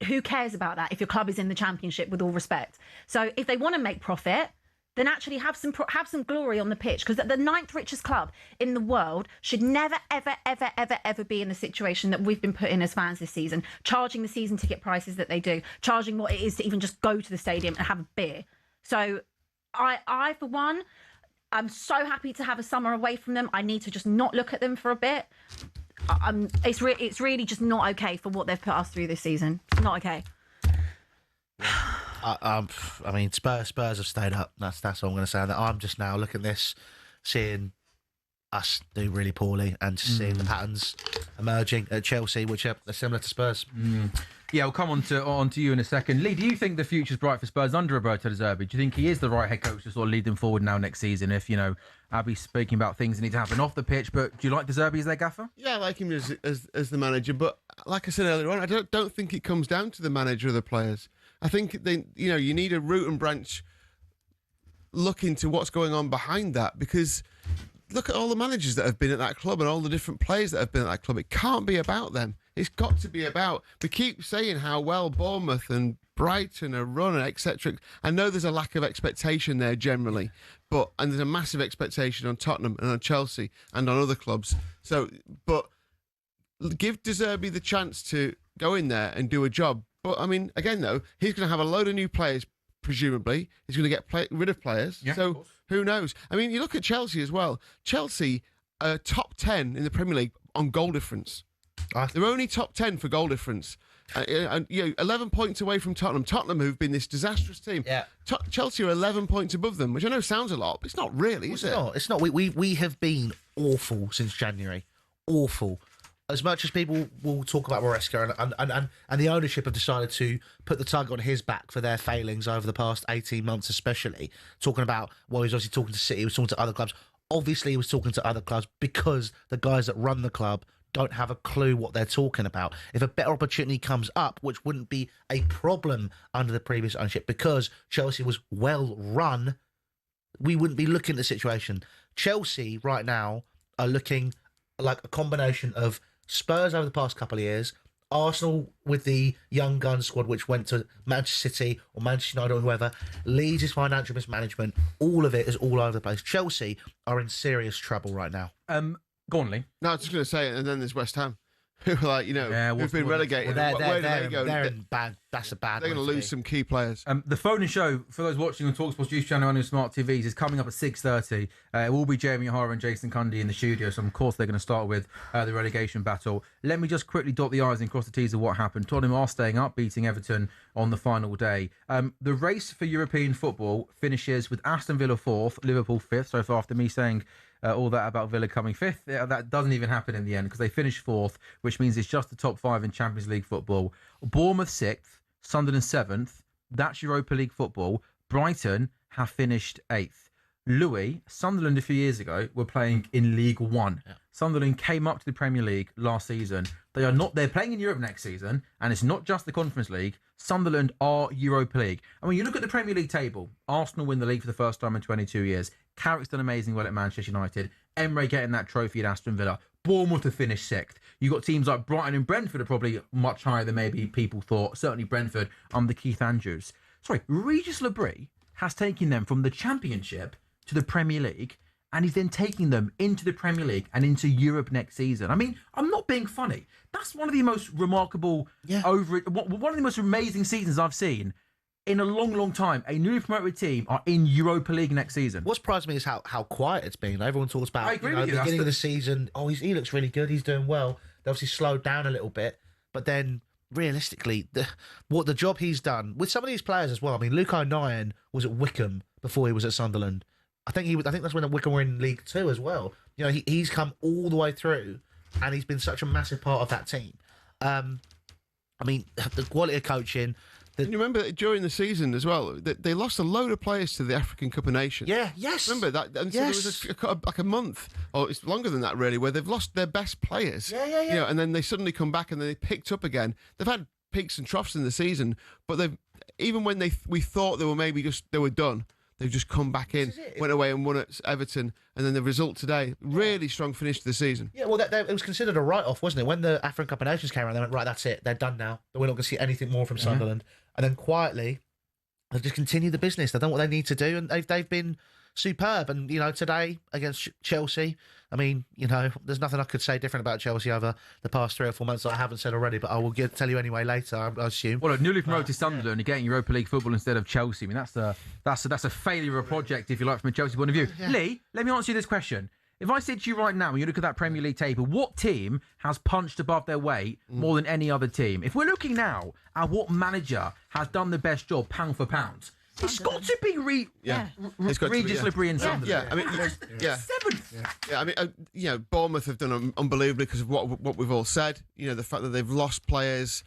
Who cares about that if your club is in the Championship, with all respect? So if they want to make profit, then actually have some glory on the pitch, because the 9th richest club in the world should never, ever, ever, ever, ever be in the situation that we've been put in as fans this season, charging the season ticket prices that they do, charging what it is to even just go to the stadium and have a beer. So I for one, I'm so happy to have a summer away from them. I need to just not look at them for a bit. It's really just not okay for what they've put us through this season. It's not okay. I mean, Spurs have stayed up. That's all I'm going to say. I'm just now looking at this, seeing us do really poorly, and just seeing the patterns emerging at Chelsea, which are similar to Spurs. Yeah, we'll come on to you in a second. Lee, do you think the future's bright for Spurs under Roberto De Zerbi? Do you think he is the right head coach to sort of lead them forward now next season? If Abby's speaking about things that need to happen off the pitch, but do you like De Zerbi as their gaffer? Yeah, I like him as the manager, but like I said earlier on, I don't think it comes down to the manager or the players. I think you need a root and branch look into what's going on behind that, because look at all the managers that have been at that club and all the different players that have been at that club. It can't be about them. It's got to be about... We keep saying how well Bournemouth and Brighton are run, etc. I know there's a lack of expectation there generally, and there's a massive expectation on Tottenham and on Chelsea and on other clubs. But give De Zerbi the chance to go in there and do a job. But, I mean, again, though, he's going to have a load of new players, presumably. He's going to get rid of players. Yeah, so who knows? I mean, you look at Chelsea as well. Chelsea are top 10 in the Premier League on goal difference. They're only top 10 for goal difference. 11 points away from Tottenham. Tottenham, who've been this disastrous team. Yeah. Chelsea are 11 points above them, which I know sounds a lot, but it's not really, is it? It's not. We have been awful since January. Awful. As much as people will talk about Maresca and the ownership have decided to put the tug on his back for their failings over the past 18 months, especially, talking about, well, he was obviously talking to City, he was talking to other clubs. Obviously, he was talking to other clubs because the guys that run the club don't have a clue what they're talking about. If a better opportunity comes up, which wouldn't be a problem under the previous ownership, because Chelsea was well run, we wouldn't be looking at the situation. Chelsea right now are looking like a combination of Spurs over the past couple of years, Arsenal with the young gun squad which went to Manchester City or Manchester United or whoever, Leeds' financial mismanagement, all of it is all over the place. Chelsea are in serious trouble right now. Go on, Lee. No, I was just going to say it, and then there's West Ham, who are like, who've been relegated. Well, Where do they go? They're in bad. That's a bad. They're going to lose some key players. The phone and show, for those watching on talkSPORT's YouTube channel on your smart TVs, is coming up at 6:30. It will be Jamie O'Hara and Jason Cundy in the studio, so of course they're going to start with the relegation battle. Let me just quickly dot the I's and cross the T's of what happened. Tottenham are staying up, beating Everton on the final day. The race for European football finishes with Aston Villa 4th, Liverpool 5th. So far, after me saying all that about Villa coming 5th, that doesn't even happen in the end, because they finished 4th, which means it's just the top 5 in Champions League football. Bournemouth 6th, Sunderland 7th. That's Europa League football. Brighton have finished 8th. Louis, Sunderland a few years ago were playing in League One. Yeah. Sunderland came up to the Premier League last season. They're playing in Europe next season, and it's not just the Conference League. Sunderland are Europa League. And when you look at the Premier League table, Arsenal win the league for the first time in 22 years. Carrick's done amazing well at Manchester United. Emery getting that trophy at Aston Villa. Bournemouth have finished 6th. You've got teams like Brighton and Brentford are probably much higher than maybe people thought. Certainly Brentford under Keith Andrews. Regis Lebris has taken them from the Championship to the Premier League, and he's then taking them into the Premier League and into Europe next season. I mean, I'm not being funny. That's one of the most remarkable, one of the most amazing seasons I've seen in a long, long time, a newly promoted team are in Europa League next season. What surprised me is how quiet it's been. Everyone talks about I agree with you. the beginning of the season. Oh, he looks really good. He's doing well. They obviously slowed down a little bit, but then realistically, the job he's done with some of these players as well. I mean, Luke Unai was at Wickham before he was at Sunderland. I think that's when Wickham were in League Two as well. You know, he's come all the way through, and he's been such a massive part of that team. I mean, the quality of coaching. And you remember during the season as well that they lost a load of players to the African Cup of Nations. Yeah, yes. Remember that? And so there was like a month, or it's longer than that really, where they've lost their best players. Yeah. You know, and then they suddenly come back and they picked up again. They've had peaks and troughs in the season, but they've even when we thought they were done. They've just come back in, went away and won at Everton, and then the result today, really strong finish to the season. Yeah, well, it was considered a write-off, wasn't it? When the African Cup of Nations came around, they went, right, that's it, they're done now. We're not going to see anything more from Sunderland. And then quietly, they've just continued the business. They've done what they need to do, and they've been superb. And, you know, today against Chelsea, I mean, you know, there's nothing I could say different about Chelsea over the past 3 or 4 months that I haven't said already, but I will tell you anyway later, I assume. Well, look, newly promoted Sunderland, you're getting Europa League football instead of Chelsea. I mean, that's a failure of a project, if you like, from a Chelsea point of view. Yeah. Lee, let me answer you this question. If I said to you right now, when you look at that Premier League table, what team has punched above their weight more than any other team? If we're looking now at what manager has done the best job, pound for pound, it's got to be Regis Libri and Sunderland. Yeah, I mean, seventh. Yeah, I mean, you know, Bournemouth have done unbelievably because of what we've all said. You know, the fact that they've lost players.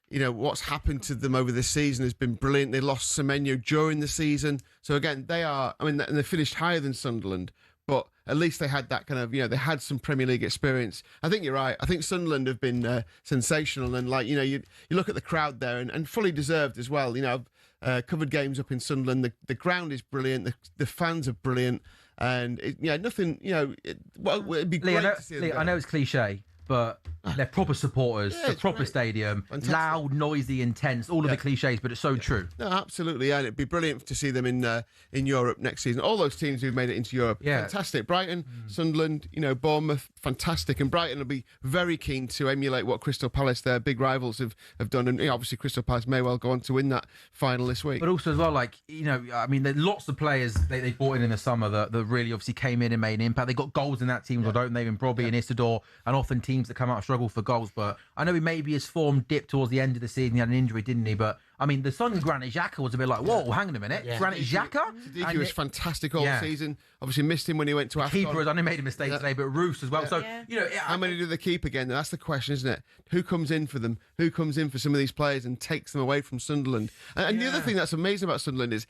You know, what's happened to them over this season has been brilliant. They lost Semenyo during the season. So again, and they finished higher than Sunderland, but at least they had that kind of, you know, they had some Premier League experience. I think you're right. I think Sunderland have been sensational. And like, you know, you look at the crowd there and fully deserved as well. You know, I've covered games up in Sunderland. The ground is brilliant. The fans are brilliant. And, nothing, you know, it'd be great to see them go. I know it's cliche, but they're proper supporters, a proper stadium, loud, noisy, intense, all of the cliches, but it's so true. No, absolutely, and it'd be brilliant to see them in Europe next season. All those teams who've made it into Europe, fantastic. Brighton, Sunderland, you know, Bournemouth, fantastic, and Brighton will be very keen to emulate what Crystal Palace, their big rivals, have done, and obviously Crystal Palace may well go on to win that final this week. But also as well, like, you know, I mean, there's lots of players they brought in the summer that really obviously came in and made an impact. They got goals in that team, don't they? And Brobby and Isidore, and often teams that come out struggle for goals. But I know maybe his form dipped towards the end of the season. He had an injury, didn't he? But I mean, the son of Granit Xhaka was a bit like, whoa, hang on a minute, Granit Xhaka. He was fantastic all season. Obviously missed him when he went to AFCON. Keeper has only made a mistake today, but Roos as well. So you know, how many do they keep again? That's the question, isn't it? Who comes in for them? Who comes in for some of these players and takes them away from Sunderland? And the other thing that's amazing about Sunderland is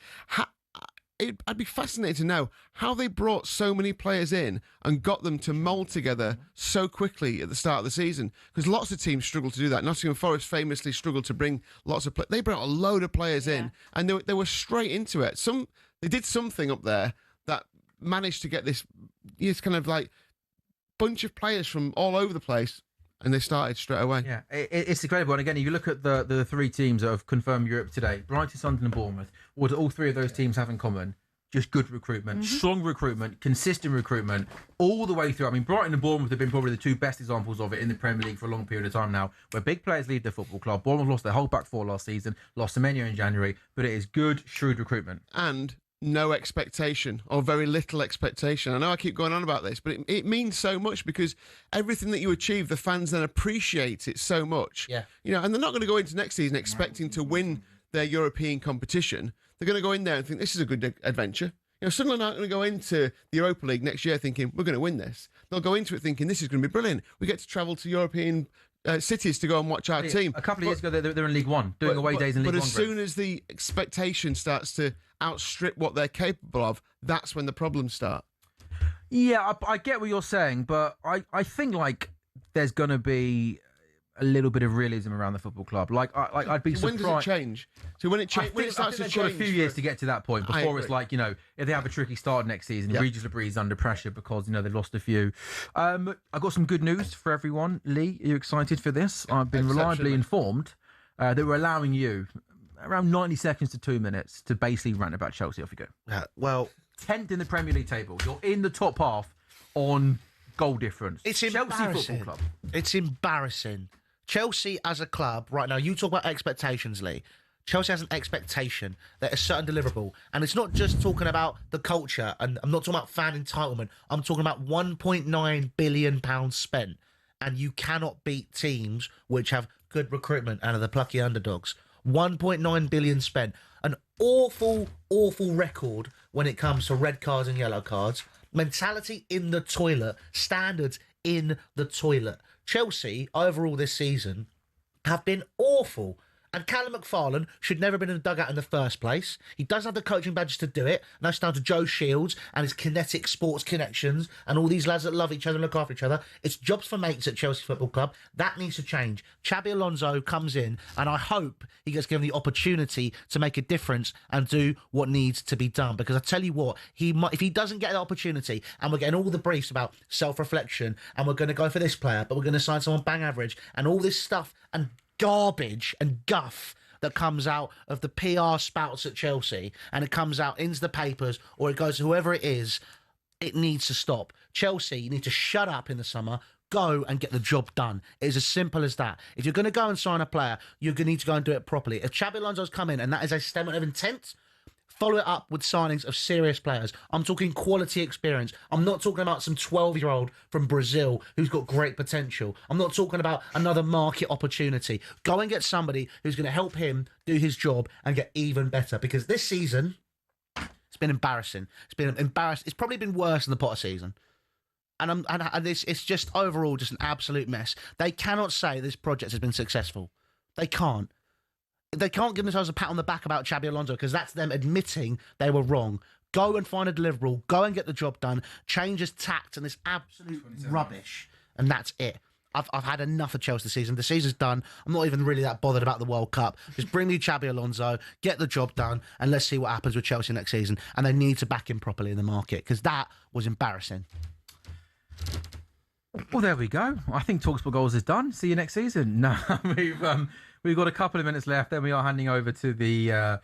I'd be fascinated to know how they brought so many players in and got them to mould together so quickly at the start of the season. Because lots of teams struggle to do that. Nottingham Forest famously struggled to bring lots of players. They brought a load of players in, and they were straight into it. They did something up there that managed to get this kind of like bunch of players from all over the place. And they started straight away. Yeah, it's incredible. And again, if you look at the three teams that have confirmed Europe today, Brighton, Sunderland and Bournemouth, what do all three of those teams have in common? Just good recruitment, strong recruitment, consistent recruitment, all the way through. I mean, Brighton and Bournemouth have been probably the two best examples of it in the Premier League for a long period of time now, where big players lead their football club. Bournemouth lost their whole back four last season, lost Semenyo in January, but it is good, shrewd recruitment. And no expectation or very little expectation. I know I keep going on about this, but it means so much because everything that you achieve, the fans then appreciate it so much. Yeah. You know, and they're not going to go into next season expecting to win their European competition. They're going to go in there and think this is a good adventure. You know, Sunderland aren't going to go into the Europa League next year thinking we're going to win this. They'll go into it thinking this is going to be brilliant. We get to travel to European cities to go and watch our team. A couple of years ago, they're in League One, doing away days in League One. But as soon as the expectation starts to outstrip what they're capable of, that's when the problems start. Yeah, I get what you're saying, but I think like there's going to be a little bit of realism around the football club. Like I'd be surprised. When does it change? So when it starts to change, they've got a few years to get to that point before it's like, you know, if they have a tricky start next season, Regis Libri is under pressure because, you know, they've lost a few. I've got some good news for everyone. Lee, are you excited for this? I've been reliably informed that we're allowing you around 90 seconds to 2 minutes to basically rant about Chelsea. Off you go. Well, 10th in the Premier League table. You're in the top half on goal difference. It's Chelsea embarrassing. Football Club. It's embarrassing. Chelsea as a club right now, you talk about expectations, Lee. Chelsea has an expectation that a certain deliverable, and it's not just talking about the culture, and I'm not talking about fan entitlement. I'm talking about £1.9 billion spent, and you cannot beat teams which have good recruitment and are the plucky underdogs. 1.9 billion spent. An awful, awful record when it comes to red cards and yellow cards. Mentality in the toilet. Standards in the toilet. Chelsea, overall this season, have been awful. And Callum McFarlane should never have been in the dugout in the first place. He doesn't have the coaching badges to do it. And that's down to Joe Shields and his kinetic sports connections and all these lads that love each other and look after each other. It's jobs for mates at Chelsea Football Club. That needs to change. Xabi Alonso comes in, and I hope he gets given the opportunity to make a difference and do what needs to be done. Because I tell you what, if he doesn't get the opportunity, and we're getting all the briefs about self-reflection, and we're going to go for this player, but we're going to sign someone bang average, and all this stuff, and garbage and guff that comes out of the PR spouts at Chelsea, and it comes out into the papers, or it goes to whoever it is, it needs to stop. Chelsea, you need to shut up in the summer, go and get the job done. It is as simple as that. If you're going to go and sign a player, you're going to need to go and do it properly. If Xabi Alonso's come in and that is a statement of intent, follow it up with signings of serious players. I'm talking quality experience. I'm not talking about some 12-year-old from Brazil who's got great potential. I'm not talking about another market opportunity. Go and get somebody who's going to help him do his job and get even better. Because this season, it's been embarrassing. It's been embarrassing. It's probably been worse than the Potter season. And it's just overall just an absolute mess. They cannot say this project has been successful. They can't. They can't give themselves a pat on the back about Xabi Alonso because that's them admitting they were wrong. Go and find a deliverable. Go and get the job done. Change his tact and this absolute rubbish. And that's it. I've had enough of Chelsea this season. The season's done. I'm not even really that bothered about the World Cup. Just bring me Xabi Alonso, get the job done, and let's see what happens with Chelsea next season. And they need to back him properly in the market because that was embarrassing. Well, there we go. I think talkSPORT Goals is done. See you next season. No, we've got a couple of minutes left. Then we are handing over to the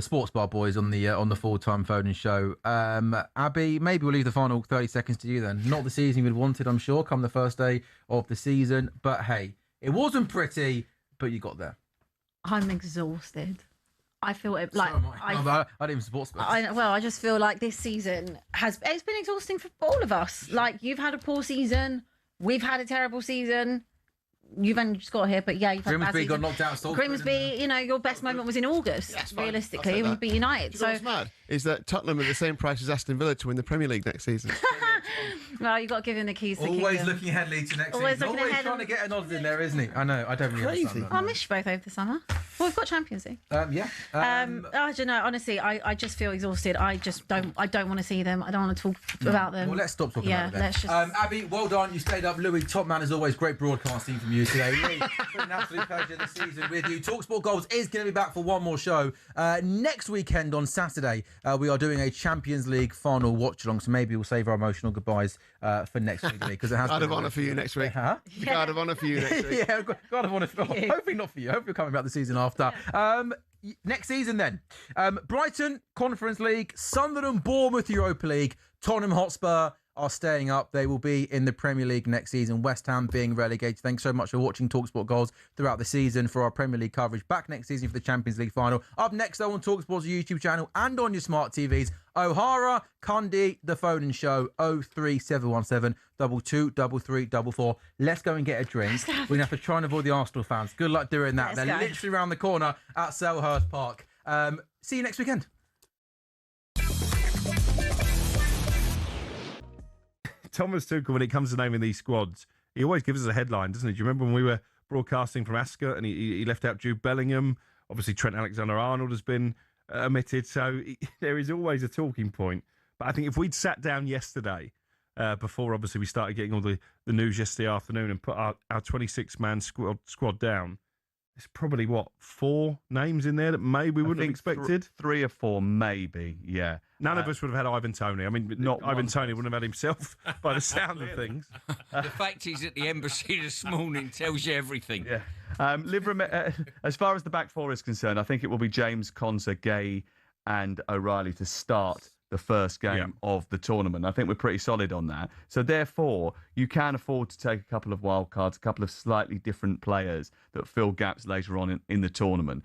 Sports Bar boys on the full-time phone-in show. Abby, maybe we'll leave the final 30 seconds to you then. Not the season we'd wanted, I'm sure, come the first day of the season. But hey, it wasn't pretty, but you got there. I'm exhausted. I feel it like so I didn't even support Spurs. I just feel like this season it's been exhausting for all of us. Like, you've had a poor season, we've had a terrible season. You've only just got here, but yeah, you've had a bad season. Got knocked out. Grimsby, your best moment was in August, realistically, when you beat United. So what's mad is that Tottenham are the same price as Aston Villa to win the Premier League next season. Well, you've got to give him the keys to the Always kingdom. looking ahead, Leeds, to next Always season. looking Always ahead trying to get an odds in there, isn't he? I know. I don't really understand that. I miss you both over the summer. Well, we've got Champions League. Yeah. I don't know. Honestly, I just feel exhausted. I don't want to see them. I don't want to talk about them. Well, let's stop talking about it then. Let's just... Abby, well done. You stayed up. Louis, top man as always. Great broadcasting from you today. Lee, it's been an absolute pleasure this season with you. talkSPORT Goals is going to be back for one more show. Next weekend on Saturday, we are doing a Champions League final watch-along, so maybe we'll save our emotional goodbyes for next week, because it has Guard of honour for you next week. Huh? Yeah. Guard of honour for you next week. Yeah, guard of honour for you. Hopefully not for you. Hopefully you're coming back the season after. Next season then. Brighton, Conference League. Sunderland, Bournemouth, Europa League. Tottenham Hotspur are staying up. They will be in the Premier League next season. West Ham being relegated. Thanks so much for watching talkSPORT Goals throughout the season for our Premier League coverage. Back next season for the Champions League final. Up next, though, on talkSPORT's YouTube channel and on your smart TVs, O'Hara, Cundy, The Phone-In Show, 03717 223344. Let's go and get a drink. We're going to have to try and avoid the Arsenal fans. Good luck doing that. They're literally around the corner at Selhurst Park. See you next weekend. Thomas Tuchel, when it comes to naming these squads, he always gives us a headline, doesn't he? Do you remember when we were broadcasting from Ascot and he left out Jude Bellingham? Obviously, Trent Alexander-Arnold has been omitted, so there is always a talking point. But I think if we'd sat down yesterday, before obviously we started getting all the news yesterday afternoon, and put our 26-man squad down, there's probably, 4 names in there that maybe we wouldn't have expected? 3 or 4, maybe, yeah. None of us would have had Ivan Toney. I mean, not Ivan Toney wouldn't have had himself by the sound of things. The fact he's at the embassy this morning tells you everything. Yeah. As far as the back four is concerned, I think it will be James, Konsa, Gay and O'Reilly to start the first game of the tournament. I think we're pretty solid on that. So therefore, you can afford to take a couple of wild cards, a couple of slightly different players that fill gaps later on in the tournament.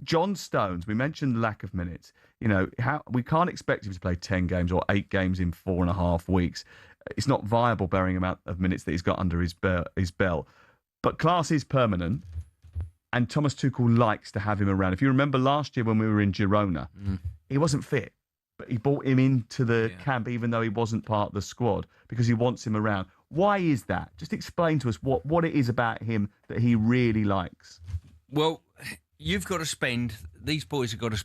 John Stones, we mentioned lack of minutes. We can't expect him to play 10 games or 8 games in 4.5 weeks. It's not viable bearing the amount of minutes that he's got under his belt. But class is permanent, and Thomas Tuchel likes to have him around. If you remember last year when we were in Girona, he wasn't fit, but he brought him into the camp even though he wasn't part of the squad because he wants him around. Why is that? Just explain to us what it is about him that he really likes. Well, these boys have got to spend